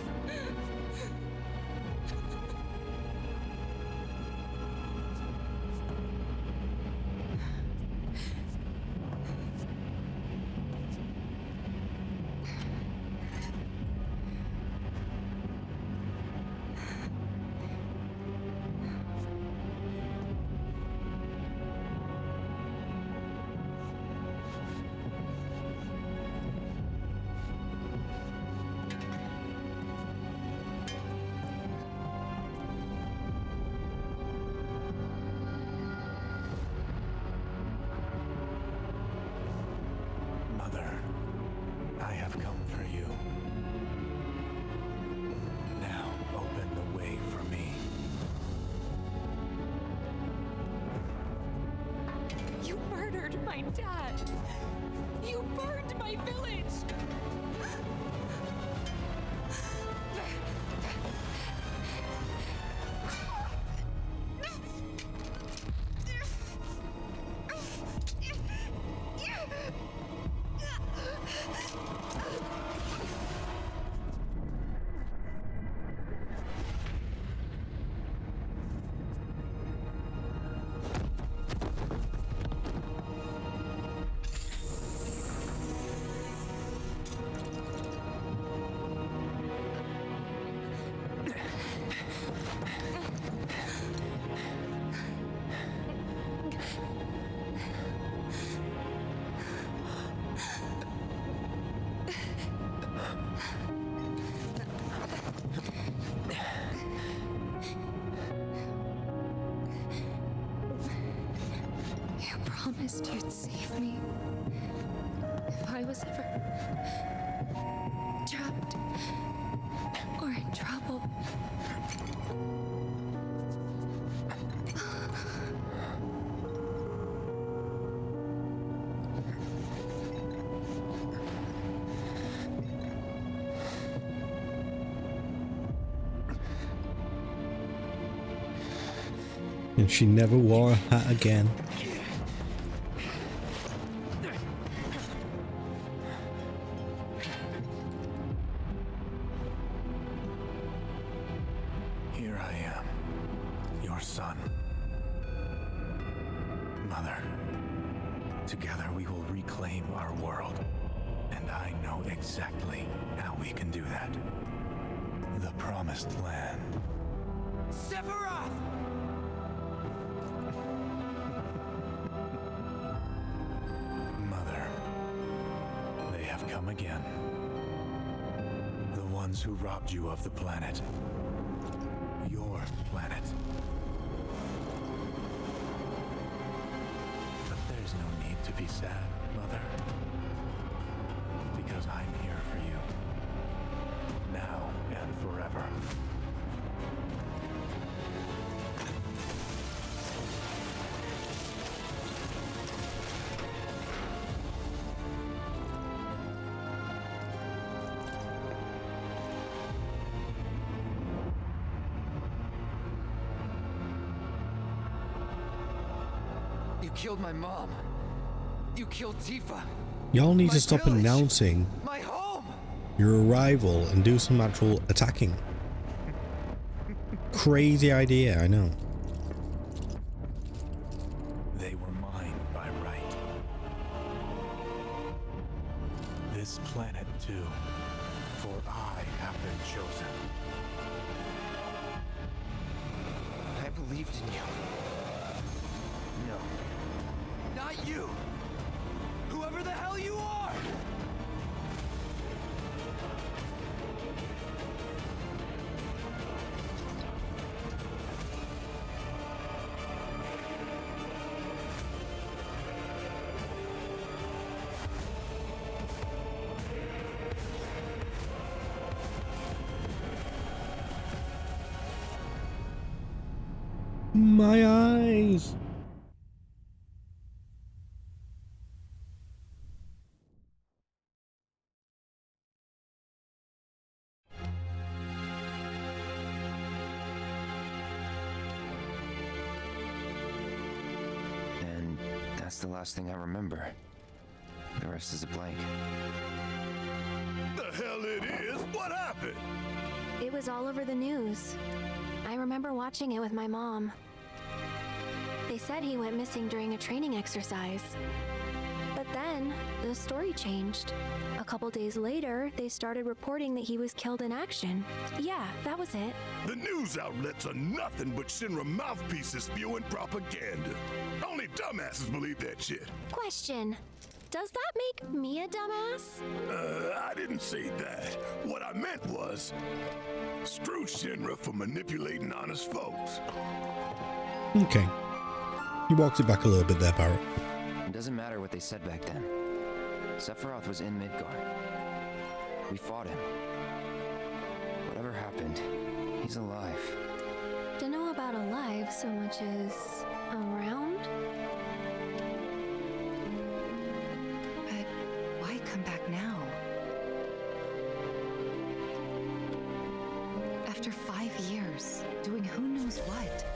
Mother, I have come for you. Now open the way for me. You murdered my dad! You burned my village! Promised you'd save me if I was ever trapped or in trouble. And she never wore a hat again. Here I am, your son. Mother, together we will reclaim our world. And I know exactly how we can do that. The Promised Land. Sephiroth! Mother, they have come again. The ones who robbed you of the planet. Your planet. But there's no need to be sad, Mother. Because I'm here for you. Now and forever. You killed my mom. You killed Tifa. Y'all need to stop announcing My home. your arrival and do some actual attacking. Crazy idea, I know. They were mine by right. This planet too, for I have been chosen. I believed in you. No. Not you! Whoever the hell you are! My eyes! And that's the last thing I remember. The rest is a blank. The hell it is? What happened? It was all over the news. I remember watching it with my mom. They said he went missing during a training exercise. But then, the story changed. A couple days later, they started reporting that he was killed in action. Yeah, that was it. The news outlets are nothing but Shinra mouthpieces spewing propaganda. Only dumbasses believe that shit. Question. Does that make me a dumbass? I didn't say that. What I meant was, screw Shinra for manipulating honest folks. Okay. You walked it back a little bit there, Barrett. It doesn't matter what they said back then. Sephiroth was in Midgar. We fought him. Whatever happened, he's alive. Don't know about alive so much as around? But why come back now? After 5 years, doing who knows what?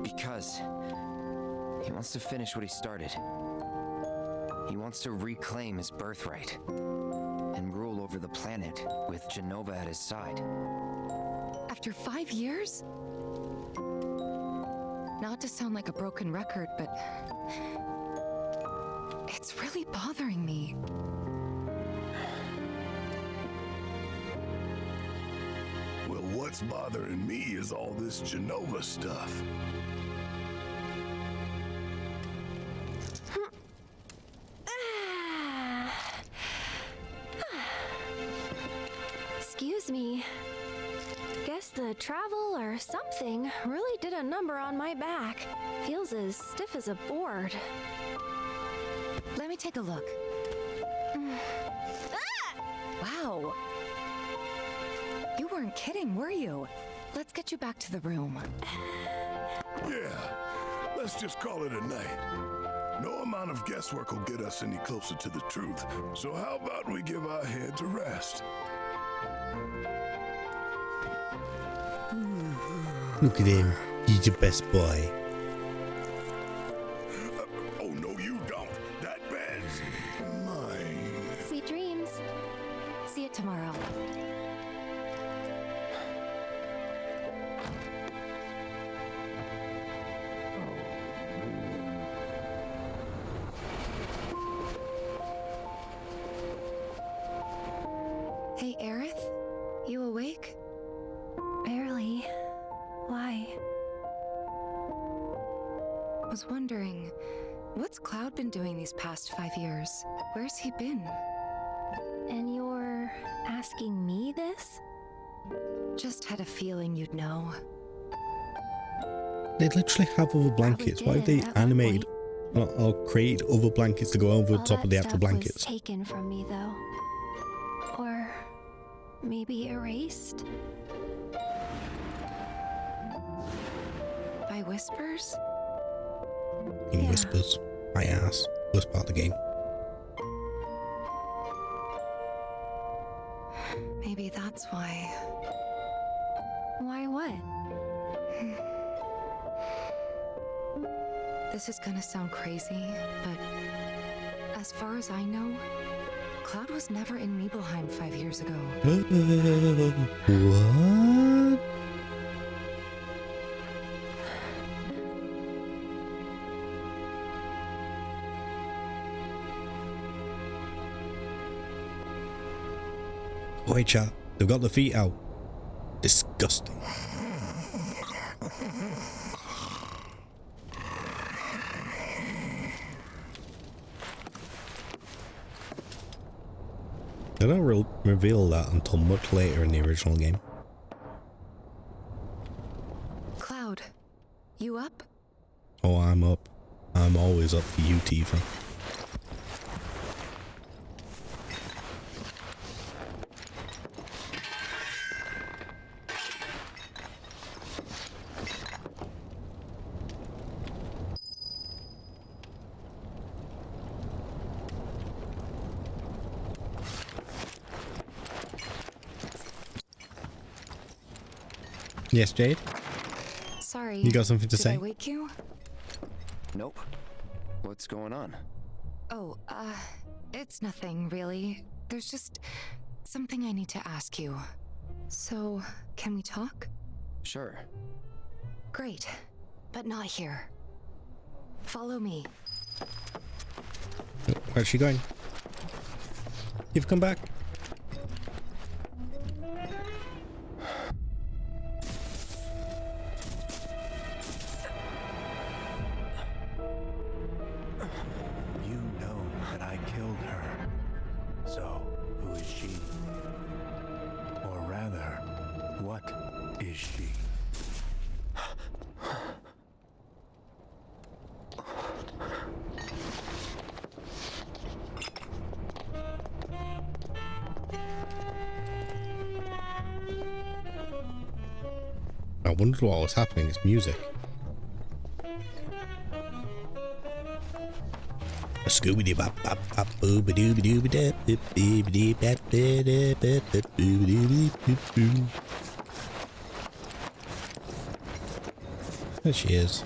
Because he wants to finish what he started. He wants to reclaim his birthright and rule over the planet with Jenova at his side. After 5 years? Not to sound like a broken record, but it's really bothering me. Well, what's bothering me is all this Jenova stuff. Excuse me. Guess the travel or something really did a number on my back. Feels as stiff as a board. Let me take a look. Wow. You weren't kidding, were you? Let's get you back to the room. Yeah, let's just call it a night. No amount of guesswork will get us any closer to the truth. So how about we give our heads a rest? Look at him. He's the best boy. Oh, no, you don't. That bed's mine. Sweet dreams. See you tomorrow. Hey, Aerith? You awake? Barely. Why? I was wondering, what's Cloud been doing these past 5 years? Where's he been? And you're asking me this? Just had a feeling you'd know. They literally have other blankets. Why have they animated or created other blankets to go over the top of the actual blankets? Was taken from me, though. Or maybe erased? By whispers? In whispers. My ass. Worst part of the game. Maybe that's why. Why what? This is gonna sound crazy, but as far as I know, Cloud was never in Nibelheim 5 years ago. What? Wait, chat. They've got the feet out. Disgusting. They don't reveal that until much later in the original game. Cloud, you up? Oh, I'm up. I'm always up for you, Tifa. Yes, Jade? Sorry. You got something to say? Did I wake you? Nope. What's going on? Oh, it's nothing, really. There's just something I need to ask you. So, can we talk? Sure. Great. But not here. Follow me. Where's she going? You've come back. You know that I killed her. So, who is she? Or rather, what is she? I wondered what was happening. It's music. Scooby bop bop bop booba dooba dooba dap beep beep bap bap bap booba dooba doo. There she is.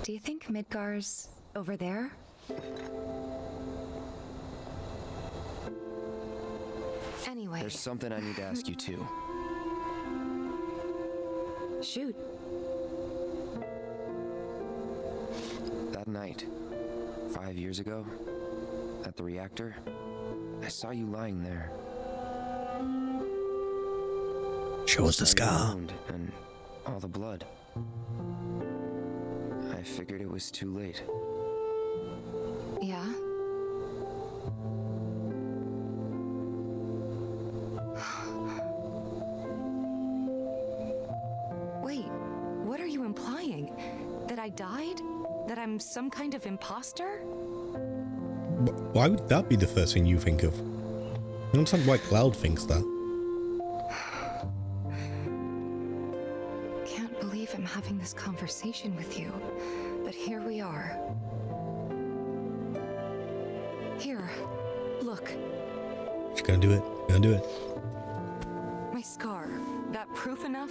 Do you think Midgar's over there? Anyway. There's something I need to ask you too. Shoot. That night, 5 years ago, at the reactor, I saw you lying there. Show us the scar. And all the blood. I figured it was too late. Yeah? Wait, what are you implying? That I died? That I'm some kind of imposter? Why would that be the first thing you think of? I don't understand why Cloud thinks that. Can't believe I'm having this conversation with you, but here we are. Here, Look. She's gonna do it. Gonna do it. My scar. That proof enough?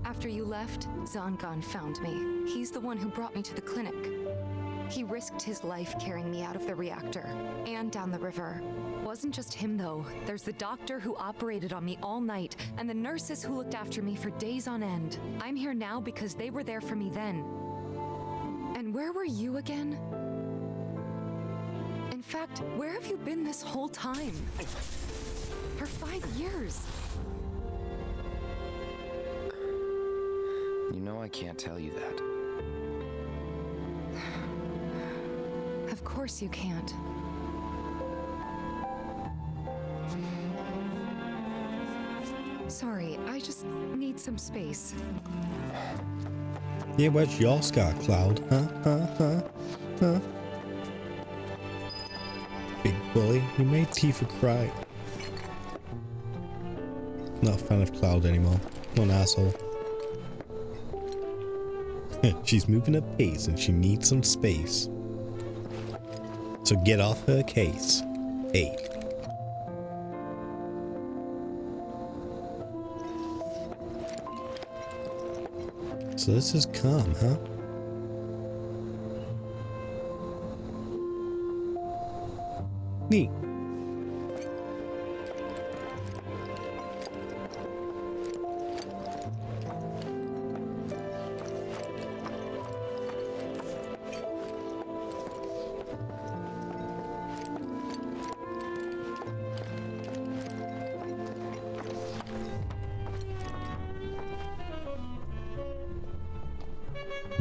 After you left, Zangan found me. He's the one who brought me to the clinic. He risked his life carrying me out of the reactor and down the river. Wasn't just him though. There's the doctor who operated on me all night and the nurses who looked after me for days on end. I'm here now because they were there for me then. And where were you again? In fact, where have you been this whole time? For 5 years. You know I can't tell you that. Of course you can't. Sorry, I just need some space. Yeah, where's your scar, Cloud? Huh? Big bully, you made Tifa cry. Not a fan of Cloud anymore. What an asshole. She's moving at pace and she needs some space. So get off her case. Hey. So this is calm, huh? Neat.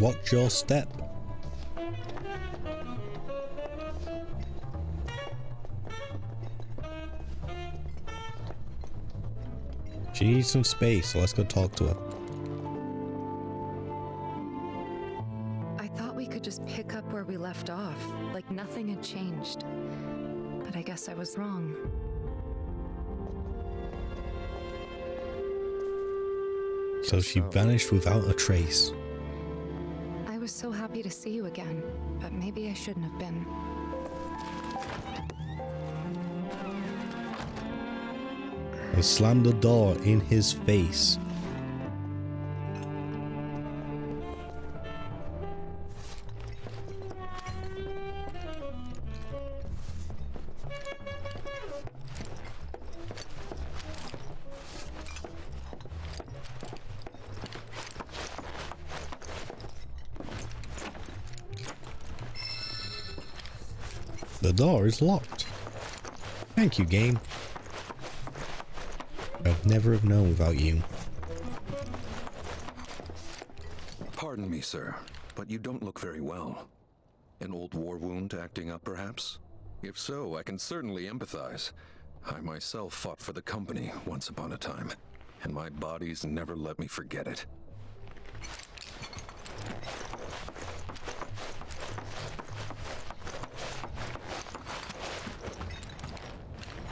Watch your step. She needs some space, so let's go talk to her. I thought we could just pick up where we left off, like nothing had changed. But I guess I was wrong. So she vanished without a trace. I was so happy to see you again, but maybe I shouldn't have been. And slammed the door in his face. The door is locked. Thank you, game. I'd never have known without you. Pardon me, sir, but you don't look very well. An old war wound acting up, perhaps? If so, I can certainly empathize. I myself fought for the company once upon a time, and my bodies never let me forget it.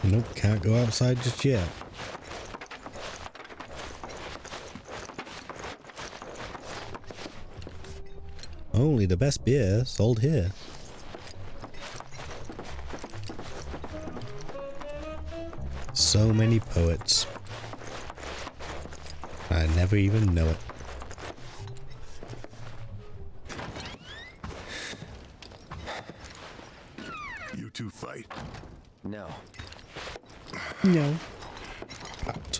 Nope, can't go outside just yet. Only the best beer sold here. So many poets. I never even know it. You two fight? No. No.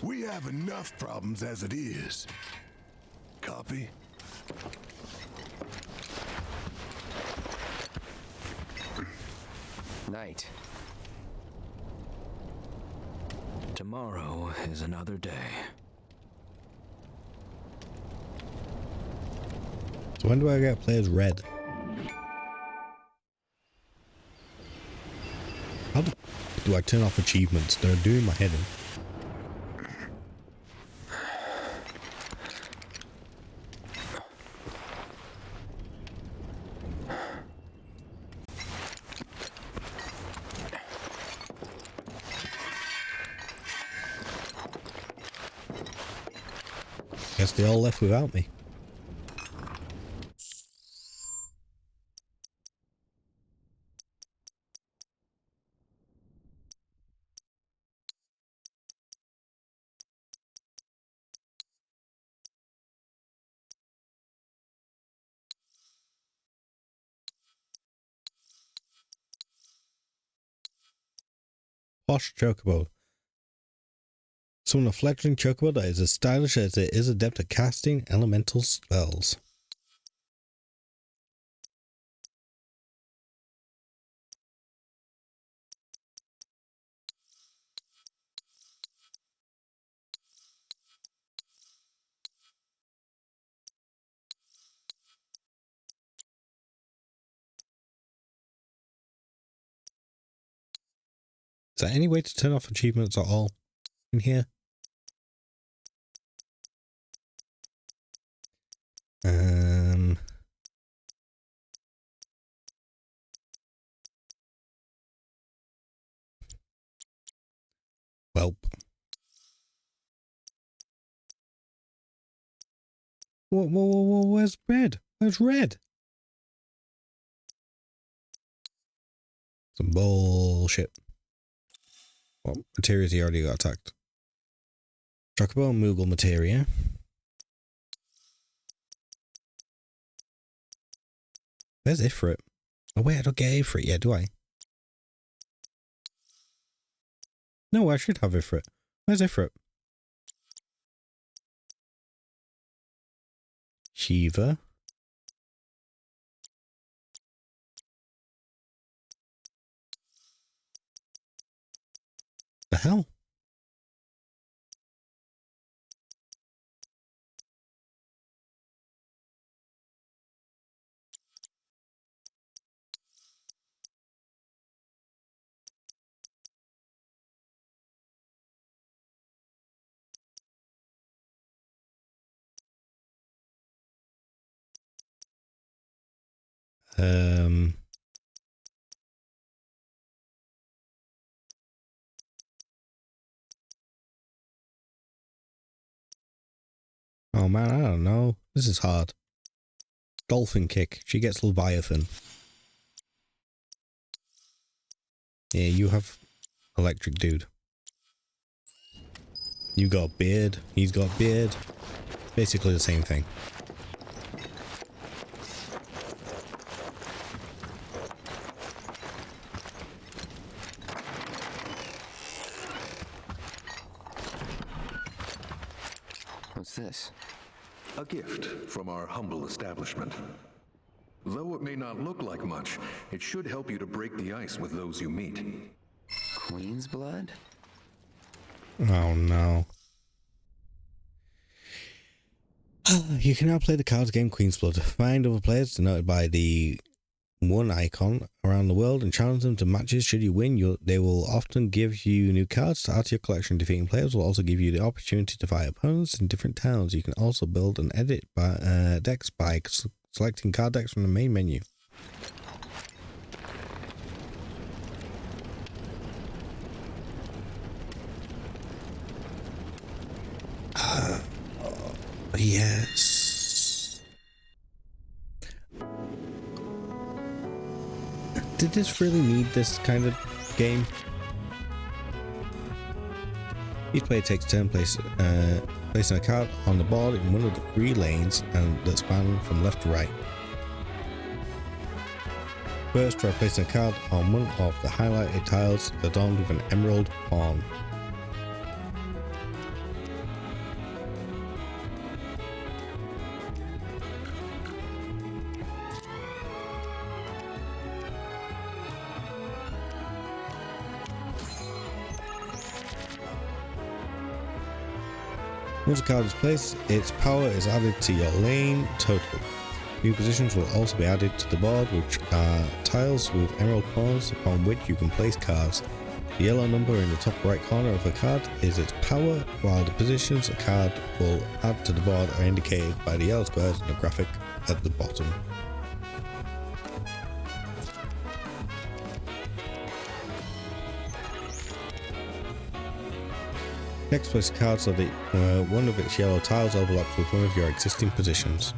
We have enough problems as it is. Copy? Night. Tomorrow is another day. So when do I get players red? How do I turn off achievements? They're doing my head in. Guess they all left without me. posh chocobo. Summon a fledgling chocobo that is as stylish as it is adept at casting elemental spells. Is there any way to turn off achievements at all in here? Welp. Whoa, where's red? Where's red? Some bullshit. What materia has he already got attacked? Chocobo and Moogle materia. Where's Ifrit? Oh wait, I don't get Ifrit yet, do I? No, I should have Ifrit. Where's Ifrit? Shiva. The hell? Oh man, I don't know. This is hard. Dolphin kick. She gets Leviathan. Yeah, you have electric dude. You got beard. He's got beard. Basically the same thing. What's this? A gift from our humble establishment. Though it may not look like much, it should help you to break the ice with those you meet. Queen's blood? Oh no. You can now play the cards game Queen's Blood. Find other players denoted by the one icon around the world and challenge them to matches. Should you win, they will often give you new cards to add to your collection. Defeating players will also give you the opportunity to fight opponents in different towns. You can also build and edit decks by selecting card decks from the main menu. Yes. Did this really need this kind of game? Each player takes a turn placing a card on the board in one of the 3 lanes and that span from left to right. First, try placing a card on one of the highlighted tiles adorned with an emerald pawn. Once a card is placed, its power is added to your lane total. New positions will also be added to the board, which are tiles with emerald pawns upon which you can place cards. The yellow number in the top right corner of a card is its power, while the positions a card will add to the board are indicated by the yellow squares in the graphic at the bottom. Next, place a card so that one of its yellow tiles overlaps with one of your existing positions.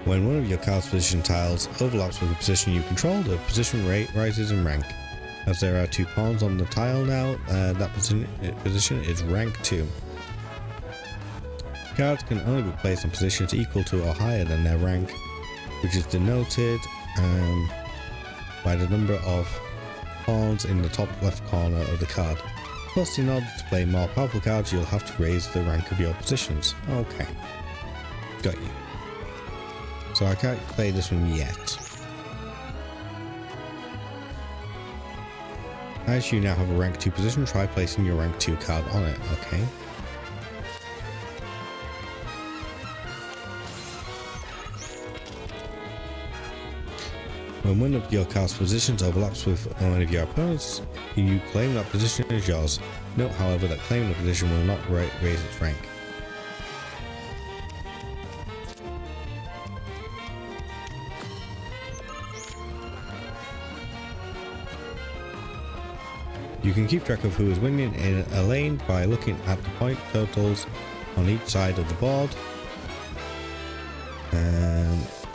When one of your card's position tiles overlaps with a position you control, the position rate rises in rank. As there are 2 pawns on the tile now, that position is rank 2. Cards can only be placed in positions equal to or higher than their rank. which is denoted by the number of pawns in the top left corner of the card. Plus, in order to play more powerful cards, you'll have to raise the rank of your positions. Okay. Got you. So I can't play this one yet. As you now have a rank 2 position, try placing your rank 2 card on it. Okay. When one of your card's positions overlaps with one of your opponents, you claim that position as yours. Note, however, that claiming the position will not raise its rank. You can keep track of who is winning in a lane by looking at the point totals on each side of the board.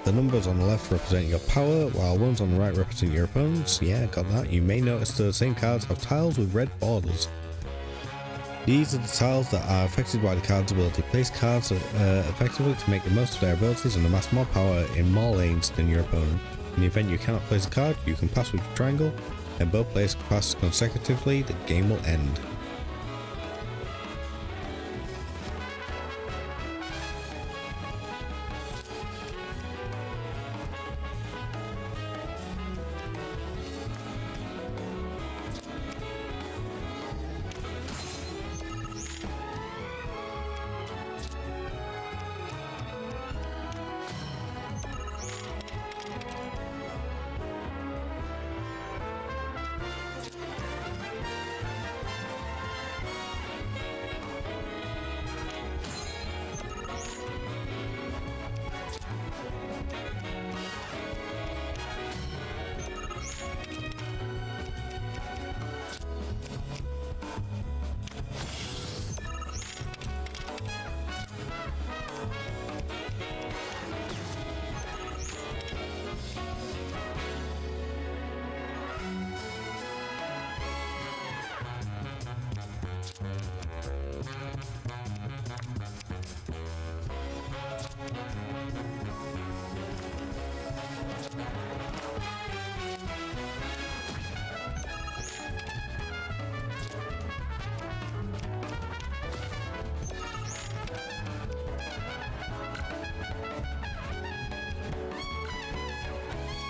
The numbers on the left represent your power, while ones on the right represent your opponents. Yeah, got that. You may notice the same cards have tiles with red borders. These are the tiles that are affected by the card's ability. Place cards effectively to make the most of their abilities and amass more power in more lanes than your opponent. In the event you cannot place a card, you can pass with the triangle, and both players pass consecutively. The game will end.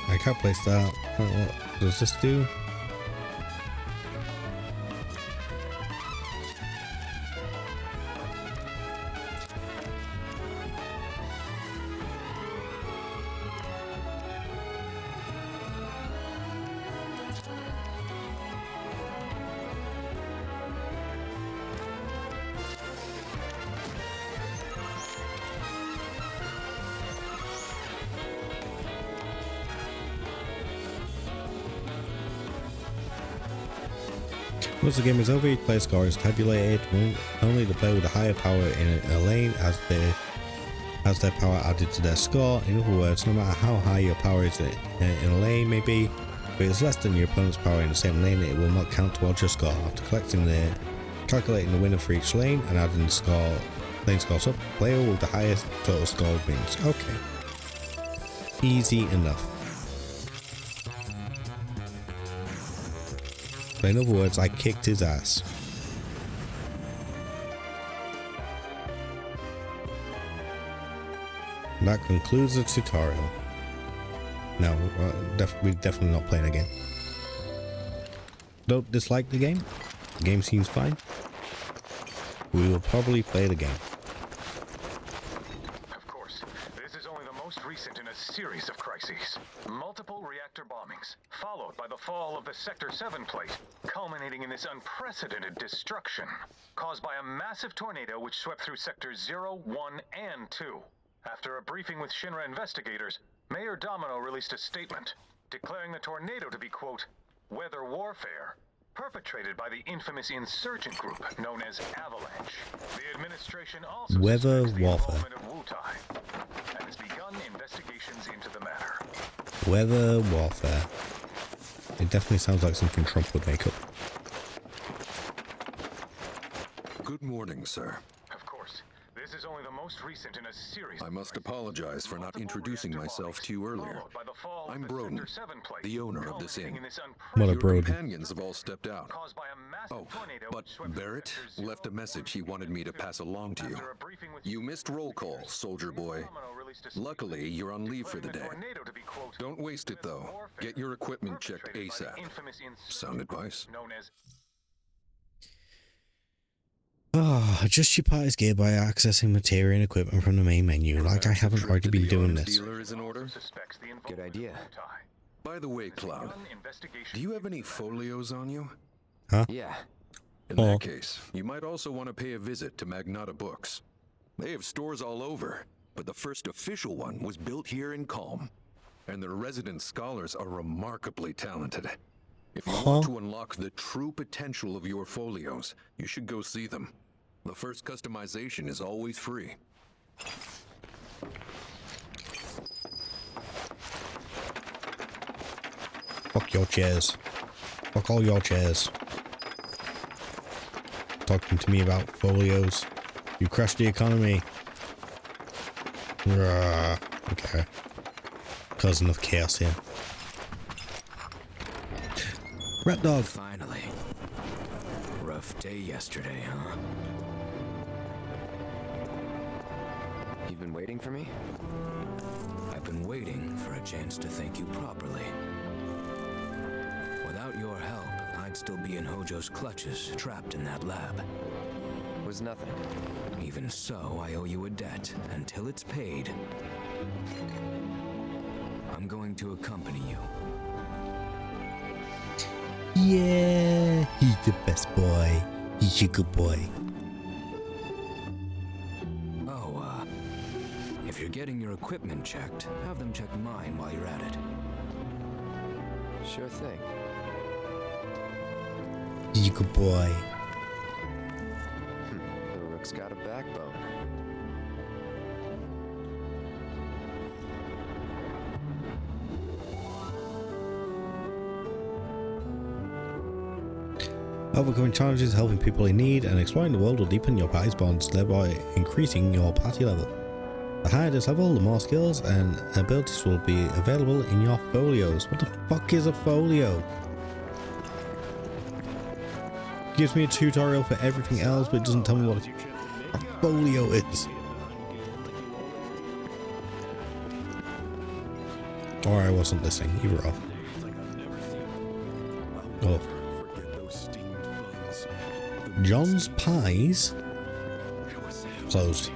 I can't place that. What does this do? Once the game is over, each player's score is tabulated. Only the player with a higher power in a lane has their power added to their score. In other words, no matter how high your power is in a lane may be, if it is less than your opponent's power in the same lane, it will not count towards your score. After calculating the winner for each lane and adding the lane scores up, the player with the highest total score wins. Okay. Easy enough. In other words, I kicked his ass. And that concludes the tutorial. No, we're definitely not playing again. Don't dislike the game. The game seems fine. We will probably play it again. Of course, this is only the most recent in a series of crises. Multiple reactor bombings, followed by the fall of the Sector 7 plate, culminating in this unprecedented destruction, caused by a massive tornado which swept through Sectors 0, 1, and 2. After a briefing with Shinra investigators, Mayor Domino released a statement, declaring the tornado to be, quote, weather warfare, perpetrated by the infamous insurgent group known as Avalanche. The administration also weather suspects the warfare. involvement of Wutai, and has begun investigations into the matter. Weather warfare. It definitely sounds like something Trump would make up. Good morning, sir. Of course, this is only the most recent recent in a series. I must apologize for not introducing myself to you earlier. I'm Broden, the owner of this inn. What a Your Broden. companions have all stepped out. Oh, but Barrett left a message he wanted me to pass along to you. You missed roll call, soldier boy. Luckily, you're on leave for the day. Don't waste it, though. Get your equipment checked ASAP. Sound advice? Adjust your party's gear by accessing material and equipment from the main menu, like I haven't already been doing this. Dealer is in order. Good idea. By the way, Cloud, do you have any folios on you? Huh? Yeah. In that case, you might also want to pay a visit to Magnata Books. They have stores all over, but the first official one was built here in Calm, and their resident scholars are remarkably talented. If you want to unlock the true potential of your folios, you should go see them. The first customization is always free. Fuck your chairs. Fuck all your chairs. Talking to me about folios. You crushed the economy. Okay. Cousin of chaos here. Rat dog. Finally. Rough day yesterday, huh? You've been waiting for me? I've been waiting for a chance to thank you properly. Without your help, I'd still be in Hojo's clutches, trapped in that lab. Was nothing. Even so, I owe you a debt. Until it's paid, I'm going to accompany you. Yeah, he's the best boy. He's a good boy. Oh, if you're getting your equipment checked, have them check mine while you're at it. Sure thing. He's a good boy. The Rook's got a backbone. Overcoming challenges, helping people in need, and exploring the world will deepen your party's bonds, thereby increasing your party level. The higher this level, the more skills and abilities will be available in your folios. What the fuck is a folio? Gives me a tutorial for everything else, but it doesn't tell me what a folio is. Or I wasn't listening, either of. Oh. John's Pies? Closed.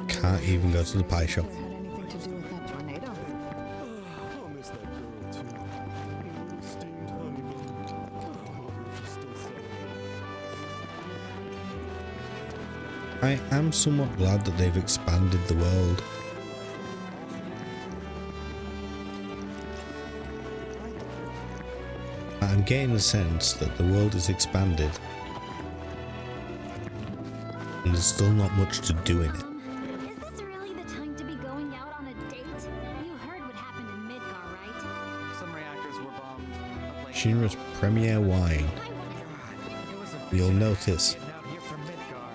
Can't even go to the pie shop. I am somewhat glad that they've expanded the world. I'm getting the sense that the world is expanded and there's still not much to do in it. Is this really the time to be going out on a date? You heard what happened in Midgar, right? Some reactors were bombed. Shinra's premier wine. You'll notice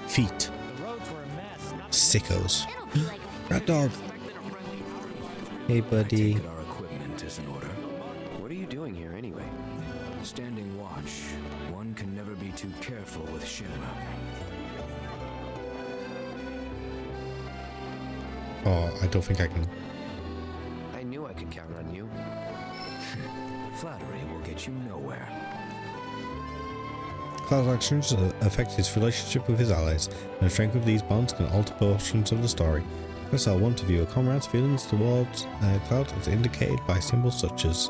feet. Sickos. Rat dog. Hey buddy. Our equipment is in order. What are you doing here anyway? Standing watch. One can never be too careful with Shinra. Oh, I don't think I can. I knew I could count on you. Flattery will get you nowhere. Cloud's actions affect his relationship with his allies, and the strength of these bonds can alter portions of the story. Press L1 to view a comrade's feelings towards Cloud as indicated by symbols such as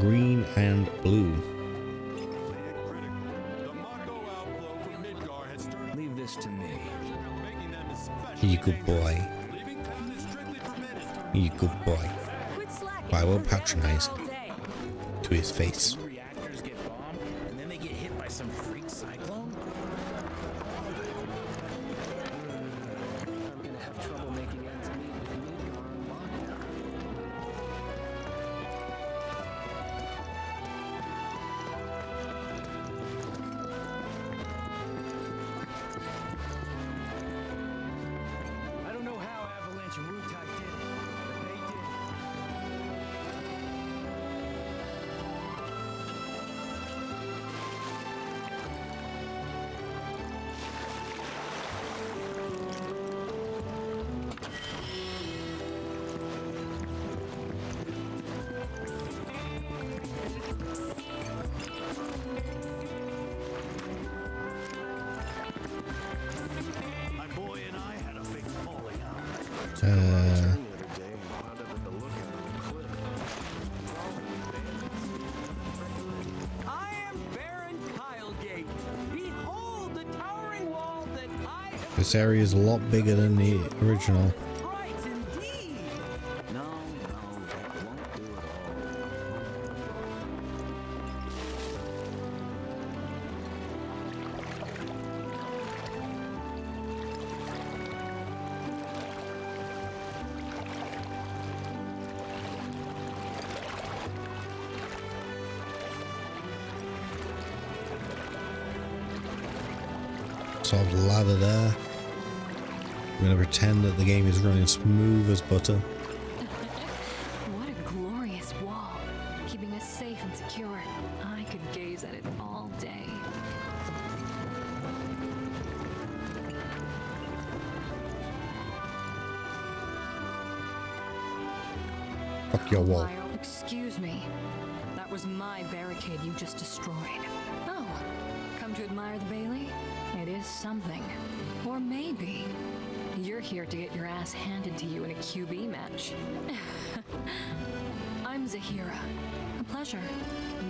green and blue. Leave this to me. You good boy. You good boy. I won't patronize him to his face. Reactors get bombed, and then they get hit by some freak cyclone? I'm gonna have trouble making ends meet with Midgar on lockdown. I am Baron Kylegate. Behold the towering wall that I have. This area is a lot bigger than the original. Right indeed. No, that won't do at Sort of ladder there. I'm gonna pretend that the game is running smooth as butter. What a glorious wall, keeping us safe and secure. I could gaze at it all day. Fuck your wall. Excuse me. That was my barricade you just destroyed. Oh, come to admire the Bailey? It is something. Or maybe you're here to get your ass handed to you in a QB match. I'm Zahira. A pleasure.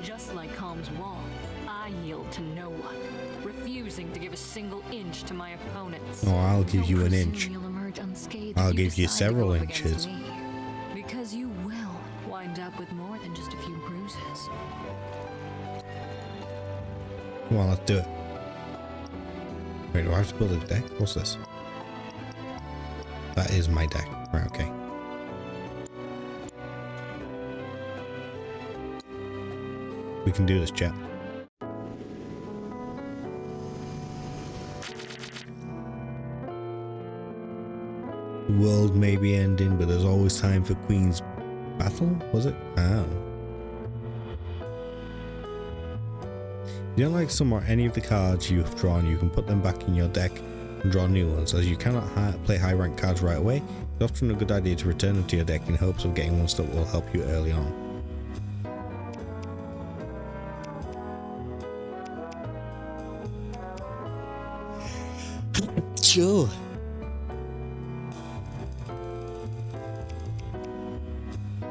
Just like Calm's wall, I yield to no one, refusing to give a single inch to my opponents. Oh, I'll give you an Presume inch. you'll emerge unscathed I'll if give you decide to go several up against inches. me. Because you will wind up with more than just a few bruises. Come on, let's do it. Wait, do I have to build a deck? What's this? That is my deck. Right, okay. We can do this, chat. The world may be ending, but there's always time for Queen's battle, was it? Oh. If you don't like some or any of the cards you have drawn, you can put them back in your deck and draw new ones. As you cannot play high rank cards right away, it's often a good idea to return them to your deck in hopes of getting ones that will help you early on. Sure.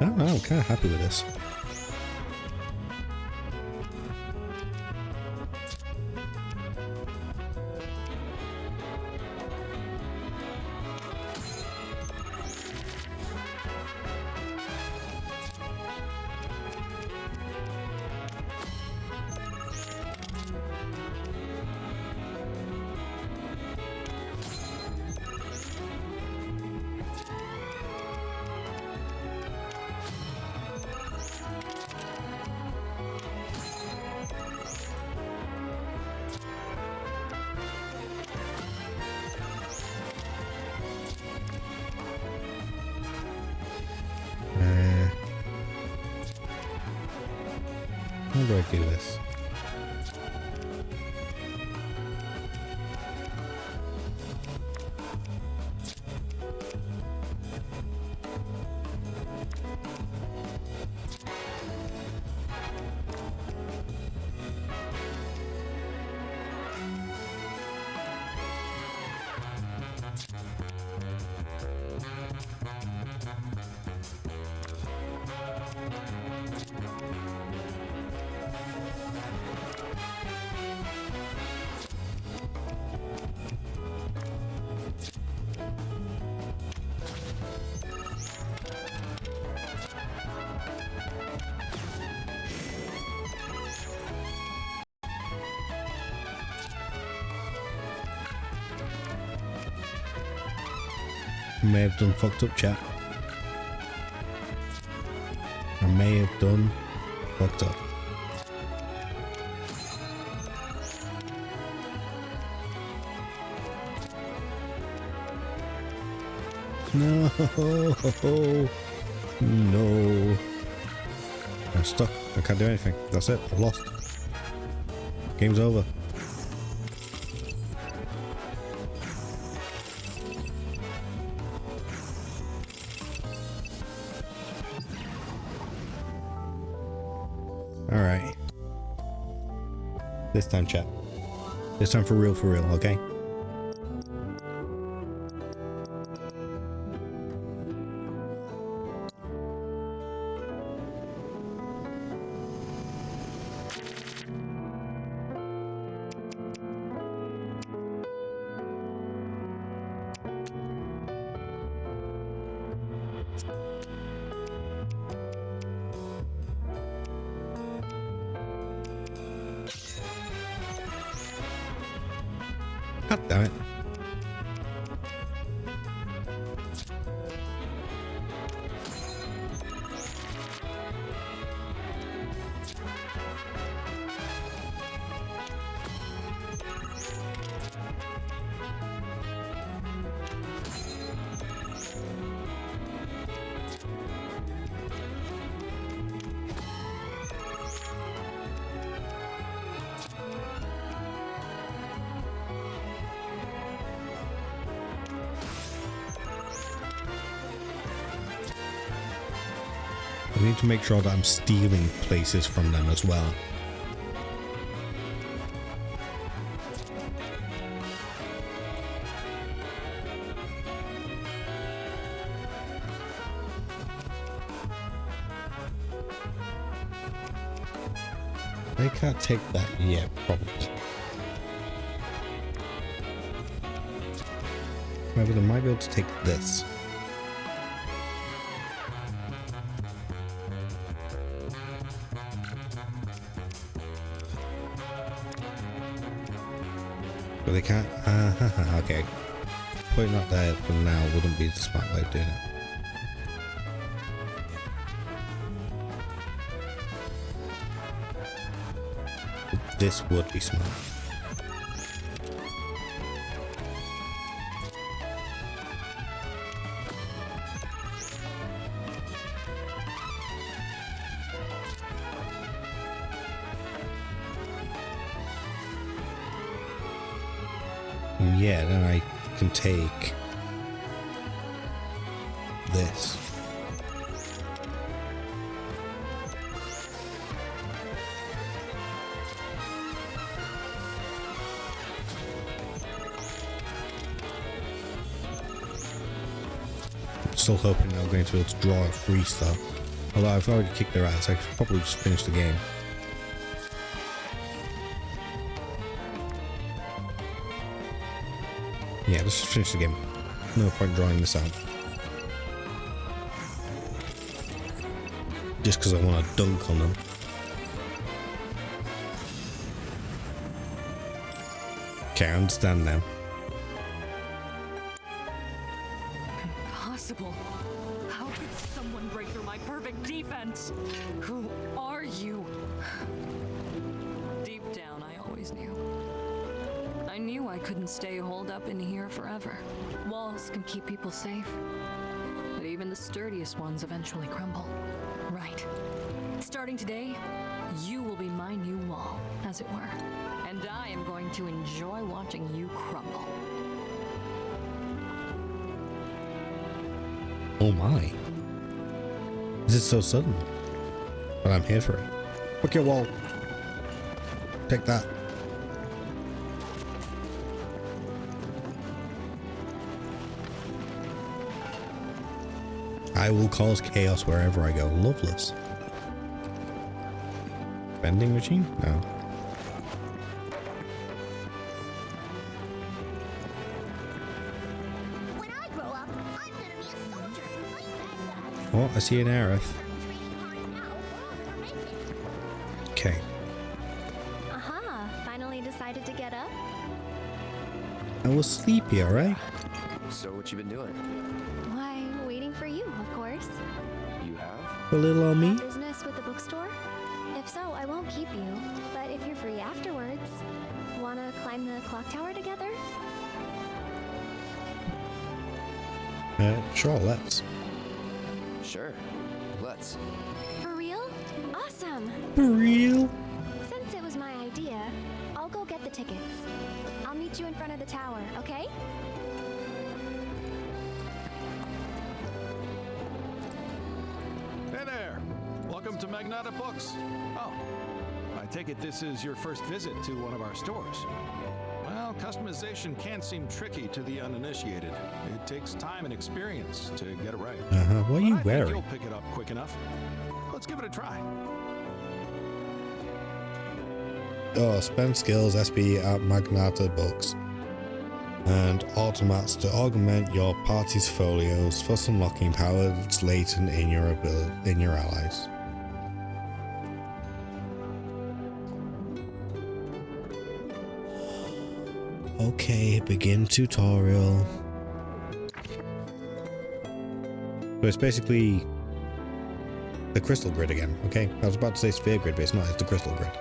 I don't know, I'm kind of happy with this. How do I do this? I may have done fucked up, chat. I may have done fucked up. No, no. I'm stuck. I can't do anything. That's it. I've lost. Game's over. Alright. This time, chat. This time for real, okay? God damn it. I need to make sure that I'm stealing places from them as well. They can't take that yet, probably. Maybe they might be able to take this. But they can't. Okay. Putting that there for now wouldn't be the smart way of doing it. This would be smart. Yeah, then I can take this. Still hoping I'm going to be able to draw a free stuff. Although I've already kicked their ass, I could probably just finish the game. Yeah, let's just finish the game. No point drawing this out. Just because I want to dunk on them. Okay, I understand now. Impossible. How could someone break through my perfect defense? Who are you? Deep down, I always knew. I knew I couldn't stay holed up in here forever. Walls can keep people safe, but even the sturdiest ones eventually crumble. Right. Starting today, you will be my new wall, as it were. And I am going to enjoy watching you crumble. Oh my. This is so sudden. But I'm here for it. Look your wall. Take that. I will cause chaos wherever I go. Loveless. Vending machine? No. When I grow up, I'm gonna be a soldier. Oh, I see an Aerith. Okay. Aha, finally decided to get up? I was sleepy, alright? So what you been doing? Why, waiting for you, of course. You have? A little on me? Business with the bookstore? If so, I won't keep you. But if you're free afterwards, wanna climb the clock tower together? Sure, let's. Sure. Let's. For real? Awesome! For real? Since it was my idea, I'll go get the tickets. I'll meet you in front of the tower, okay? Hey there! Welcome to Magnata Books. Oh, I take it this is your first visit to one of our stores. Well, customization can seem tricky to the uninitiated. It takes time and experience to get it right. What are you But I think wearing? you'll pick it up quick enough. Let's give it a try. Oh, spend skills SB at Magnata Books and automats to augment your party's folios for unlocking power that's latent in your allies. Okay, begin tutorial. So it's basically the crystal grid again, okay? I was about to say sphere grid, but it's not, it's the crystal grid.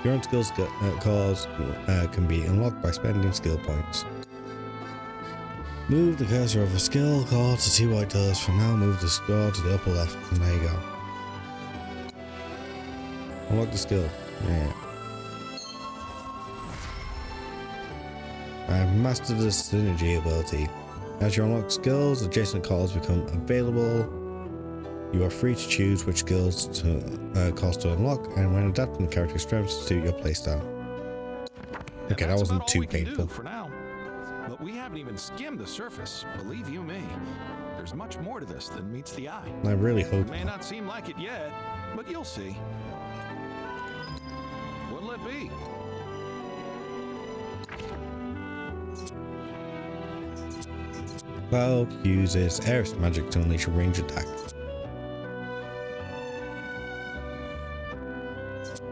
Your own skills cores can be unlocked by spending skill points. Move the cursor of a skill core to see what it does. For now, move the score to the upper left, and there you go. Unlock the skill. Yeah. I've mastered the synergy ability. As you unlock skills, adjacent cores become available. You are free to choose which skills to cost to unlock, and when adapting the character's strengths to suit your playstyle. Okay, that wasn't too painful. For now, but we haven't even skimmed the surface. Believe you me, there's much more to this than meets the eye. I really hope. It may not seem like it yet, but you'll see. What'll it be? Cloud uses Air's magic to unleash a range attack.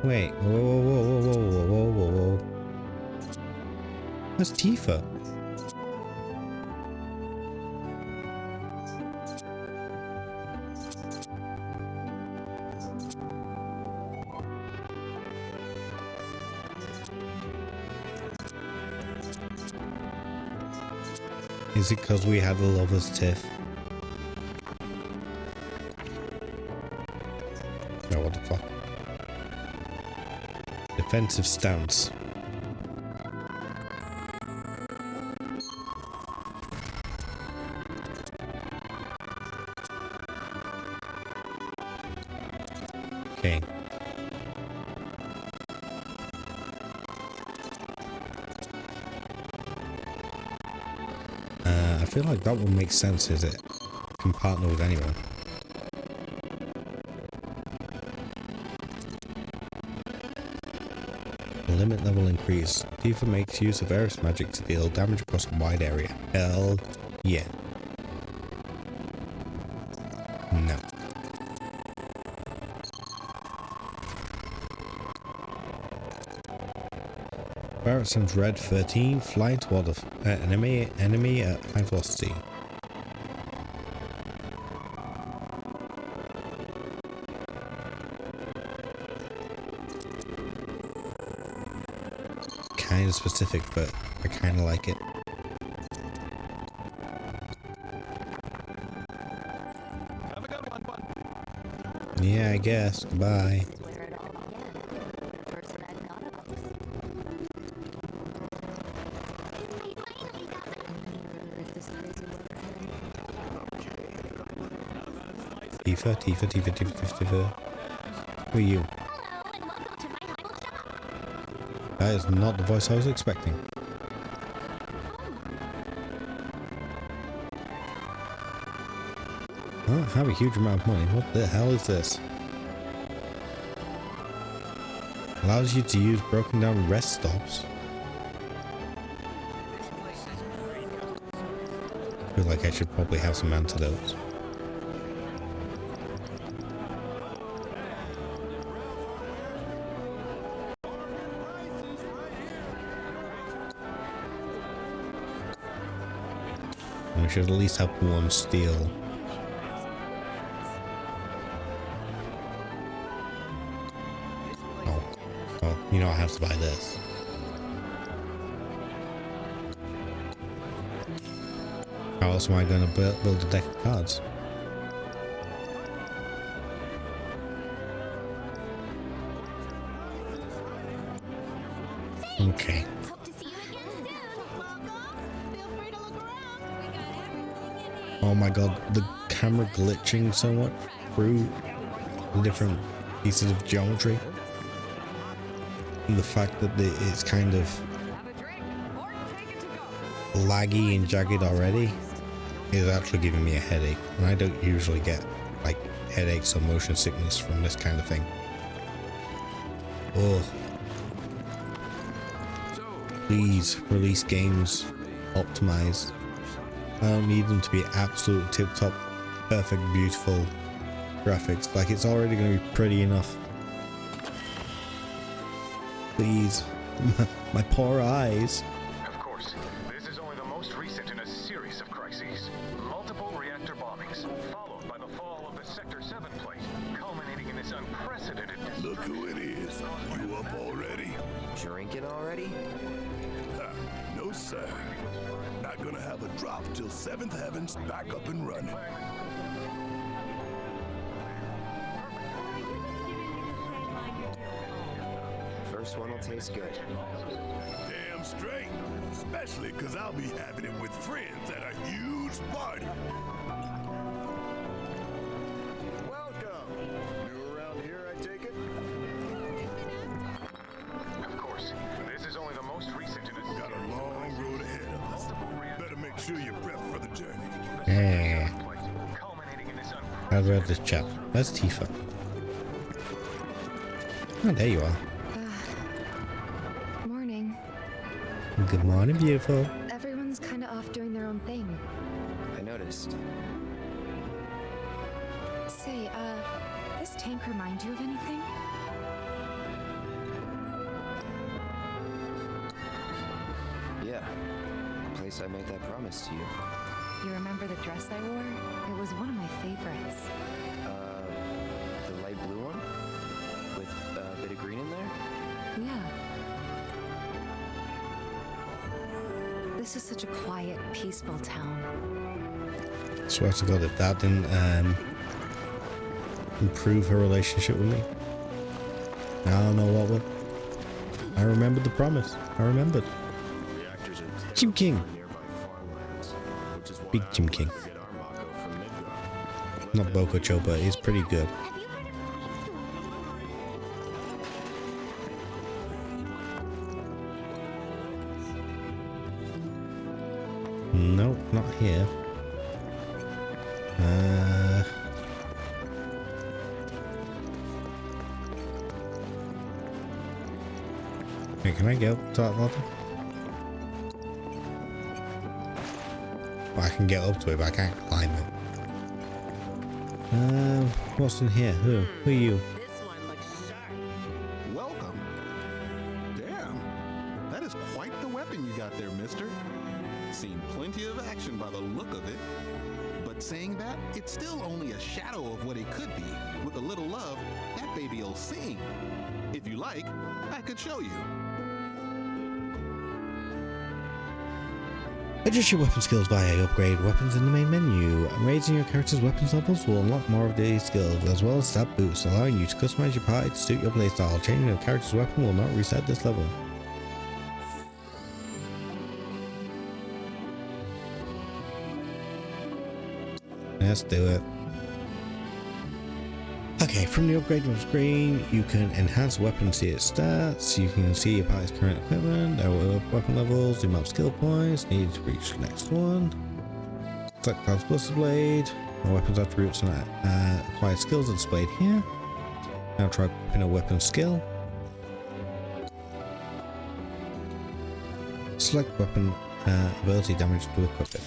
Wait, whoa. That's Tifa. Is it because we had a lover's tiff? No, what the fuck? Defensive stance. Okay. I feel like that would make sense, is it? Can partner with anyone. Limit level increase. Tifa makes use of Air's magic to deal damage across a wide area. Hell yeah. No. Barrett sends Red 13 flying toward an enemy at high velocity. Kind of specific, but I kind of like it. Have a good one, bud. Yeah, I guess. Goodbye. Tifa. Who are you? That is not the voice I was expecting. I don't have a huge amount of money. What the hell is this? Allows you to use broken down rest stops. I feel like I should probably have some antidotes. We should at least have one steel. Oh, well, you know I have to buy this. How else am I going to build a deck of cards? Okay. Oh my god, the camera glitching so much through the different pieces of geometry. And the fact that it's kind of laggy and jagged already is actually giving me a headache. And I don't usually get like headaches or motion sickness from this kind of thing. Oh. Please release games optimized. I don't need them to be absolute tip-top, perfect, beautiful graphics. Like, it's already going to be pretty enough. Please. My poor eyes. Of course, this is only the most recent in a series of crises. Multiple reactor bombings, followed by the fall of the Sector 7 plate, culminating in this unprecedented destruction. Look who it is. You up already? Drinking already? No, sir. Not gonna have a drop till 7th Heaven's back up and running. First one will taste good. Damn straight. Especially because I'll be having it with friends at a huge party. Welcome. New around here, I take it? Of course, this is only the most recent in a Got a long road ahead of us. Better make sure you're prepped for the journey. Yeah. I've read this chap. Where's Tifa? Oh, there you are. Morning. Good morning, beautiful. Everyone's kind of off doing their own thing. I noticed. Say, this tank remind you of anything? Yeah. The place I made that promise to you. You remember the dress I wore? It was one of my favorites. The light blue one? With a bit of green in there? Yeah. This is such a quiet, peaceful town. Swear to God, if that didn't improve her relationship with me, I don't know what would. I remembered the promise. I remembered. Jim King. Big Jim King. Not Boko Chopa, he's pretty good. No, not here. Hey, can I go to that level? Well, I can get up to it, but I can't climb it. What's in here? Who are you? Welcome. Damn. That is quite the weapon you got there, mister. Seen plenty of action by the look of it. But saying that, it's still only a shadow of what it could be. With a little love, that baby'll sing. If you like, I could show you. Adjust your weapon skills via upgrade weapons in the main menu. Raising your character's weapons levels will unlock more of these skills, as well as stat boosts, allowing you to customize your party to suit your playstyle. Changing your character's weapon will not reset this level. Let's do it. Okay, from the upgrade screen, you can enhance weapon see its stats, you can see your party's current equipment, their weapon levels, the amount of skill points needed to reach the next one. Select Cloud's Blister Blade, my weapons attributes and acquired skills are displayed here. Now try equipping a weapon skill. Select weapon ability damage to equip it.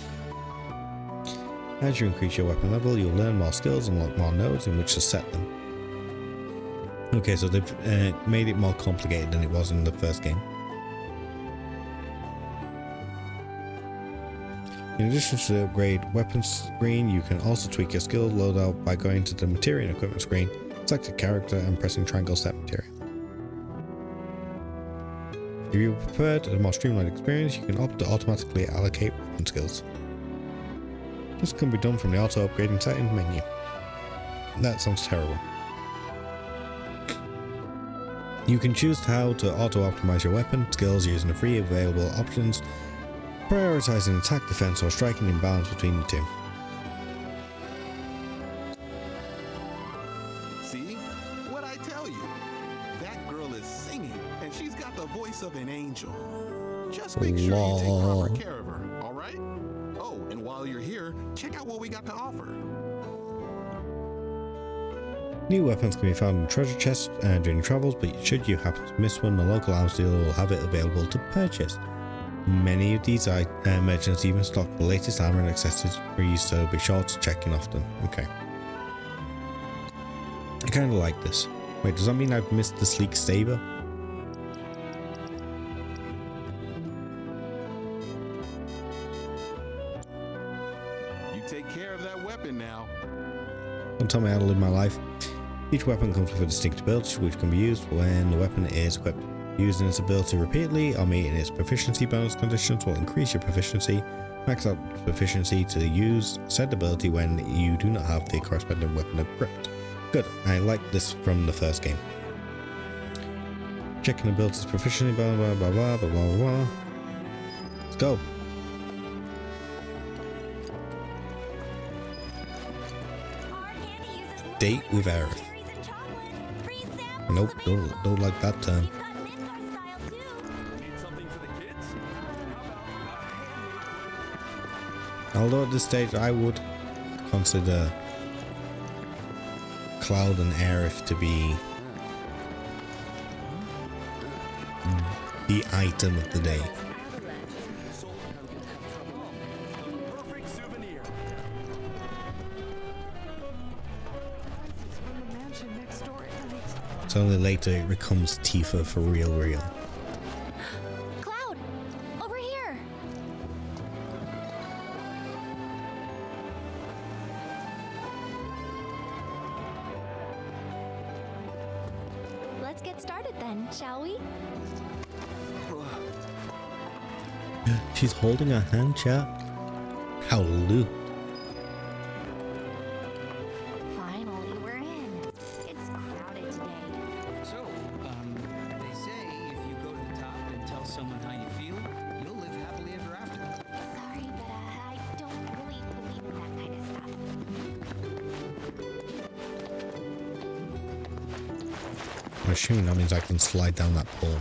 As you increase your weapon level, you'll learn more skills and unlock more nodes in which to set them. Okay, so they've made it more complicated than it was in the first game. In addition to the upgrade weapons screen, you can also tweak your skill loadout by going to the material and equipment screen, select a character and pressing triangle set material. If you prefer a more streamlined experience, you can opt to automatically allocate weapon skills. This can be done from the auto upgrading settings menu. That sounds terrible. You can choose how to auto optimize your weapon skills using the free available options, prioritizing attack, defense, or striking in balance between the two. See? What I tell you? That girl is singing, and she's got the voice of an angel. Just make sure you take proper care of her, alright? Oh, and while you're here, check out what we got to offer. New weapons can be found in treasure chests during travels, but should you happen to miss one, the local arms dealer will have it available to purchase. Many of these merchants even stock the latest armor and accessories, so be sure to check in often. Okay. I kind of like this. Wait, does that mean I've missed the sleek saber? take care of that weapon now. Don't tell me how to live my life. Each weapon comes with a distinct ability which can be used when the weapon is equipped. Using its ability repeatedly or meeting its proficiency bonus conditions will increase your proficiency. Max out proficiency to use said ability when you do not have the corresponding weapon equipped. Good, I like this from the first game. Checking abilities proficiency, blah blah blah blah blah blah blah. Let's go. Date with Aerith. Nope, don't like that term. Although at this stage I would consider Cloud and Aerith to be the item of the day. It's only later it becomes Tifa for real. Cloud! Over here! Let's get started then, shall we? She's holding her hand, chat. Hallelujah. Finally, we're in. It's crowded today. So, they say if you go to the top and tell someone how you feel, you'll live happily ever after. Sorry, but I don't really believe in that kind of stuff. I'm assuming that means I can slide down that pole.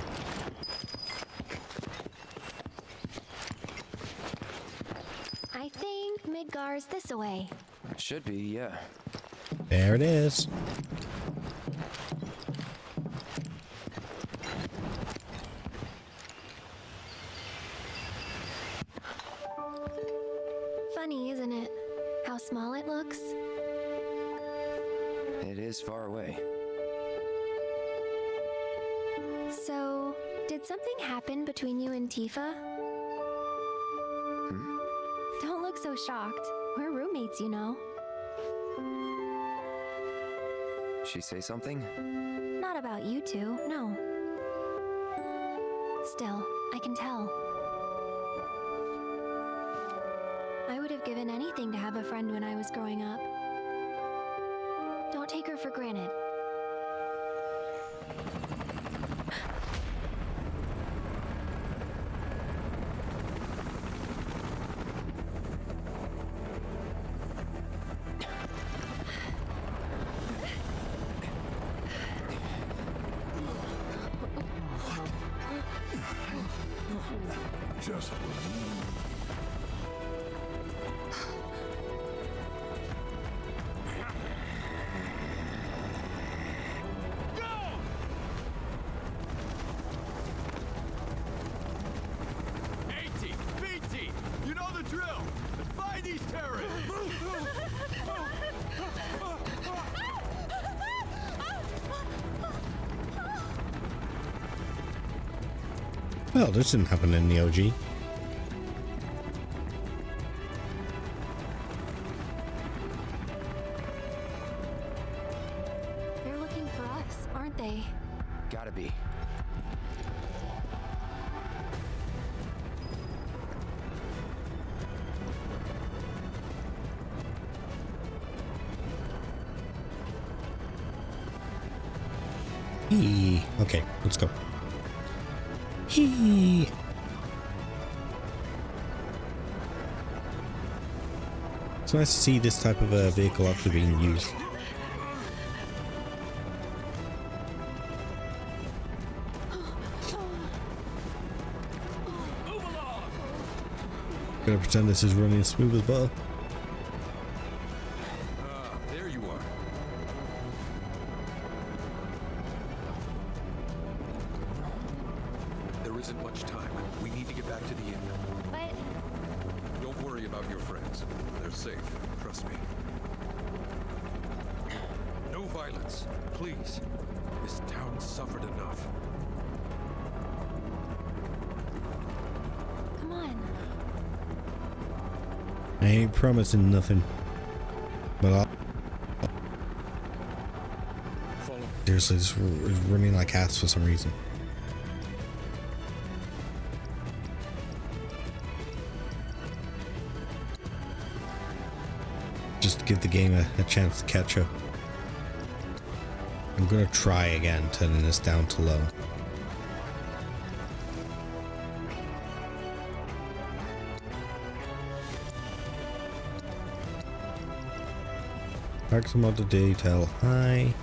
I think Midgar's this way. Should be, yeah. There it is. Funny, isn't it? How small it looks. It is far away. So, did something happen between you and Tifa? Don't look so shocked. We're roommates, you know. She say something? Not about you two, no. Still, I can tell. I would have given anything to have a friend when I was growing up. Don't take her for granted. Just BT, you know the drill. Let's find these terrorists. Well, this didn't happen in the OG. They're looking for us, aren't they? Gotta be. Okay, let's go. It's nice to see this type of vehicle actually being used. Gonna pretend this is running smooth as butter. There you are. There isn't much time. We need to get back to the inn. But Don't worry about your friends. They're safe. Trust me. No violence. Please. This town suffered enough. come on. I ain't promising nothing. But I'll... Seriously, this is running like ass for some reason. Just to give the game a chance to catch up. I'm gonna try again, turning this down to low. Maximum of the detail high.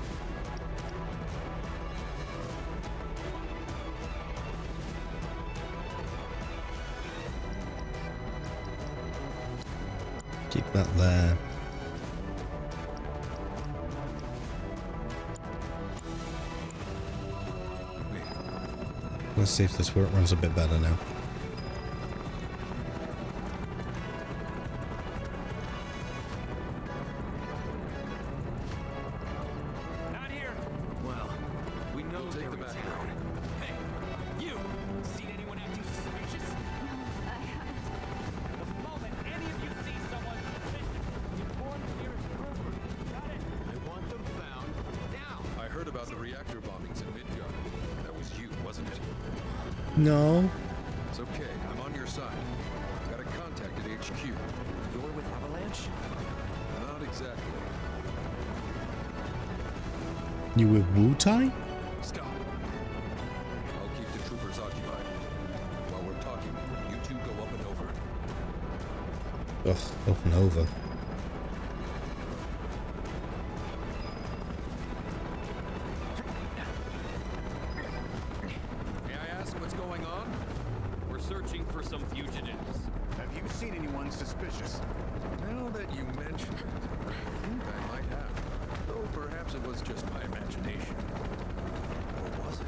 Keep that there. Let's see if this work runs a bit better now. Not here. Well, we know they're in town. Hey, you! Seen anyone acting suspicious? No, I haven't. The moment any of you see someone suspicious, inform the nearest grouper. Got it? I want them found now. I heard about the reactor bombings in Midgar. That was you, wasn't it? No. It's okay. I'm on your side. Got a contact at HQ. You're with Avalanche? Not exactly. You with Wu-Tai? Stop. I'll keep the troopers occupied. While we're talking, you two go up and over. Ugh, up and over. May I ask what's going on? We're searching for some fugitives. Have you seen anyone suspicious? Now that you mention it, I think I might have. Though perhaps it was just my imagination. Or was it?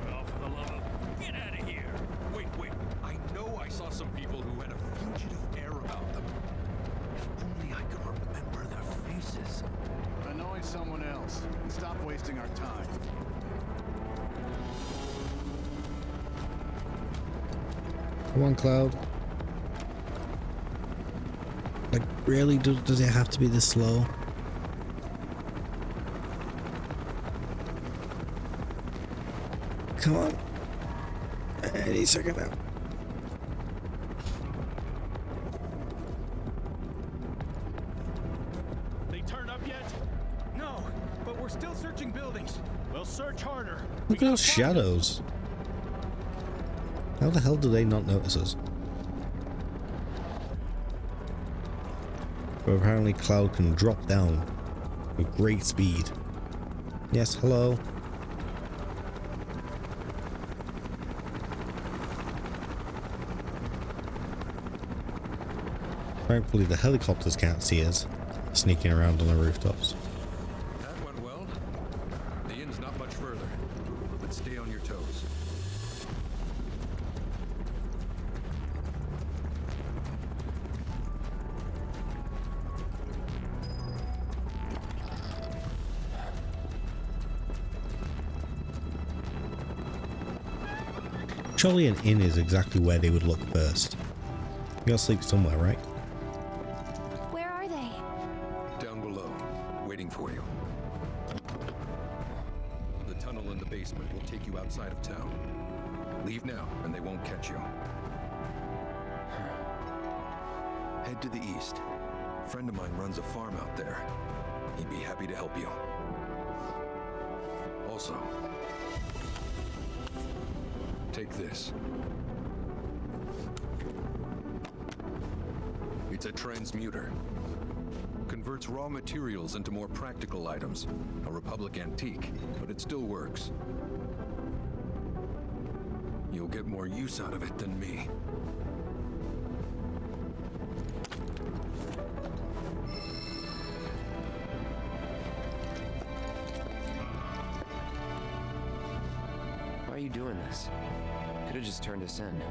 Oh, for the love of... Get out of here! Wait. I know I saw some people who had a fugitive air about them. If only I could remember their faces. Annoy someone else and stop wasting our time. Come on, Cloud. Like, really? Does it have to be this slow? Come on. Any second now. They turn up yet? No, but we're still searching buildings. We'll search harder. Look at those shadows. How the hell do they not notice us? But apparently Cloud can drop down with great speed. Yes, hello. Thankfully the helicopters can't see us sneaking around on the rooftops. That went well. The inn's not much further, but stay on your toes. Surely an inn is exactly where they would look first. You gotta sleep somewhere, right? Where are they? Down below, waiting for you. The tunnel in the basement will take you outside of town. Leave now, and they won't catch you. Head to the east. A friend of mine runs a farm out there. He'd be happy to help you. Also, take this. It's a transmuter. Converts raw materials into more practical items. A Republic antique, but it still works. You'll get more use out of it than me. Why are you doing this? Could have just turned us in.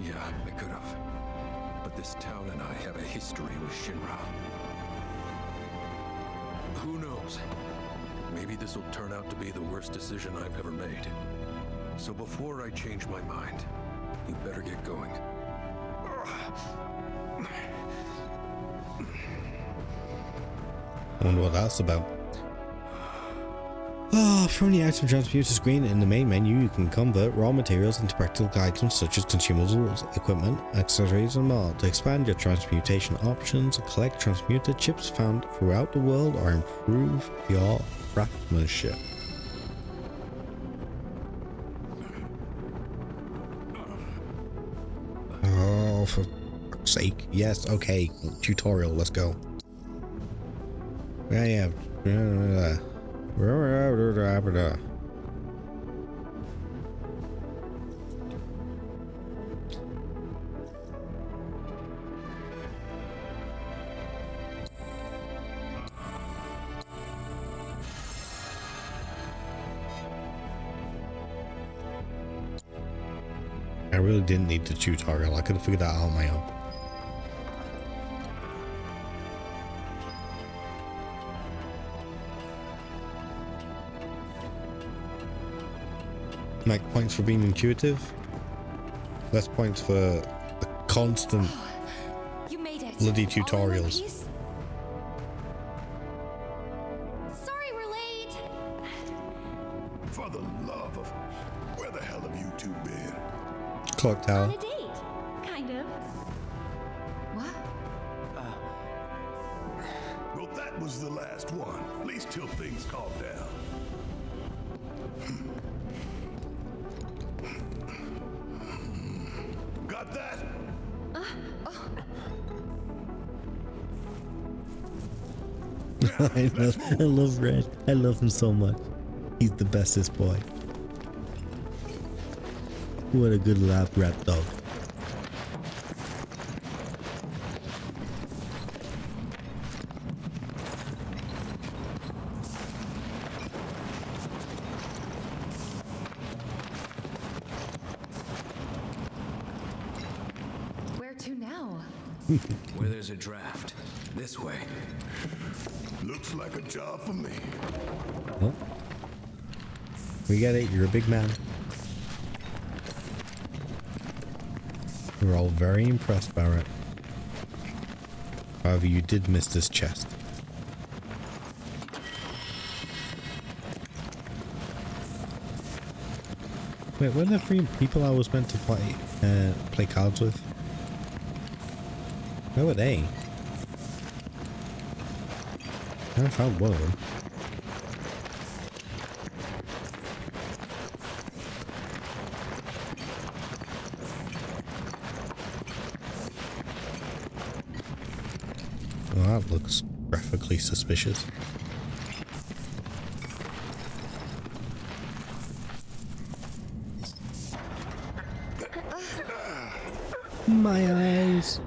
Yeah, I could have. But this town and I have a history with Shinra. Who knows? Maybe this will turn out to be the worst decision I've ever made. So before I change my mind, you better get going. I wonder what that's about. From the item transmuter screen in the main menu, you can convert raw materials into practical items such as consumables, equipment, accessories, and more. To expand your transmutation options, collect transmuter chips found throughout the world or improve your craftsmanship. Oh, for fuck's sake. Yes, okay. Tutorial, let's go. Yeah. I really didn't need the tutorial. I could have figured that out on my own. Like points for being intuitive, less points for the constant You made it. bloody All in one tutorials. piece? Sorry we're late. For the love of... Where the hell have you two been? Clock tower. On a date, kind of. What? Well, that was the last one. At least till things calm down. Got that? I love Red. I love him so much. He's the bestest boy. What a good lab rat dog. Where to now? Where there's a draft. This way. Looks like a job for me. Oh. We get it. You're a big man. We're all very impressed, Barrett. However, you did miss this chest. Wait, were there 3 people I was meant to play cards with? Where were they? I haven't found one of them. Well, that looks graphically suspicious. My eyes.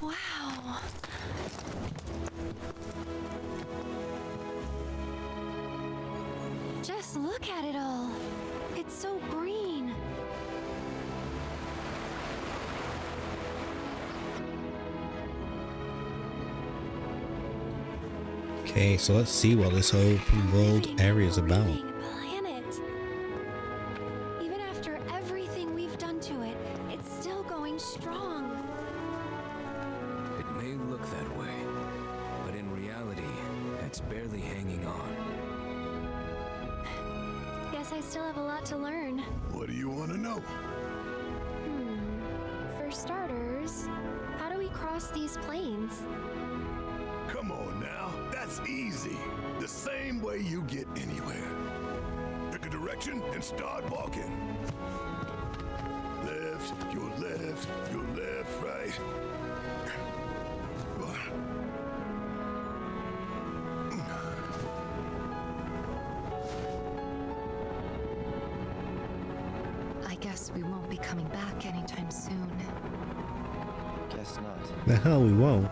Wow. Just look at it all. It's so green. Okay, so let's see what this open world area is about. Planet. Even after everything we've done to it, it's still going strong. It may look that way, but in reality, it's barely hanging on. Guess I still have a lot to learn. What do you want to know? For starters, how do we cross these plains? Come on now. That's easy. The same way you get anywhere. Pick a direction and start walking. Left, your left, right. I guess we won't be coming back anytime soon. Guess not. The hell we won't.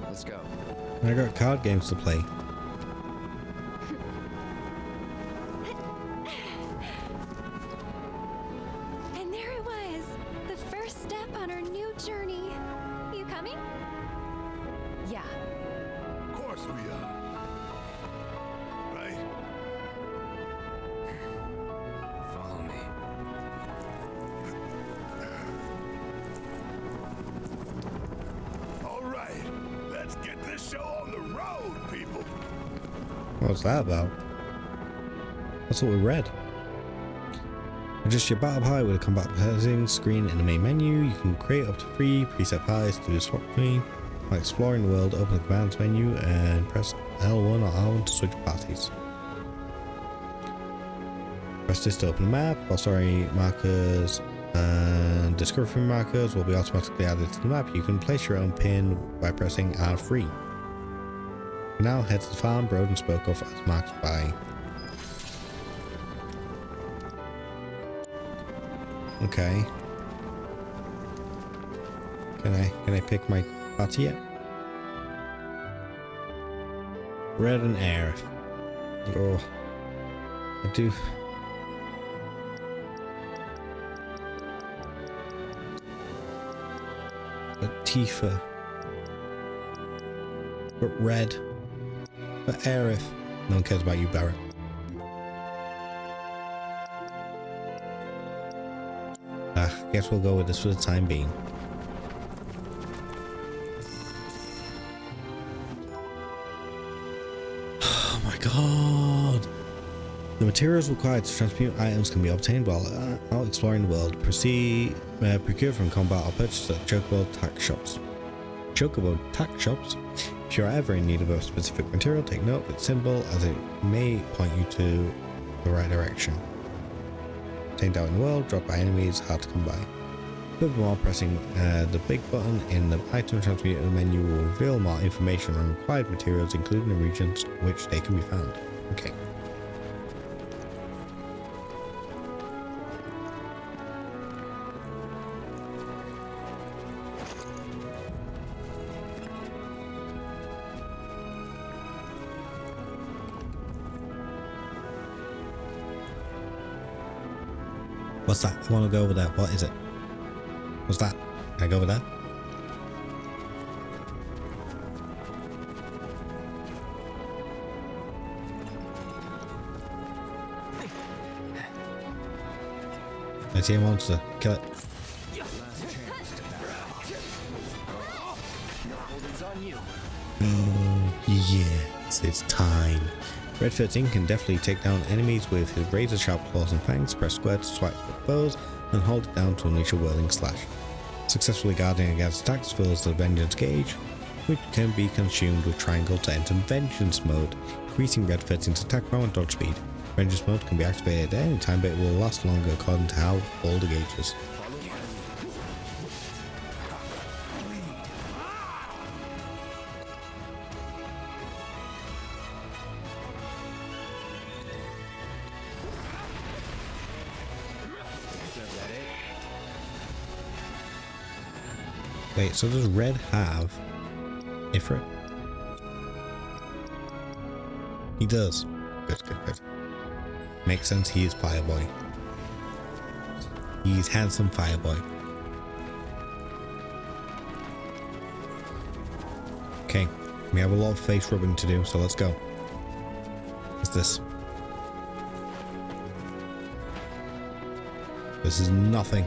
Let's go. I got card games to play. And there it was, the first step on our new journey. You coming? Yeah. Of course we are. Right? Follow me. All right, let's get this show on the road, people. What's that about? That's what we read. Adjust your battle pie with a combat settings screen in the main menu. You can create up to 3 preset pies to do a swap between. While exploring the world, open the commands menu and press L1 or R1 to switch parties. Press this to open the map. While story markers and discovery markers will be automatically added to the map. You can place your own pin by pressing R3. Now head to the farm Broden spoke of as marked by. Okay. Can I pick my party yet? Red and Air. Oh, I do. But Tifa. But Red. But Aerith. No one cares about you, Barrett. Guess we'll go with this for the time being. Oh my god! The materials required to transmute items can be obtained while out exploring the world. Procure from combat or purchase at Chocobo tack shops. Chocobo tack shops? If you are ever in need of a specific material, take note of its symbol as it may point you to the right direction. Obtained out in the world, dropped by enemies, hard to come by. Furthermore, pressing the big button in the item transmitter menu will reveal more information on required materials, including the regions in which they can be found. Okay. What's that? I want to go over there. What is it? What's that? Can I go over there? I see a monster. Kill it. Oh, yes, it's time. Red 13 can definitely take down enemies with his razor sharp claws and fangs. Press square to swipe with bows and hold it down to unleash a whirling slash. Successfully guarding against attacks fills the vengeance gauge, which can be consumed with triangle to enter vengeance mode, increasing Red 13's attack power and dodge speed. Vengeance mode can be activated at any time, but it will last longer according to how full the gauge is. Wait, so does Red have Ifrit? He does. Good, good, good. Makes sense, he is Fireboy. He's handsome Fireboy. Okay, we have a lot of face rubbing to do, so let's go. What's this? This is nothing.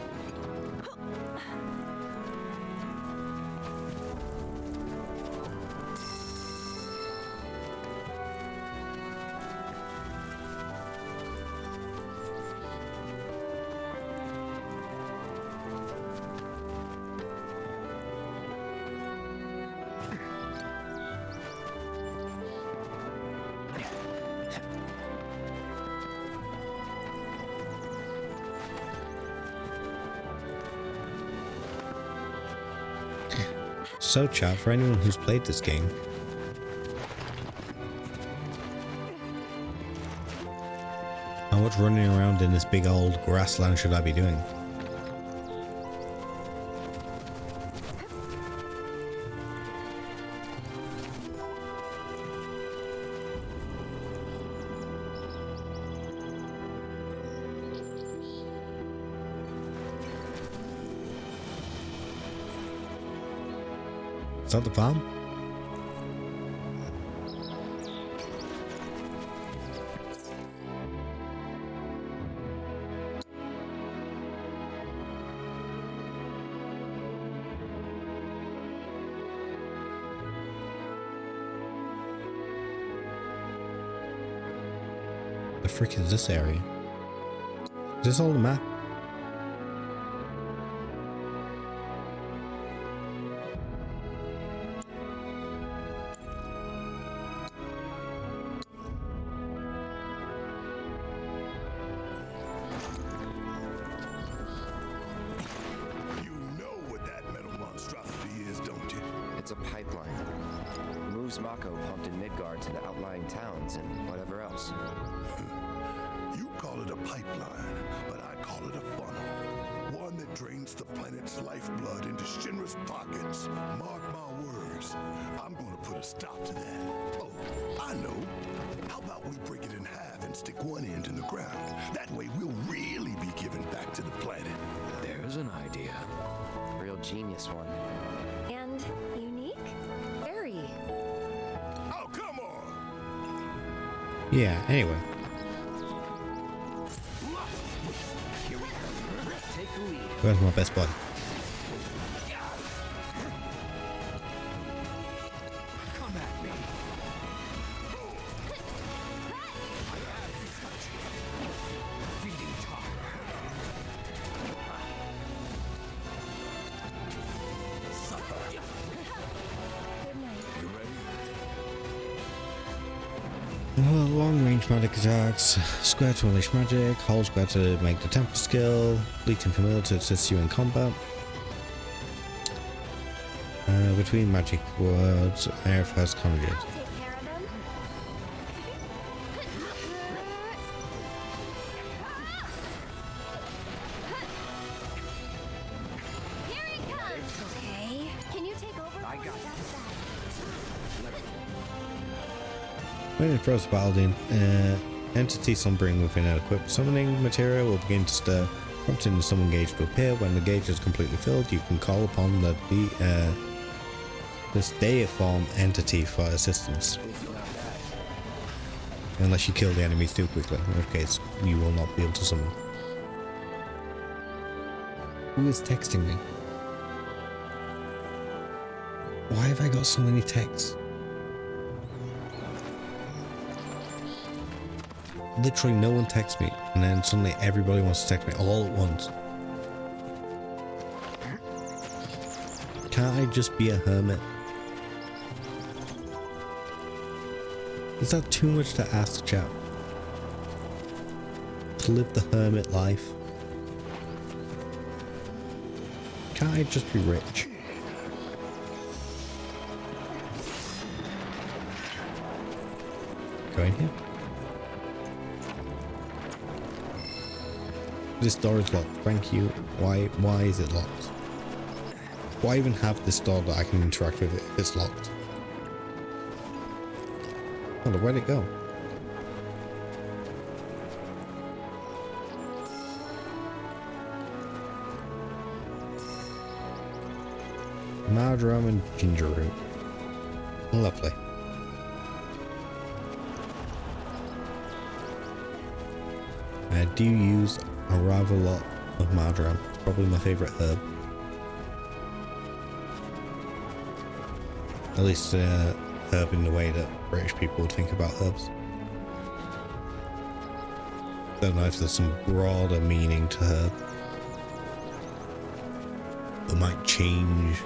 So chat, for anyone who's played this game, how much running around in this big old grassland should I be doing? Is that the farm? The frick is this area? Is this all the map? It's a pipeline. Moves Mako pumped in Midgar to the outlying towns and whatever else. You call it a pipeline, but I call it a funnel. One that drains the planet's lifeblood into Shinra's pockets. Mark my words, I'm gonna put a stop to that. Oh, I know. How about we break it in half and stick one end in the ground? That way we'll really be giving back to the planet. There's an idea. Real genius one. And unique? Very. Oh, come on! Yeah, anyway. Here we go. Take the lead. Where's my best buddy? Come at me. Feeding time. Long-range magic attacks, square to unleash magic, hold square to make the temper skill, bleating familiar to assist you in combat. Between magic words, air first conjured. Okay. Can you take over? I got it. When it throws the paladin, entity slumbering within an equipped summoning material will begin to stir, prompting the summon gauge to appear. When the gauge is completely filled, you can call upon this deiform entity for assistance. Unless you kill the enemies too quickly, in which case you will not be able to summon. Who is texting me? Why have I got so many texts? Literally no one texts me, and then suddenly everybody wants to text me all at once. Can't I just be a hermit? Is that too much to ask, chap? To live the hermit life? Can't I just be rich? Go in here. This door is locked. Thank you. Why is it locked? Why even have this door that I can interact with it if it's locked? Oh, where'd it go? Marjoram and ginger root. Lovely. I do use a rather lot of marjoram. Probably my favourite herb. At least herb in the way that British people would think about herbs. Don't know if there's some broader meaning to herb that might change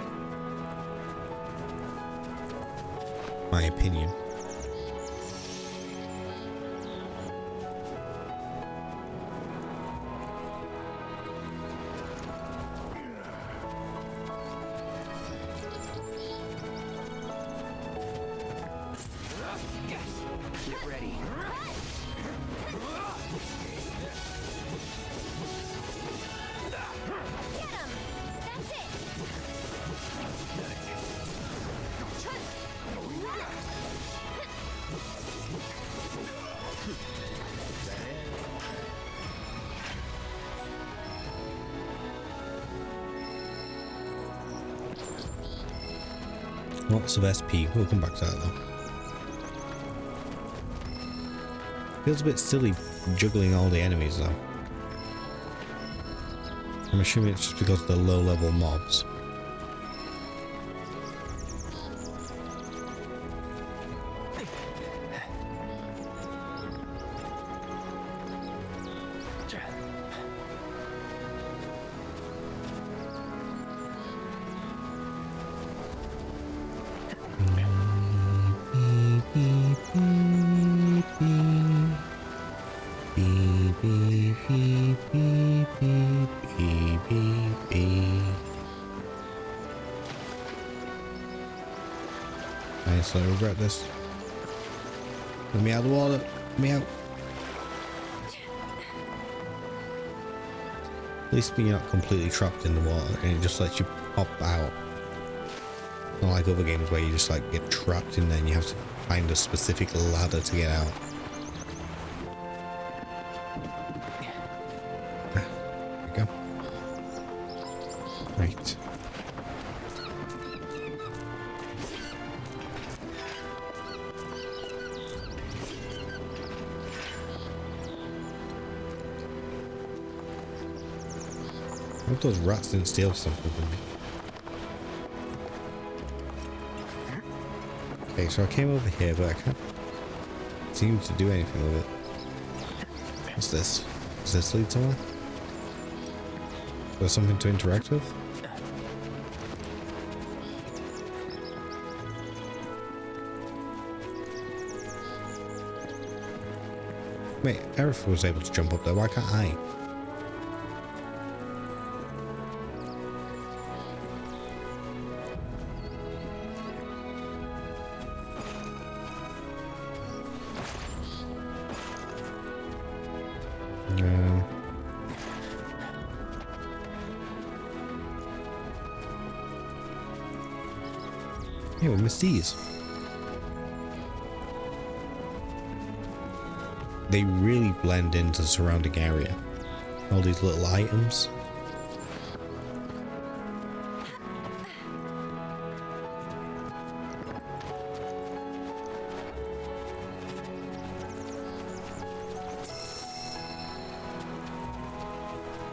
my opinion. Get ready. Lots of SP. We'll come back to that though. Feels a bit silly juggling all the enemies though. I'm assuming it's just because of the low level mobs. I regret this. Let me out of the water. Let me out. At least you're not completely trapped in the water and it just lets you pop out. Not like other games where you just like get trapped in there and you have to find a specific ladder to get out. There we go. Right. I hope those rats didn't steal something from me. Okay, so I came over here, but I can't seem to do anything with it. What's this? Does this lead somewhere? Is there something to interact with? Wait, Aerith was able to jump up there, why can't I? Yeah, we missed these. They really blend into the surrounding area. All these little items.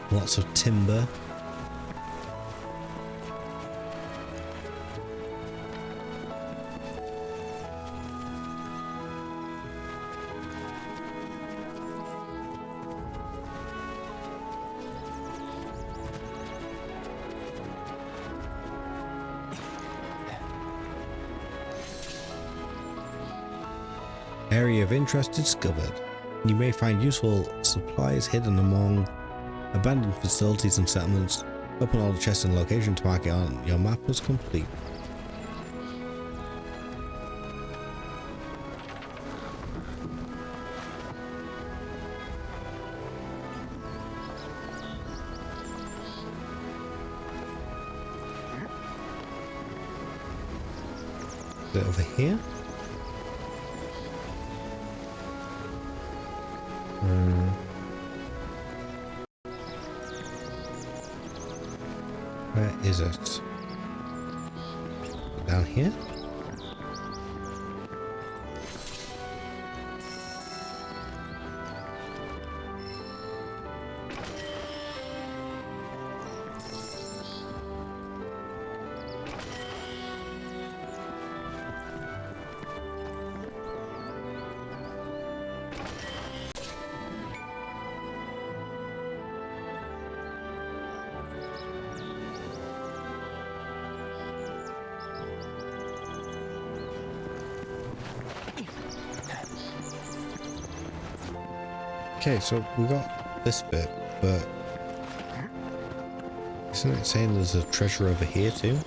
Lots of timber. Area of interest discovered. You may find useful supplies hidden among abandoned facilities and settlements. Open all the chests and location to mark it on your map as complete. Is it over here? Where is it? Down here? Okay, so we got this bit, but isn't it saying there's a treasure over here too?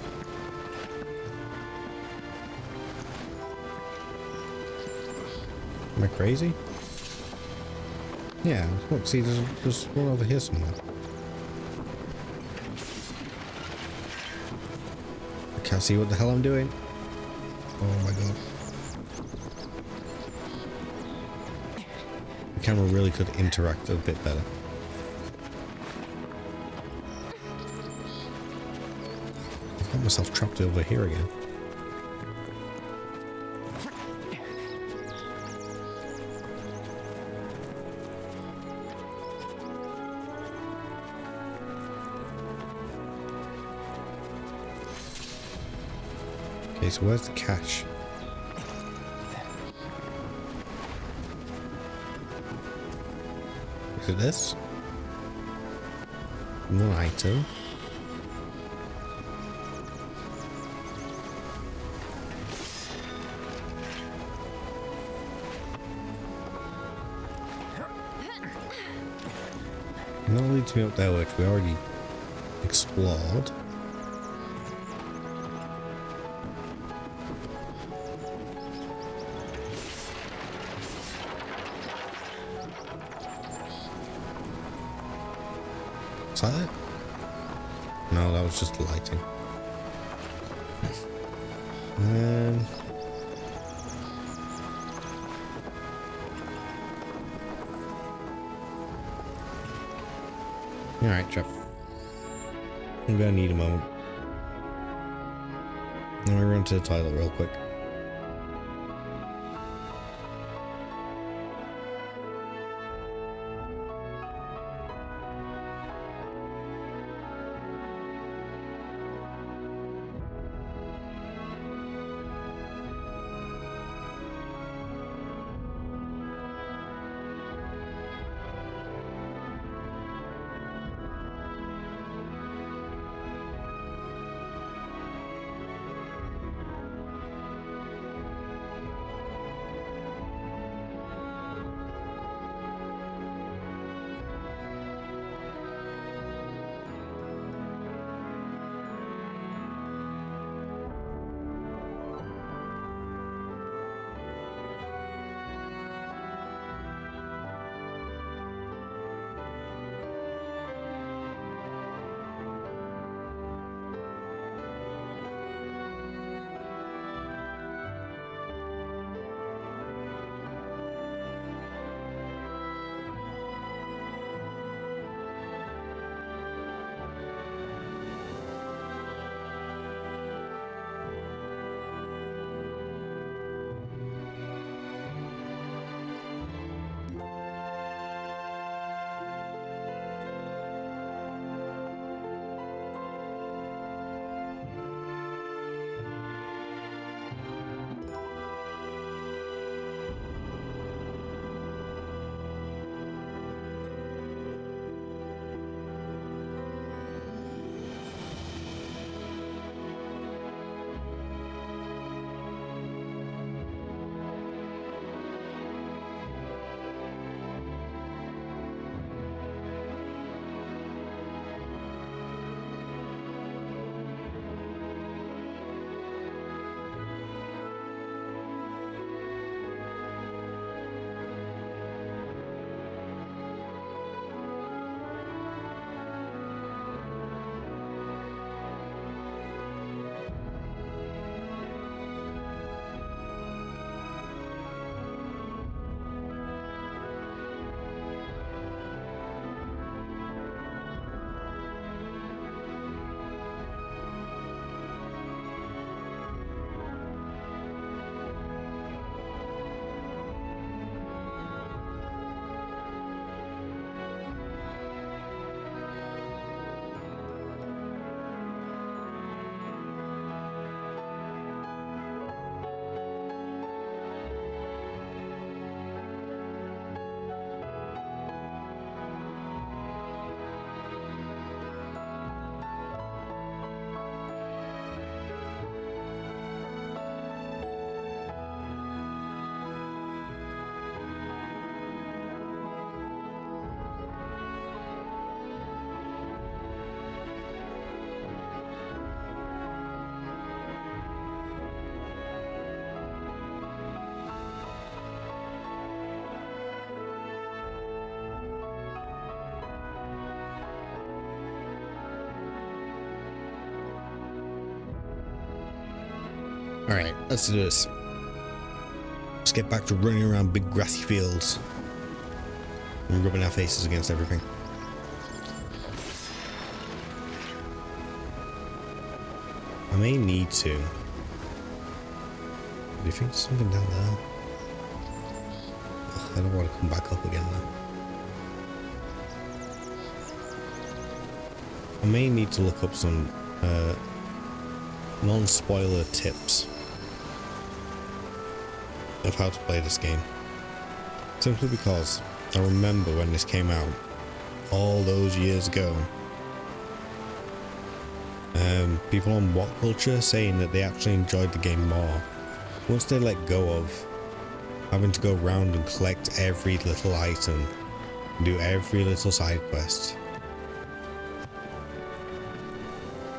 Am I crazy? Yeah, look, see, there's one over here somewhere. I can't see what the hell I'm doing. Oh my god. The camera really could interact a bit better. I've got myself trapped over here again. Okay, so where's the cache? Is it this? One item. That leads me up there, which we already explored. Is that it? No, that was just the lighting. Alright, Jeff. I'm gonna need a moment. Let me run to the toilet real quick. Alright, let's do this. Let's get back to running around big grassy fields and rubbing our faces against everything. I may need to. Do you think there's something down there? Ugh, I don't want to come back up again now. I may need to look up some non-spoiler tips of how to play this game. Simply because I remember when this came out all those years ago, people on What Culture saying that they actually enjoyed the game more once they let go of having to go around and collect every little item and do every little side quest.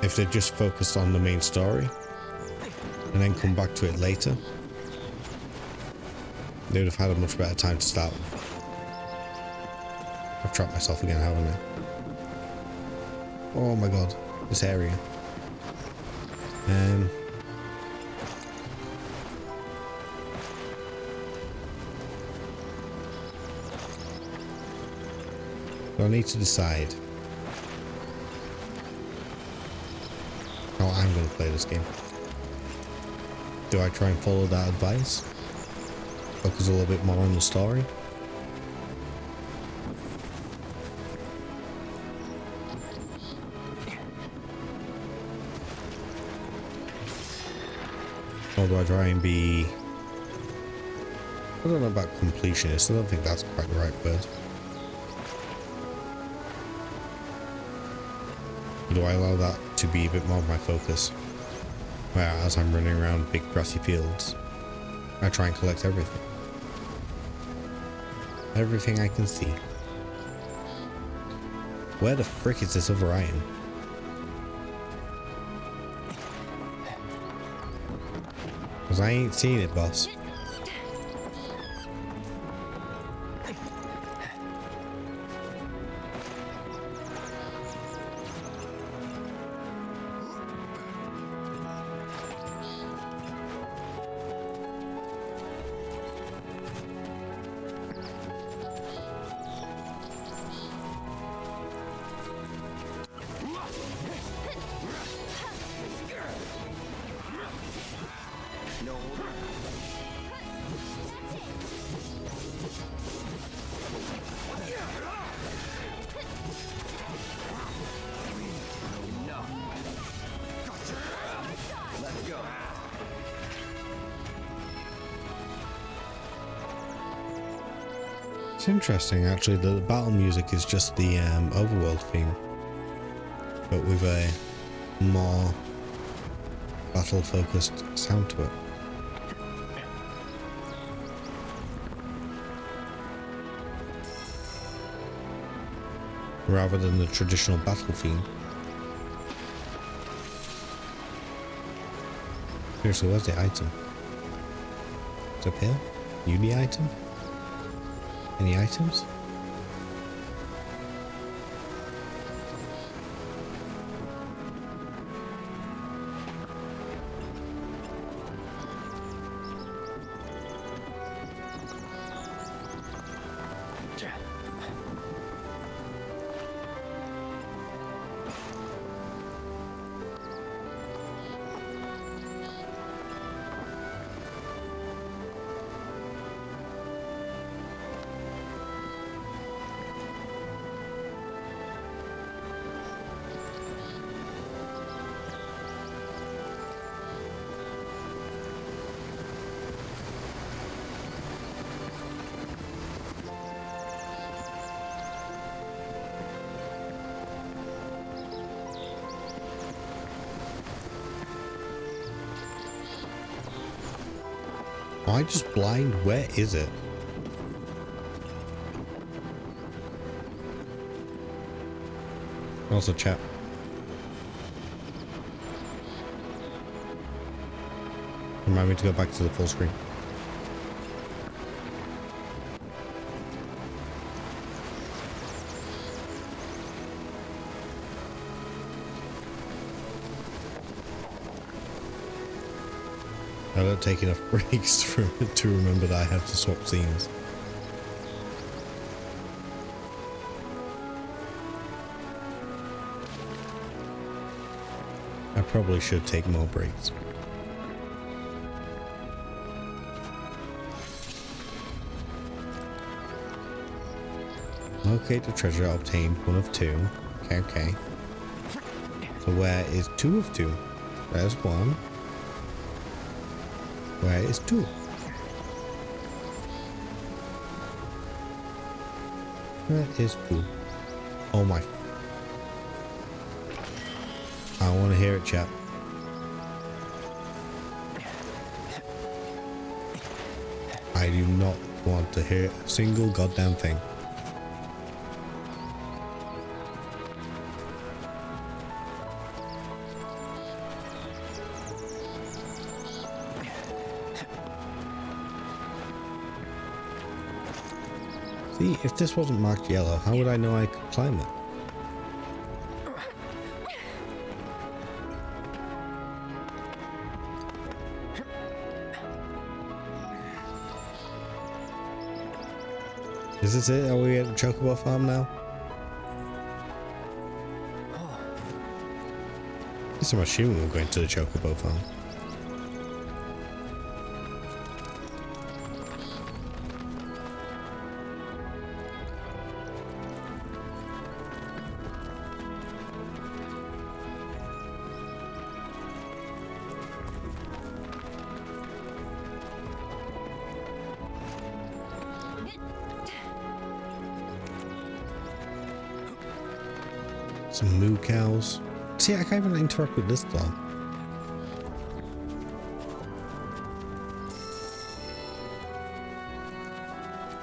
If they just focused on the main story and then come back to it later, they would have had a much better time to start with. I've trapped myself again, haven't I? Oh my god, this area. I need to decide how I'm going to play this game. Do I try and follow that advice? Focus a little bit more on the story? Or do I try and be... I don't know about completionist, I don't think that's quite the right word. Do I allow that to be a bit more of my focus? Where as I'm running around big grassy fields, I try and collect everything. Everything I can see. Where the frick is this other item? Because I ain't seen it, boss. It's interesting actually that the battle music is just the overworld theme, but with a more battle focused sound to it. Rather than the traditional battle theme. Seriously, where's the item? It's up here? Uni item? Any items? Am I just blind? Where is it? Also chat. Remind me to go back to the full screen. I don't take enough breaks to remember that I have to swap scenes. I probably should take more breaks. Locate the treasure obtained 1 of 2. Okay. So where is 2 of 2? There's one. Where is two? Where is two? Oh my. I want to hear it, chat. I do not want to hear a single goddamn thing. See, if this wasn't marked yellow, how would I know I could climb it? Is this it? Are we at the Chocobo farm now? Yes, I'm assuming we're going to the Chocobo farm. Some moo cows. See, I can't even interact with this dog.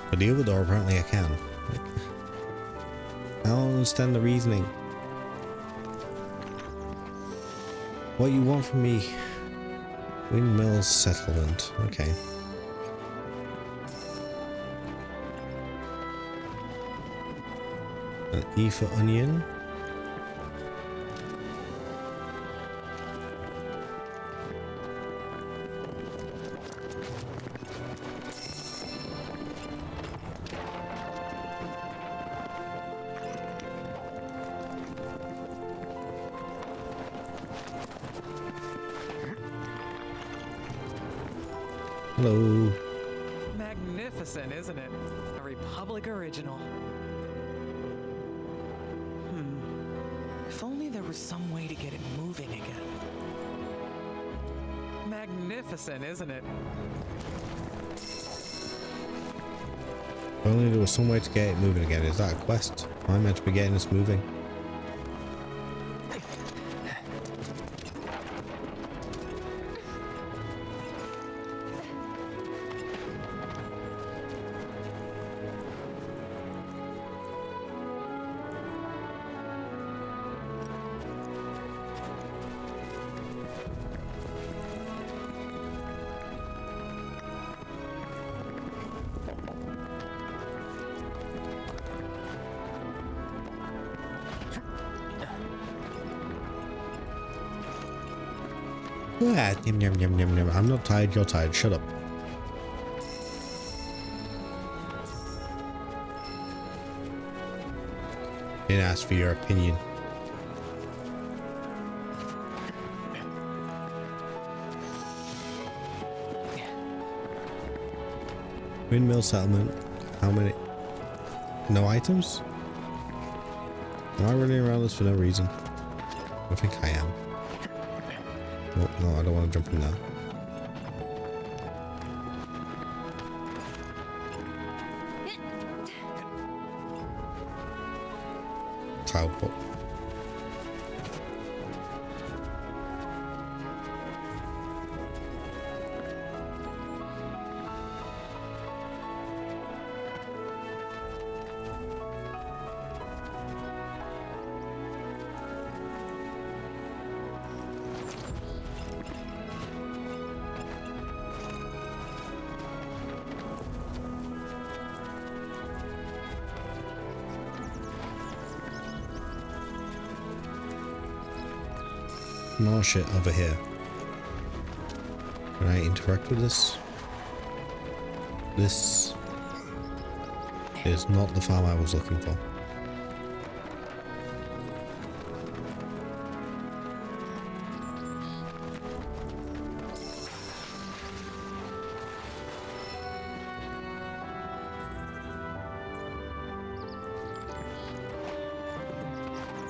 But the other door, apparently I can. I don't understand the reasoning. What you want from me? Windmill settlement. Okay. An E for onion. Hello. Magnificent, isn't it? A Republic original. If only there was some way to get it moving again. Magnificent, isn't it? If only there was some way to get it moving again. Is that a quest? Am I meant to be getting this moving? Yeah, yum, yum, yum, yum, yum. I'm not tired, you're tired. Shut up. Didn't ask for your opinion. Windmill settlement. How many? No items? Am I running around this for no reason? I think I am. Oh, no, I don't want to jump in there. Cloud book. More shit over here. Can I interact with this? This is not the farm I was looking for.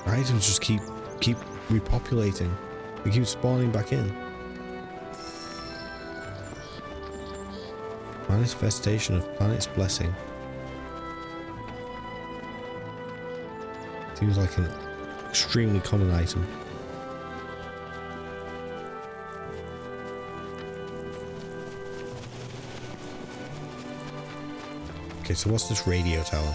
Items just keep repopulating. We keep spawning back in. Manifestation of planet's blessing. Seems like an extremely common item. Okay, so what's this radio tower?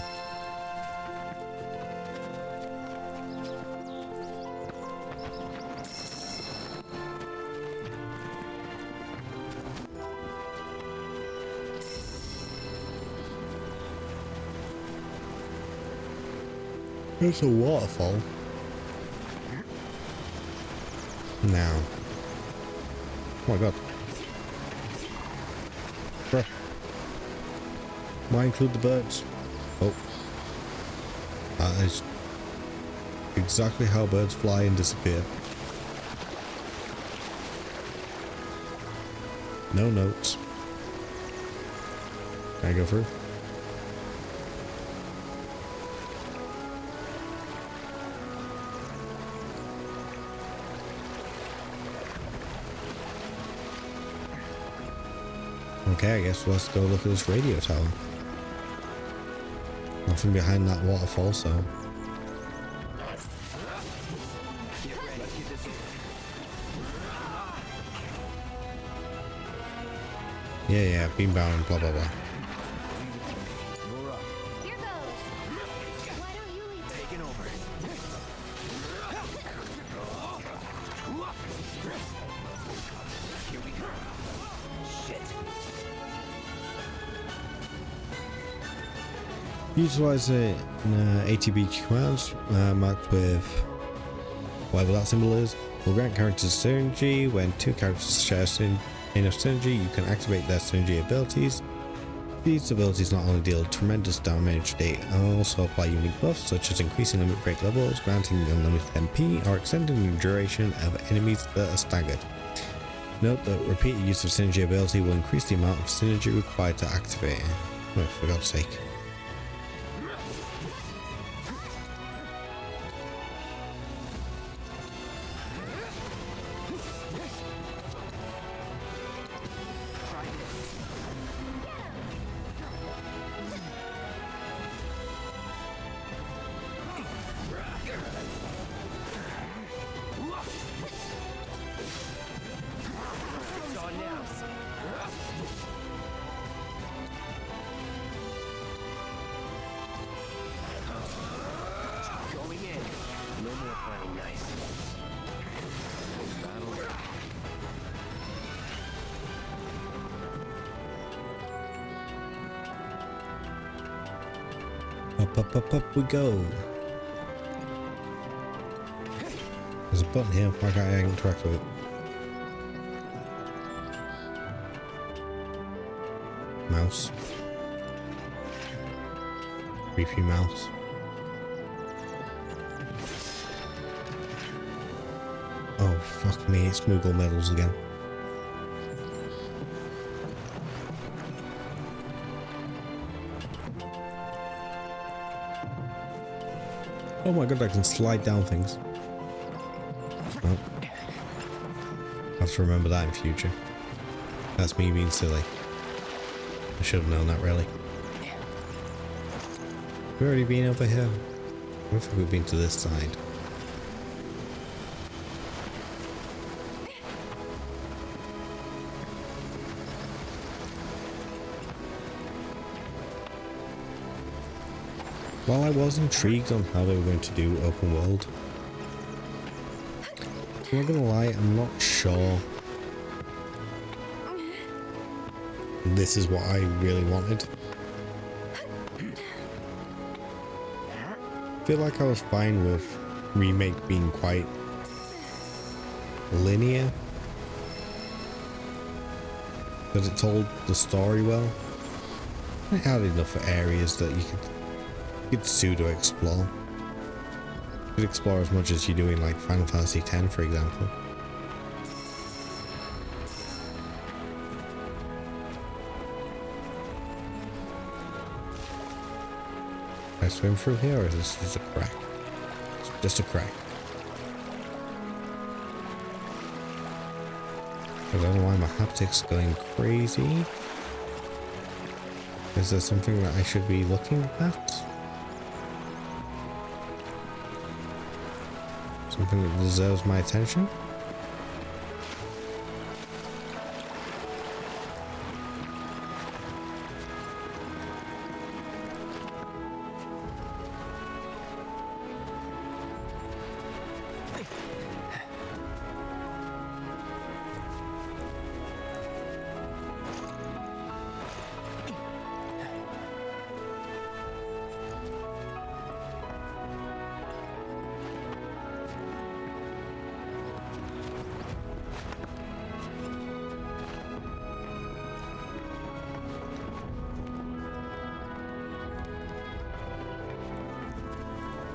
There's a waterfall. Now. Oh my god. Bruh. Why include the birds? Oh. That is exactly how birds fly and disappear. No notes. Can I go through? Okay, I guess let's go look at this radio tower. Nothing behind that waterfall, so... Yeah, beambound, blah blah blah. Utilize it in ATB commands marked with whatever that symbol is. Will grant characters synergy. When two characters share enough synergy, you can activate their synergy abilities. These abilities not only deal tremendous damage, they also apply unique buffs such as increasing limit break levels, granting unlimited MP, or extending the duration of enemies that are staggered. Note that repeated use of synergy ability will increase the amount of synergy required to activate it. Oh, for God's sake. Up we go. There's a button here. Why can't I interact with it? Mouse. Creepy mouse. Oh fuck me, it's Moogle medals again. Oh my god, I can slide down things. Oh. I have to remember that in future. That's me being silly. I should have known that, really. We've already been over here. I don't think we've been to this side. While I was intrigued on how they were going to do open world, I'm not gonna lie, I'm not sure this is what I really wanted. I feel like I was fine with Remake being quite linear, because it told the story well. It had enough areas that you could pseudo explore. You could explore as much as you do in like Final Fantasy X, for example. Can I swim through here, or is this just a crack? It's just a crack. I don't know why my haptics are going crazy. Is there something that I should be looking at? Something that deserves my attention?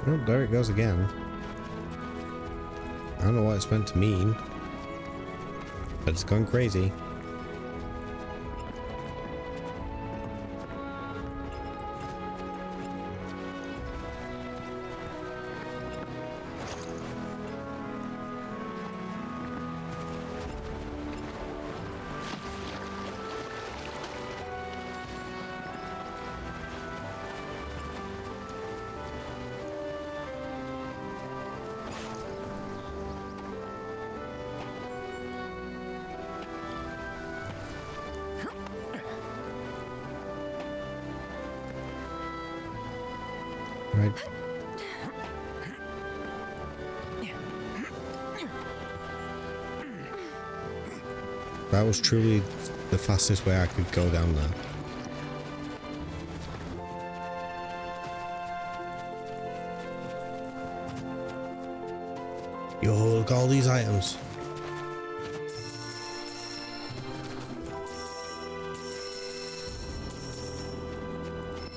Oh, there it goes again. I don't know what it's meant to mean, but it's gone crazy. Right. That was truly the fastest way I could go down there. Yo, look at all these items.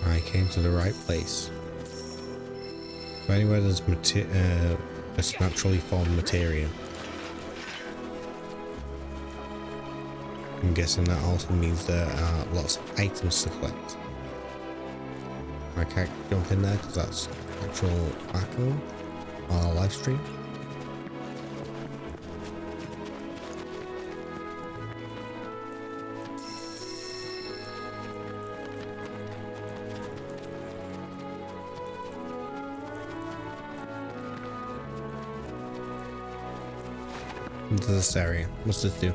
I came to the right place. So anywhere there's naturally formed materia. I'm guessing that also means there are lots of items to collect. I can't jump in there because that's actual background on our live stream. Into this area. What's this do?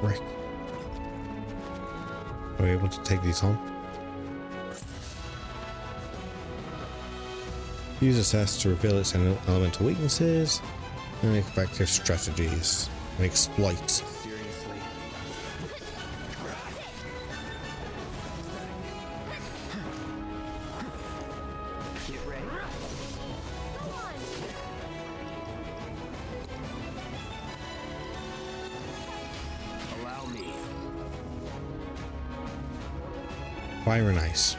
Frick. Are we able to take these home? Use this test to reveal its elemental weaknesses and effective strategies and exploits. Fire and ice.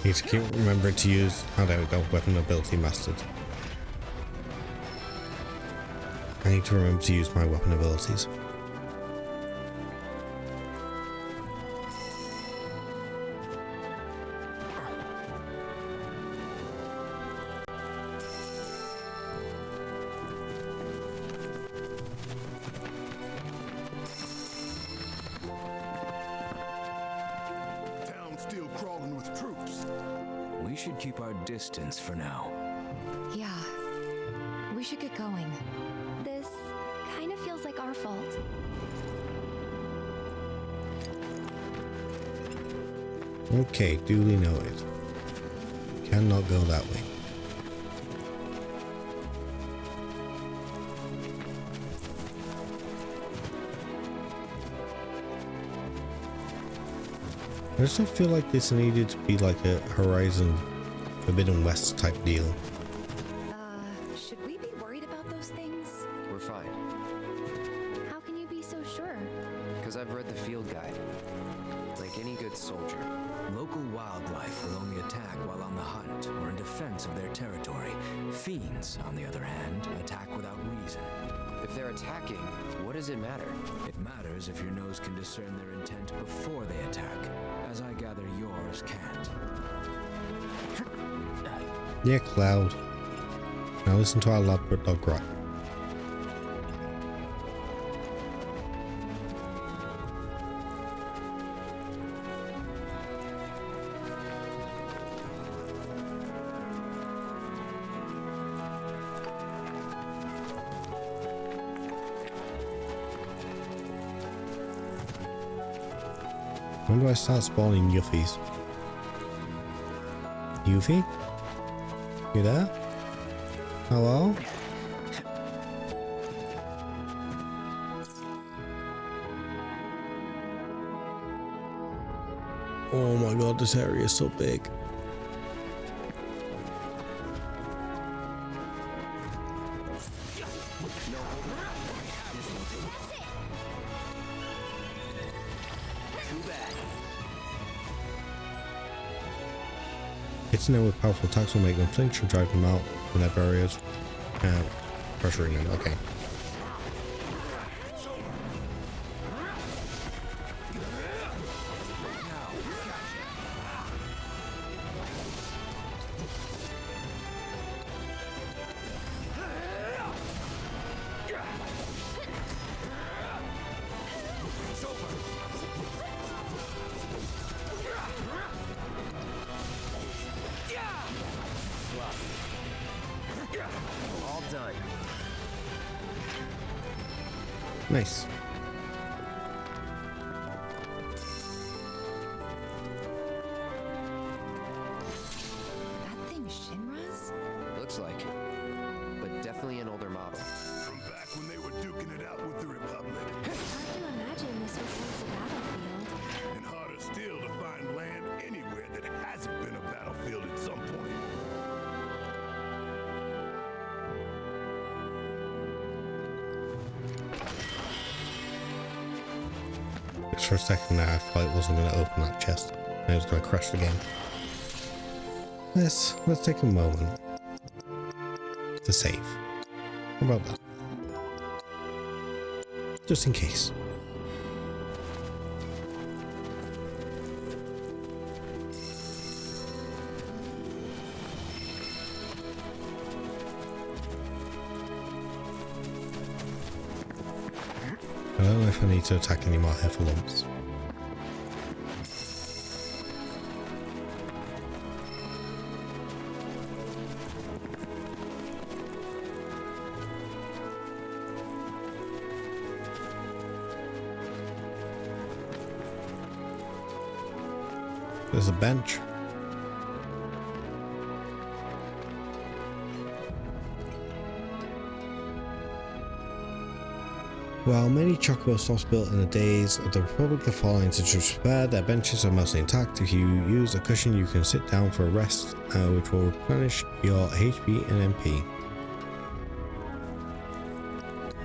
Need to keep remembering to use. Oh, there we go. Weapon ability mastered. I need to remember to use my weapon abilities. should keep our distance for now. Yeah. We should get going. This kind of feels like our fault. Okay, duly noted. Cannot go that way. I just don't feel like this needed to be like a Horizon Forbidden West type deal. Should we be worried about those things? We're fine. How can you be so sure? Because I've read the field guide. Like any good soldier. Local wildlife will only attack while on the hunt or in defense of their territory. Fiends, on the other hand, attack without reason. If they're attacking, what does it matter? It matters if your nose can discern their intent before they attack, as I gather yours can't. Yeah, Cloud. Now listen to our elaborate dog cry. When do I start spawning Yuffies? Yuffie? You there? Hello? Oh my god, this area is so big. Hitting them with powerful attacks will make them flinch and drive them out from their barriers. Pressuring them, okay. All done. Nice. That thing Shinra's? Looks like. But definitely an older model. From back when they were duking it out with the Republic. Hard to imagine this was once a battlefield. And harder still to find land anywhere that hasn't been a battlefield at some point. Just for a second there, I thought it wasn't going to open that chest. And it was going to crash the game. Let's take a moment to save. How about that? Just in case. I don't know if I need to attack any more Heffalumps. There's a bench. While many chocobo stops built in the days of the Republic have fallen into disrepair, their benches are mostly intact. If you use a cushion, you can sit down for a rest, which will replenish your HP and MP.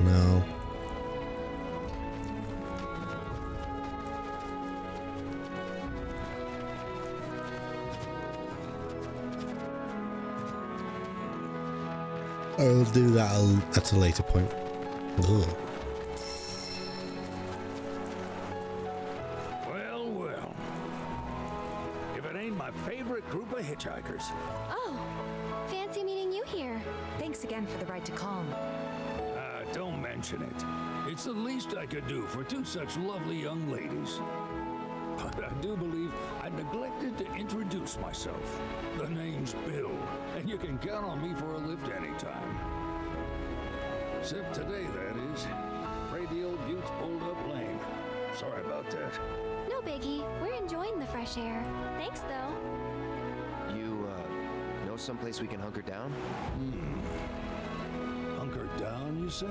No. I'll do that at a later point. Ugh. Well. If it ain't my favorite group of hitchhikers. Oh, fancy meeting you here. Thanks again for the ride to Calm. Don't mention it. It's the least I could do for two such lovely young ladies. I do believe I neglected to introduce myself. The name's Bill, and you can count on me for a lift anytime. Except today, that is. Afraid the old bute's pulled up lame. Sorry about that. No biggie. We're enjoying the fresh air. Thanks, though. You, know someplace we can hunker down? Hunker down, you say?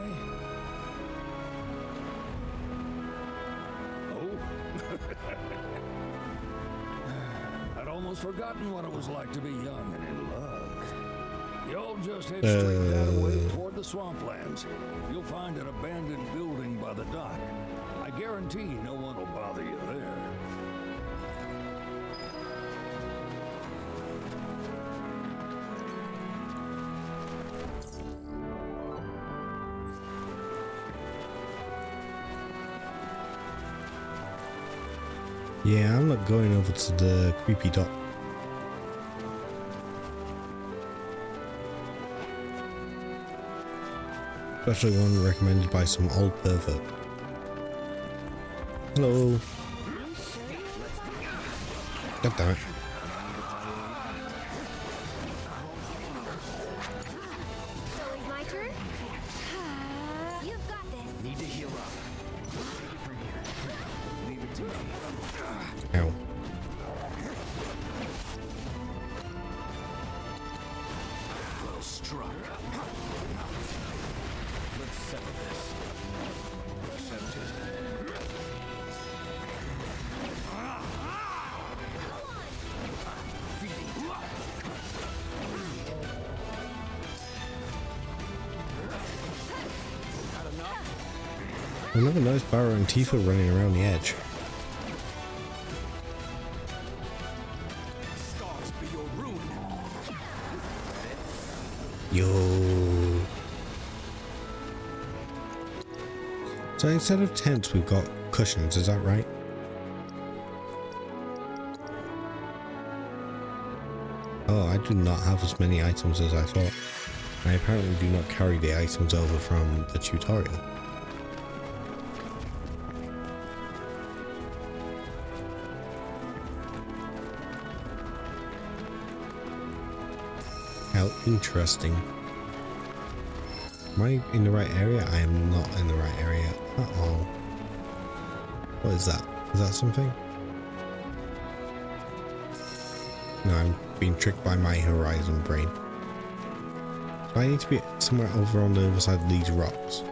Oh? I'd almost forgotten what it was like to be young and in love. Y'all just head straight that way toward the swamplands. You'll find an abandoned building by the dock. I guarantee no one will bother you there. Yeah, I'm not going over to the creepy dock. Especially one recommended by some old pervert. Hello. God damn it. So it's my turn? You've got this. Need to heal up. Take it from here. Leave it to me. Ow. Well struck. Let's settle this. Accepted. I never noticed Barrow and Tifa running around the edge. Scars be your ruin. Yo. So instead of tents, we've got cushions, is that right? Oh, I do not have as many items as I thought. I apparently do not carry the items over from the tutorial. How interesting. Am I in the right area? I am not in the right area at all. What is that? Is that something? No, I'm being tricked by my horizon brain. So I need to be somewhere over on the other side of these rocks.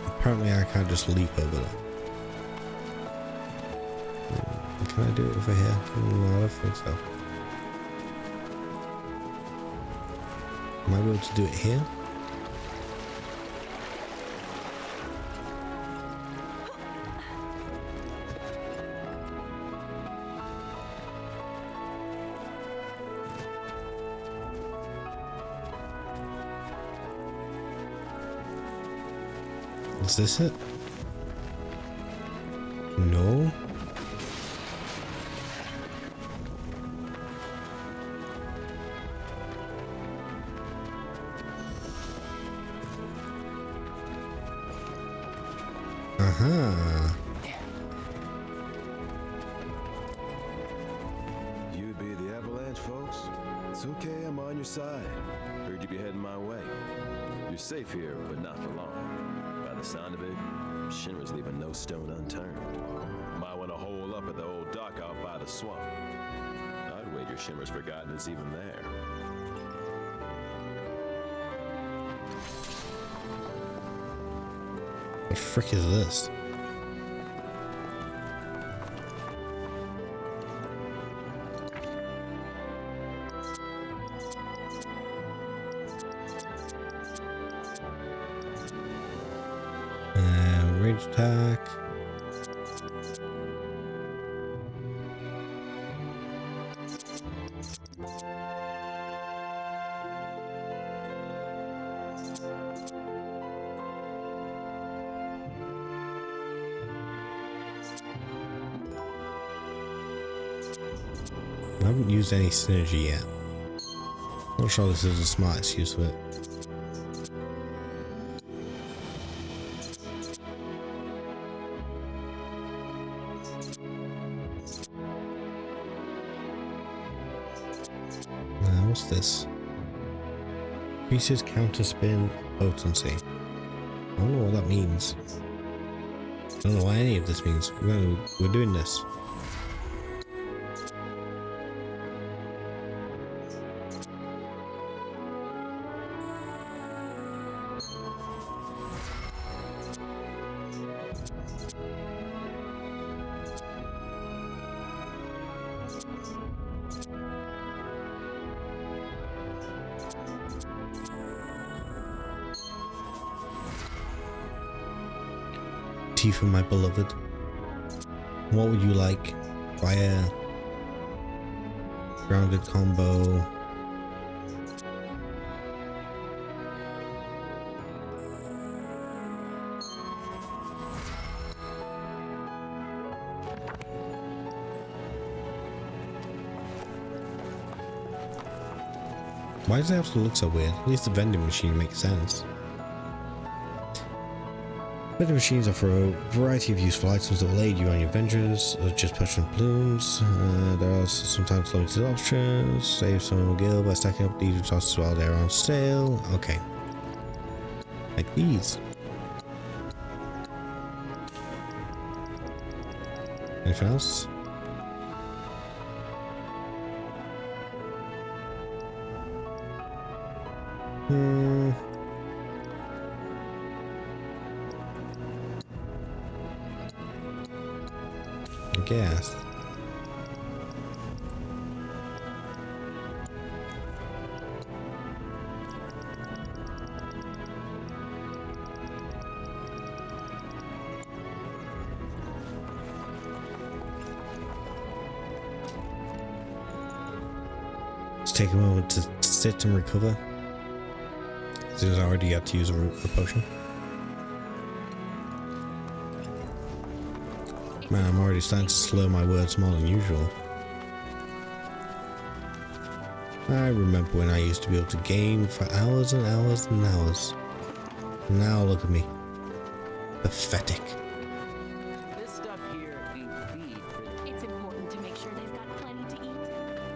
Apparently I can't just leap over them. Can I do it over here? No, I don't think so. Am I able to do it here? Is this it? No. You'd be the Avalanche, folks? It's okay, I'm on your side. Heard you'd be heading my way. You're safe here, but not for long. By the sound of it, Shinra's leaving no stone unturned. Might want to hole up at the old dock out by the swamp. I'd wager Shinra's forgotten it's even there. What the frick is this? Range attack. I haven't used any synergy yet. Not sure this is the smartest use of it. What's this? Increases counter spin potency. I don't know what that means. I don't know what any of this means. We're doing this. For my beloved, what would you like? Gaia, grounded combo. Why does it have to look so weird? At least the vending machine makes sense. Vending machines offer a variety of useful items that will aid you on your ventures, such as potion blooms. There are also sometimes limited options. Save some gil by stacking up these resources while they're on sale. Okay. Like these. Anything else? Gas. Let's take a moment to sit and recover. Since I already had to use a potion. Man, I'm already starting to slur my words more than usual. I remember when I used to be able to game for hours and hours and hours. Now look at me. Pathetic. This stuff here ain't feed. It's important to make sure they've got plenty to eat.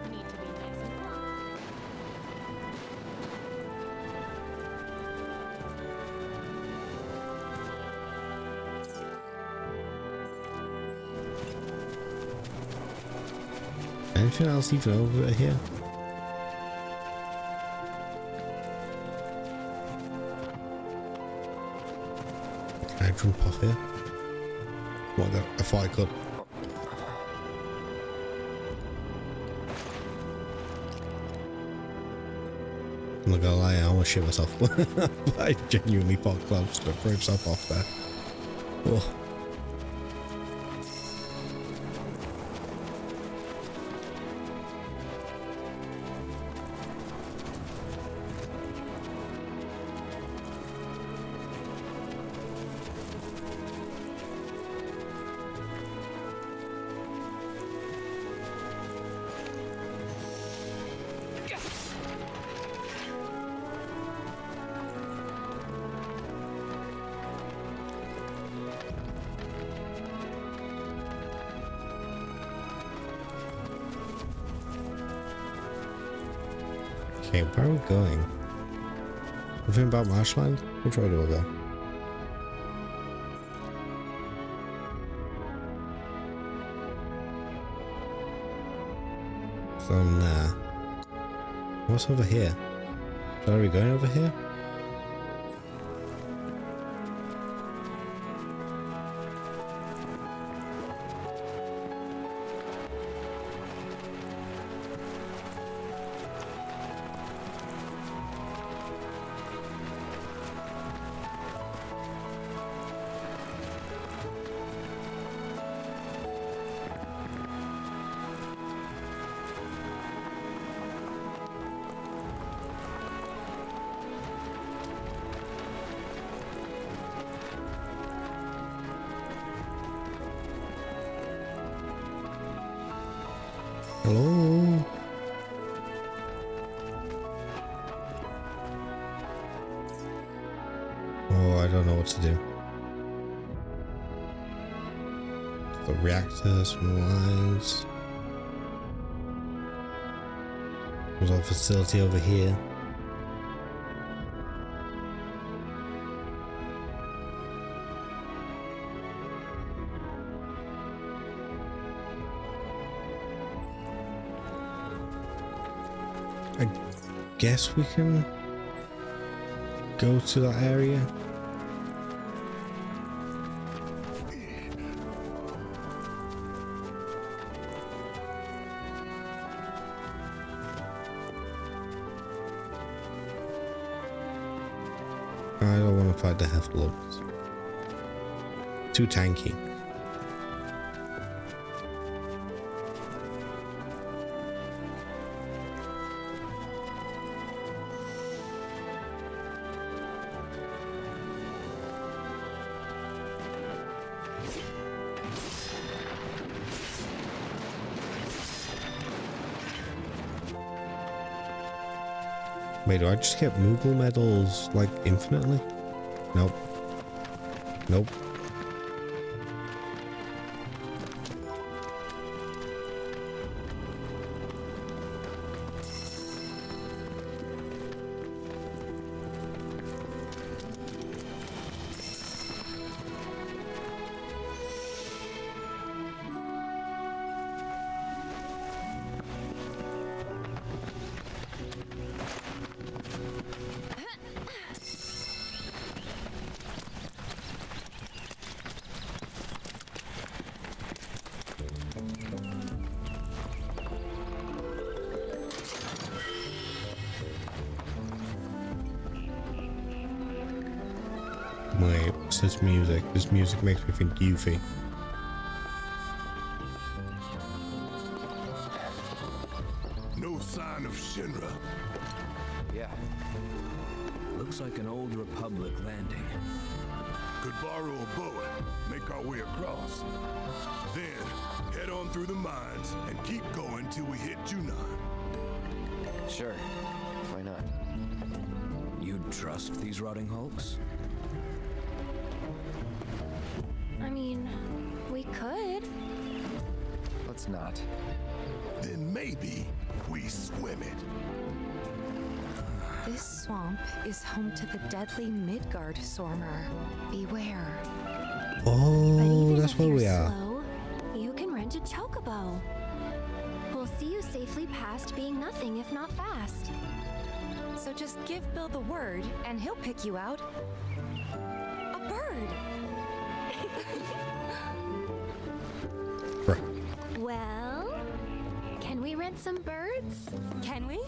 Need to be nice and plump. Anything else even over here? Can I jump off here? What, I thought I could. I'm not gonna lie, I almost shit myself. I genuinely thought Cloud Strife threw himself off there. Oh. Okay, where are we going? Anything about Marshland? Which way do I go? From there. What's over here? Are we going over here? Hello? to do. The reactors, wise. There's our facility over here. I guess we can go to that area. I don't want to fight the Heftlords. Too tanky. Wait, do I just get Moogle medals, like, infinitely? Nope. Nope. Wait, what's this music? This music makes me think Yuffie. No sign of Shinra. Yeah. Looks like an old Republic landing. Could borrow a boat, make our way across. Then, head on through the mines and keep going till we hit Junon. Sure. Why not? You'd trust these rotting hulks? I mean, we could. Let's not. Then maybe we swim it. This swamp is home to the deadly Midgar Sormer. Beware. Oh, that's where we are. Slow, you can rent a chocobo. We'll see you safely past being nothing if not fast. So just give Bill the word, and he'll pick you out. A bird. Well, can we rent some birds? Can we?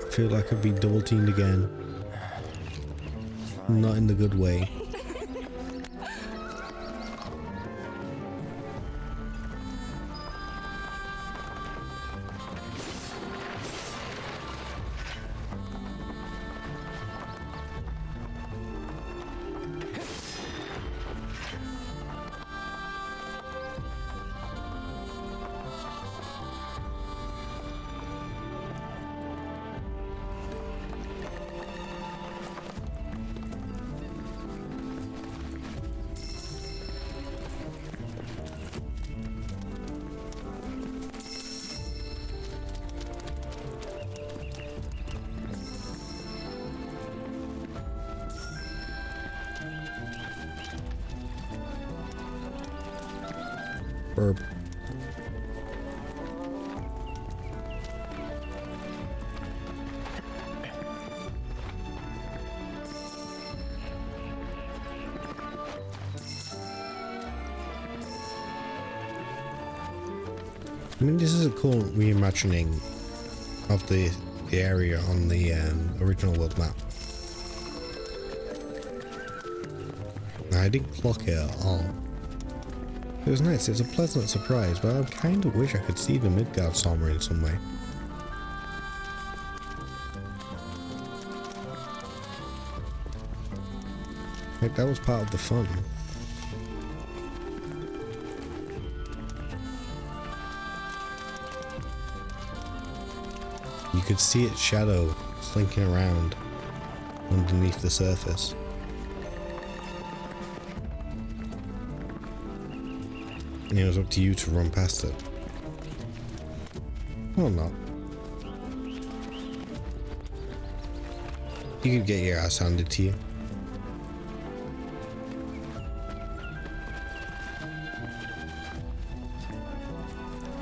I feel like I'd be double teamed again. Not in the good way. Burp. I mean, this is a cool reimagining of the area on the original world map. I didn't clock it at all. It was nice, it's a pleasant surprise, but I kind of wish I could see the Midgar Sormer in some way. Like, that was part of the fun. You could see its shadow slinking around underneath the surface. And it was up to you to run past it. Or not. You could get your ass handed to you.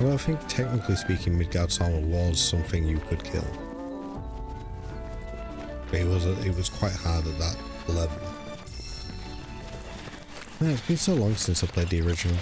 Well, I think technically speaking, Midgard's armor was something you could kill. But it was quite hard at that level. Man, it's been so long since I played the original.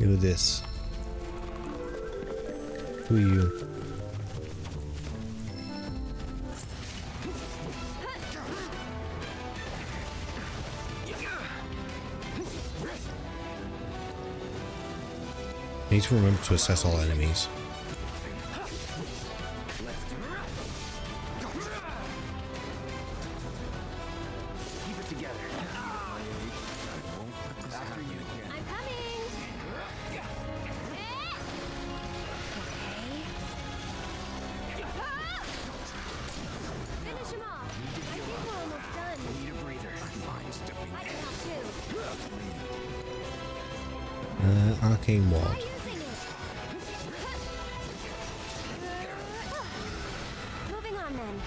Look at this. Who are you? I need to remember to assess all enemies. Arcane Ward. Moving on then.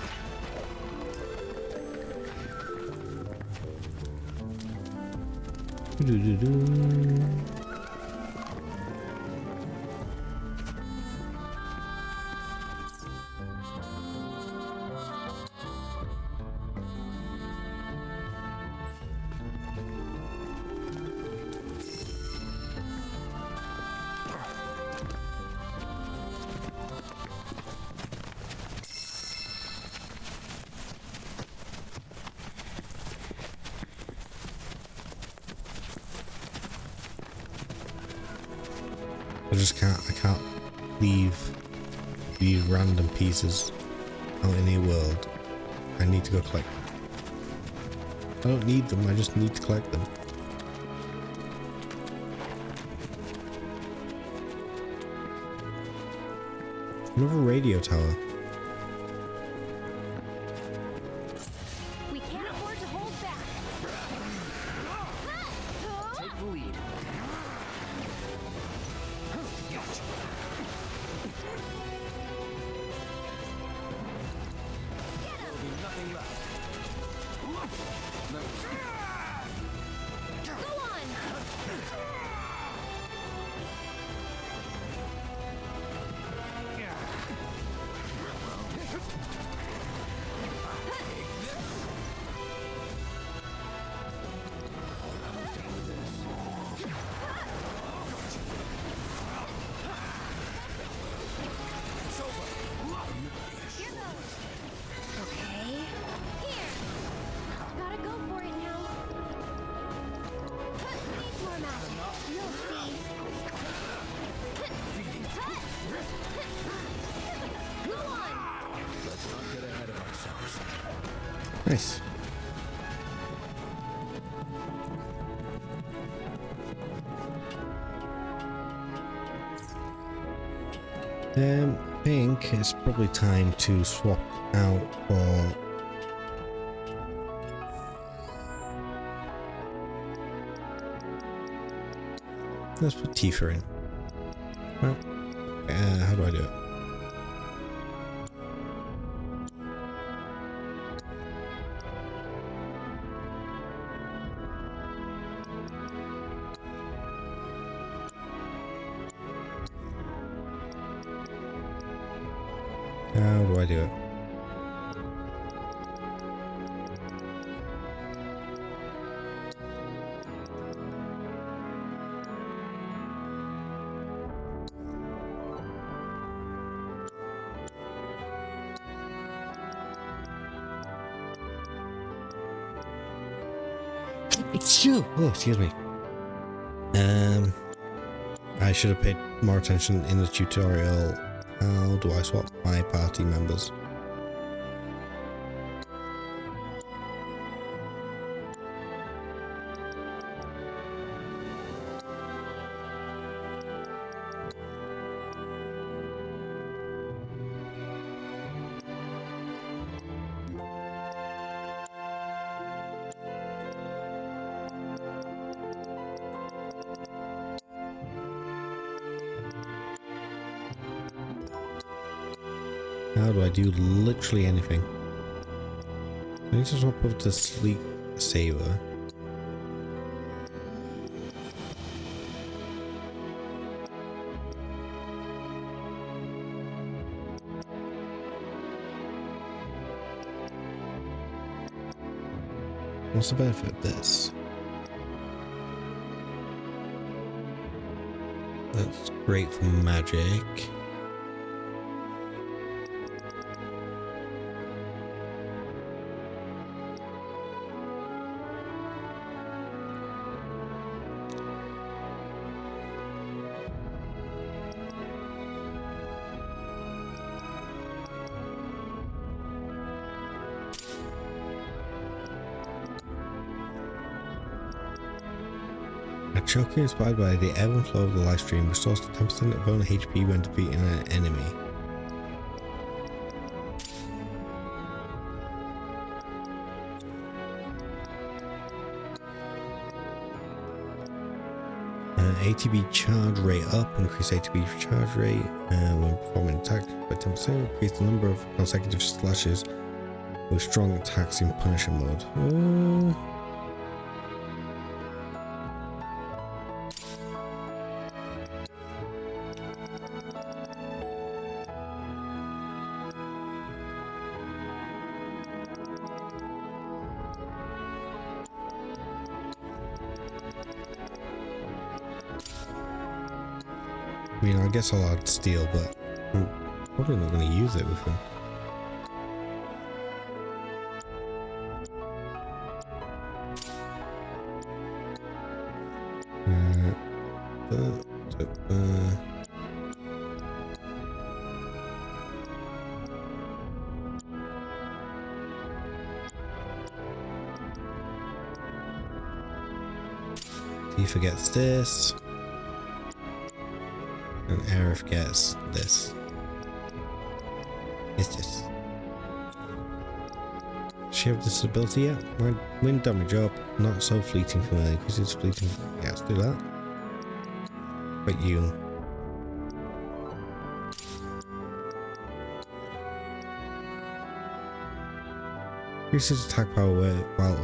I can't leave these random pieces out in the world. I need to go collect them. I don't need them, I just need to collect them. Another radio tower. We can't afford to hold back. Take the lead. There'll be nothing left. Go on. Nice. I think it's probably time to swap out for let's put Tifa in. Well, how do I do it? How do I do it? Oh, excuse me. I should have paid more attention in the tutorial. How do I swap my party members? How do I do literally anything? I need to swap over to Sleep Saver. What's the benefit of this? That's great for magic. Choker inspired by the ebb and flow of the live stream restores 10% of bonus HP when defeating an enemy. ATB charge rate up, increase ATB charge rate when performing attacks by 10%, increase the number of consecutive slashes with strong attacks in Punisher mode. I mean, I guess I'll add steel, but I'm probably not going to use it with him. He forgets this. And Aerith gets this. It's this. Does she have this ability yet? Wind damage up, not so fleeting familiar, because it's fleeting. Yeah, let's do that. But you. Increases attack power while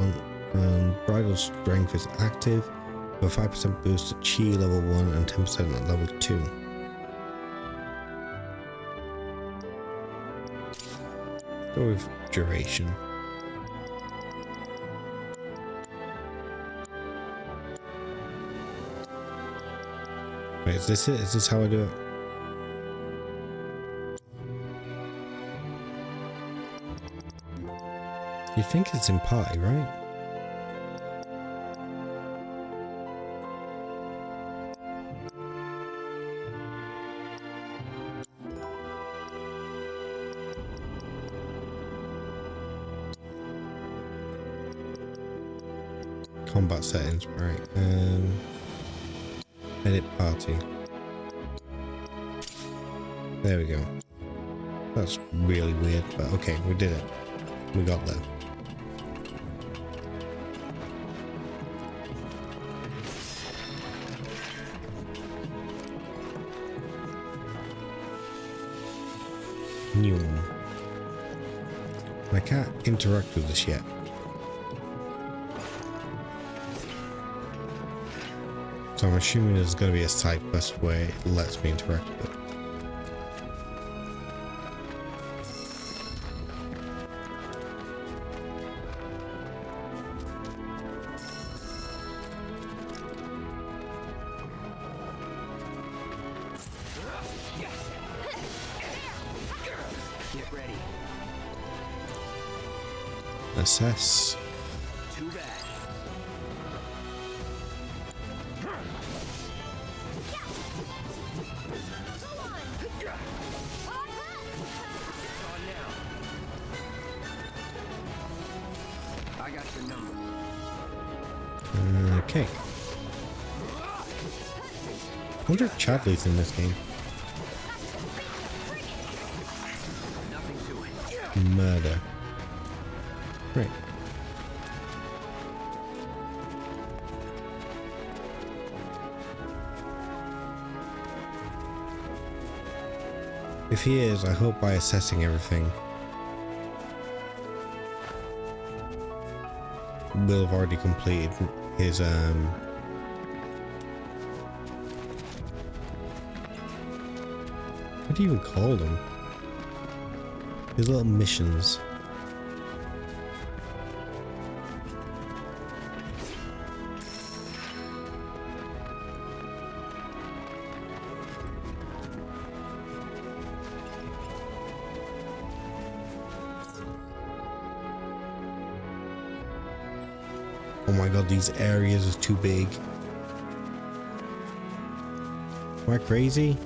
unbridled strength is active, with a 5% boost at Chi level 1 and 10% at level 2. Go with duration. Wait, is this it? Is this how I do it? You think it's in party, right? Combat settings, right? Edit party. There we go. That's really weird, but okay, we did it. We got there. New one. I can't interact with this yet. So I'm assuming there's going to be a side quest where it lets me interact with it. Get ready. Assess. Too bad. I got your number. Okay. I wonder if Chadley's in this game. Murder. Right. If he is, I hope by assessing everything, will have already completed his what do you even call them? His little missions. Oh my god, these areas are too big. Am I crazy?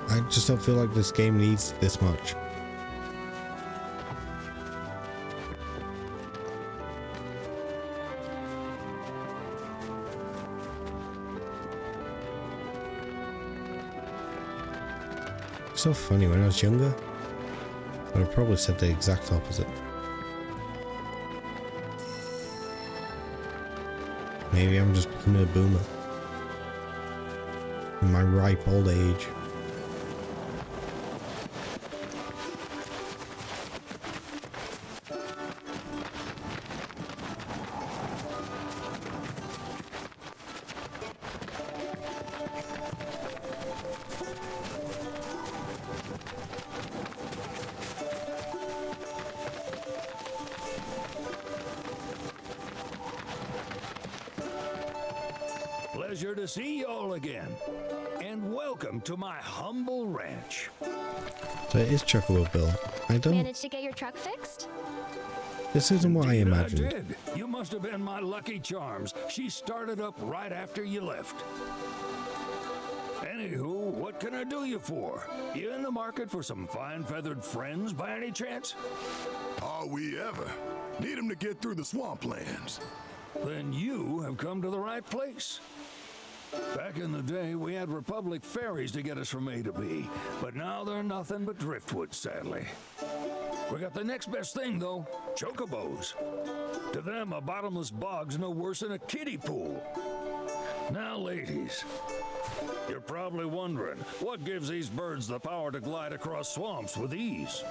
I just don't feel like this game needs this much. So funny, when I was younger, I would have probably said the exact opposite. Maybe I'm just becoming a boomer in my ripe old age. Pleasure to see y'all again, and welcome to my humble ranch. So it is Chocobo Bill. I don't. Managed to get your truck fixed? This isn't what I imagined. I did. You must have been my lucky charms. She started up right after you left. Anywho, what can I do you for? You in the market for some fine-feathered friends by any chance? Are we ever? Need them to get through the swamplands. Then you have come to the right place. Back in the day, we had Republic ferries to get us from A to B, but now they're nothing but driftwood, sadly. We got the next best thing, though, chocobos. To them, a bottomless bog's no worse than a kiddie pool. Now, ladies, you're probably wondering, what gives these birds the power to glide across swamps with ease?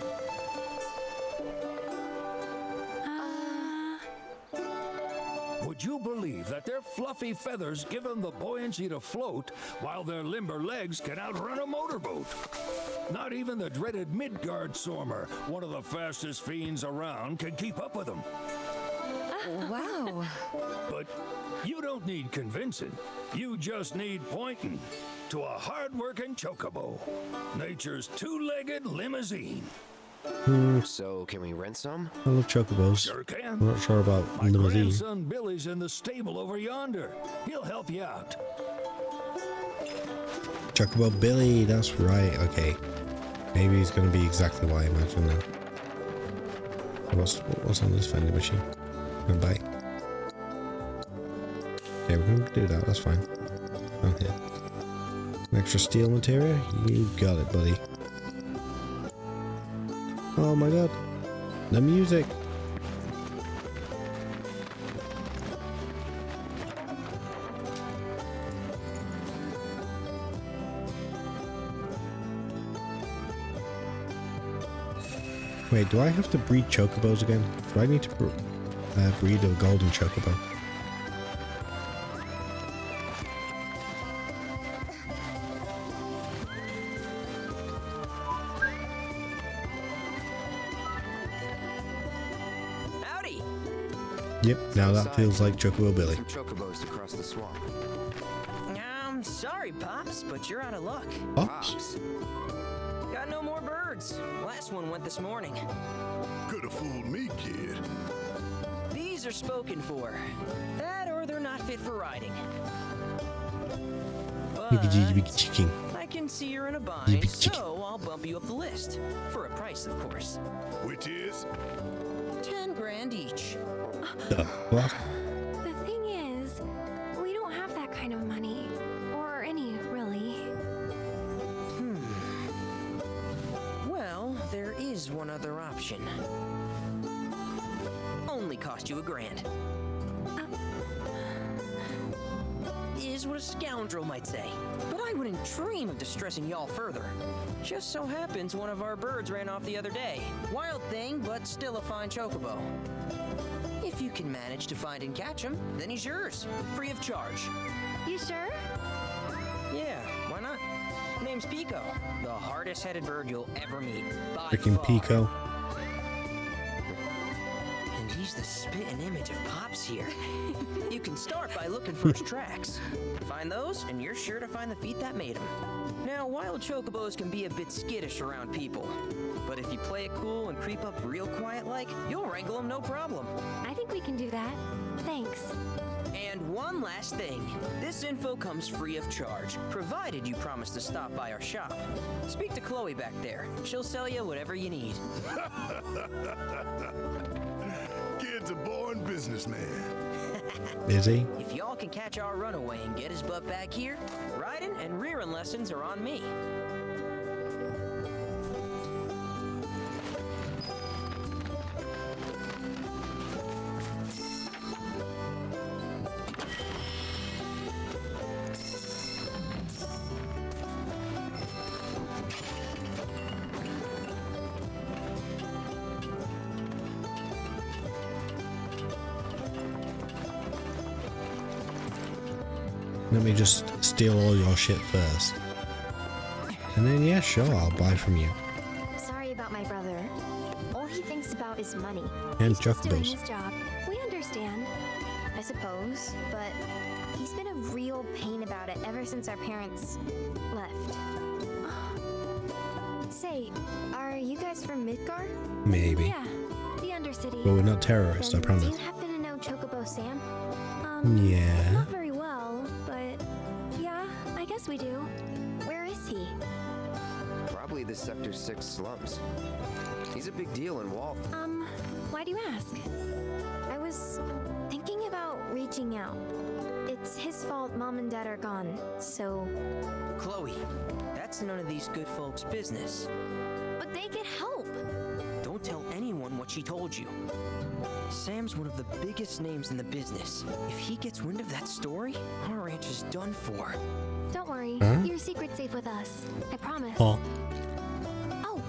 Would you believe that their fluffy feathers give them the buoyancy to float, while their limber legs can outrun a motorboat? Not even the dreaded Midgar Sormer, one of the fastest fiends around, can keep up with them. Wow. But you don't need convincing. You just need pointing to a hard-working chocobo, nature's two-legged limousine. So, can we rent some? I love chocobos. Sure can. I'm not sure about My limousine. grandson Billy's in the stable over yonder. He'll help you out. Chocobo Billy, that's right. Okay, maybe he's gonna be exactly what I imagined now. What's on this vending machine? I'm gonna buy. Okay, we're gonna do that. That's fine. Okay. Some extra steel material. You got it, buddy. Oh my god, the music. Wait, do I have to breed chocobos again? Do I need to breed a golden chocobo? Yep, now that feels like Chocobo Billy. Some chocobos to cross the swamp. Sorry, Pops, but you're out of luck. Pops? Got no more birds. Last one went this morning. Could have fooled me, kid. These are spoken for. That or they're not fit for riding. I can see you're in a bind, so I'll bump you up the list. For a price, of course. Which is? 10 grand each. What? The thing is, we don't have that kind of money. Or any, really. Well, there is one other option. Only cost you $1,000. Is what a scoundrel might say. But I wouldn't dream of distressing y'all further. Just so happens one of our birds ran off the other day. Wild thing, but still a fine chocobo. If you can manage to find and catch him, then he's yours, free of charge. You sure? Yeah, why not? Name's Pico, the hardest-headed bird you'll ever meet. By Freaking far. Pico. And he's the spitting image of Pops here. You can start by looking for his tracks. Find those, and you're sure to find the feet that made him. Now, wild chocobos can be a bit skittish around people. But if you play it cool and creep up real quiet-like, you'll wrangle them no problem. I think we can do that. Thanks. And one last thing. This info comes free of charge, provided you promise to stop by our shop. Speak to Chloe back there. She'll sell you whatever you need. Kid's a born businessman. Is he? If y'all can catch our runaway and get his butt back here, riding and rearing lessons are on me. Let me just steal all your shit first. And then, yeah, sure, I'll buy from you. Sorry about my brother. All he thinks about is money. And He's just doing chocobos. his job. We understand, I suppose, but he's been a real pain about it ever since our parents left. Say, are you guys from Midgar? Maybe. Yeah, the Undercity. But we're not terrorists, I Then promise. Do you happen to know Chocobo Sam? Yeah. Not very well, but yeah, I guess we do. Where is he? Probably the Sector 6 slums. He's a big deal in Wall. Why do you ask? I was thinking about reaching out. It's his fault Mom and Dad are gone, so... Chloe, that's none of these good folks' business. But they get help! Don't tell anyone what she told you. Sam's one of the biggest names in the business. If he gets wind of that story, our ranch is done for. Don't worry, Huh? your secret's safe with us. I promise. Oh. Oh,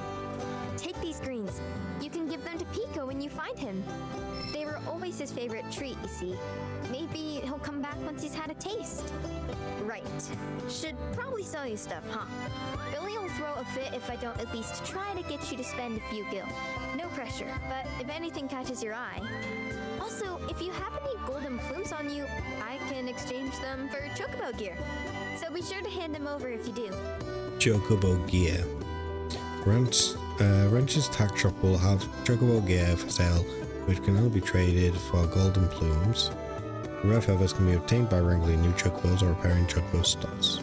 take these greens. You can give them to Pico when you find him. They were always his favorite treat, you see. Maybe he'll come back once he's had a taste. Right. Should probably sell you stuff, huh? Billy will throw a fit if I don't at least try to get you to spend a few gil. No pressure, but if anything catches your eye. Also, if you have any golden plumes on you, I can exchange them for chocobo gear. So be sure to hand them over if you do. Chocobo gear. Ranch's tack shop will have chocobo gear for sale, which can only be traded for golden plumes. Rare feathers can be obtained by wrangling new chocobos or repairing chocobo stops.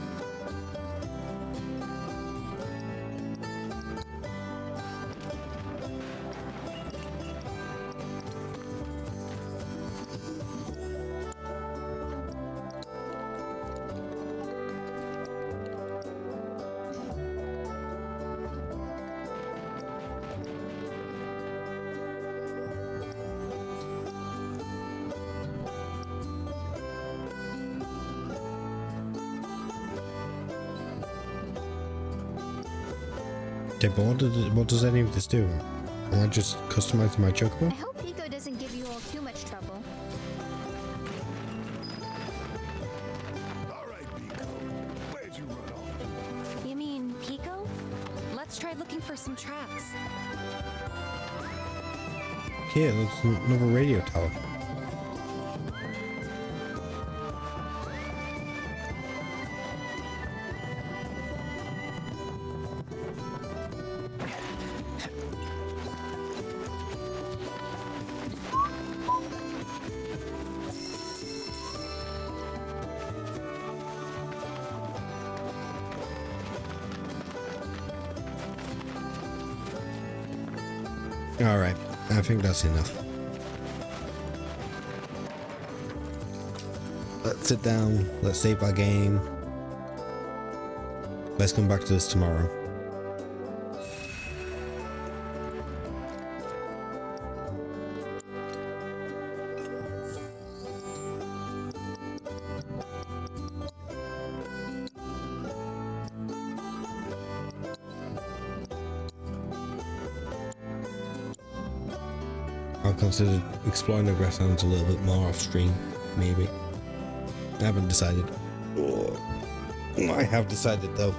Okay, but what does any of this do? Am I just customizing my chocobo? I hope Pico doesn't give you all too much trouble. All right, Pico. Where'd you run off? You mean Pico? Let's try looking for some tracks. Here, there's another radio tower. Alright, I think that's enough. Let's sit down, let's save our game. Let's come back to this tomorrow. I'll consider exploring the grasslands a little bit more off stream, maybe. I haven't decided. I have decided though,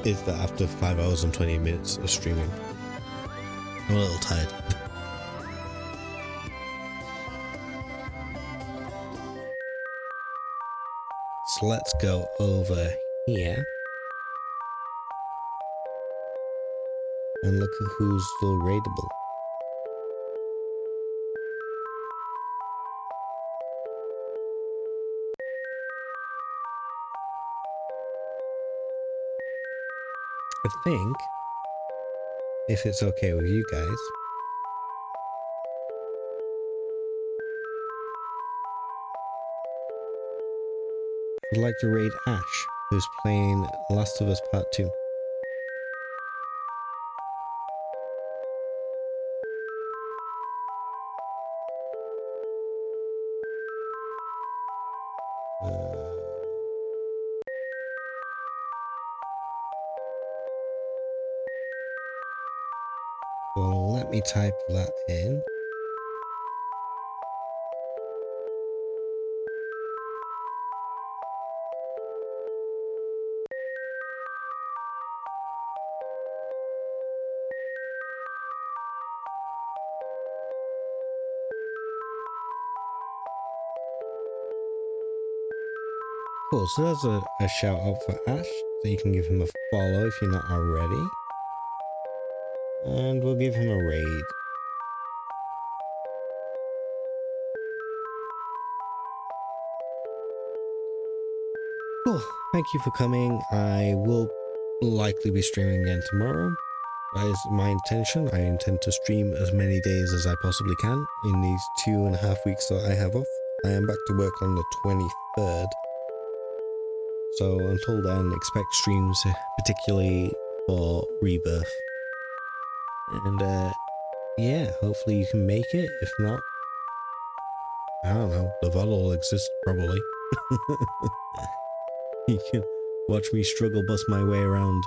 is that after 5 hours and 20 minutes of streaming, I'm a little tired. So let's go over here and look at who's still raidable. I think, if it's okay with you guys, I'd like to raid Ash, who's playing Last of Us Part 2. Well, let me type that in. Cool, so there's a shout out for Ash, so you can give him a follow if you're not already. And we'll give him a raid. Cool, thank you for coming. I will likely be streaming again tomorrow. That is my intention. I intend to stream as many days as I possibly can in these 2.5 weeks that I have off. I am back to work on the 23rd. So until then, expect streams, particularly for Rebirth. And yeah, hopefully you can make it. If not, I don't know, the VOD will exist probably. You can watch me struggle bust my way around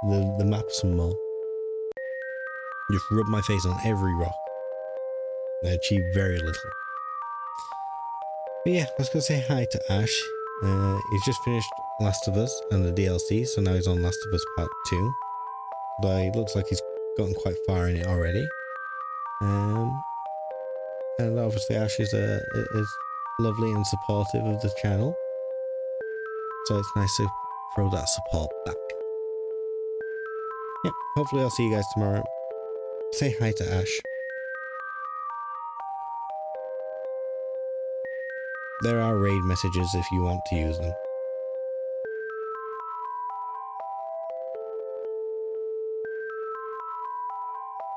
the map some more. Just rub my face on every rock. I achieve very little. But yeah, let's go say hi to Ash. He's just finished Last of Us and the DLC, so now he's on Last of Us Part 2. But it looks like he's gotten quite far in it already. And obviously Ash is lovely and supportive of the channel. So it's nice to throw that support back. Yeah, hopefully I'll see you guys tomorrow. Say hi to Ash. There are raid messages if you want to use them.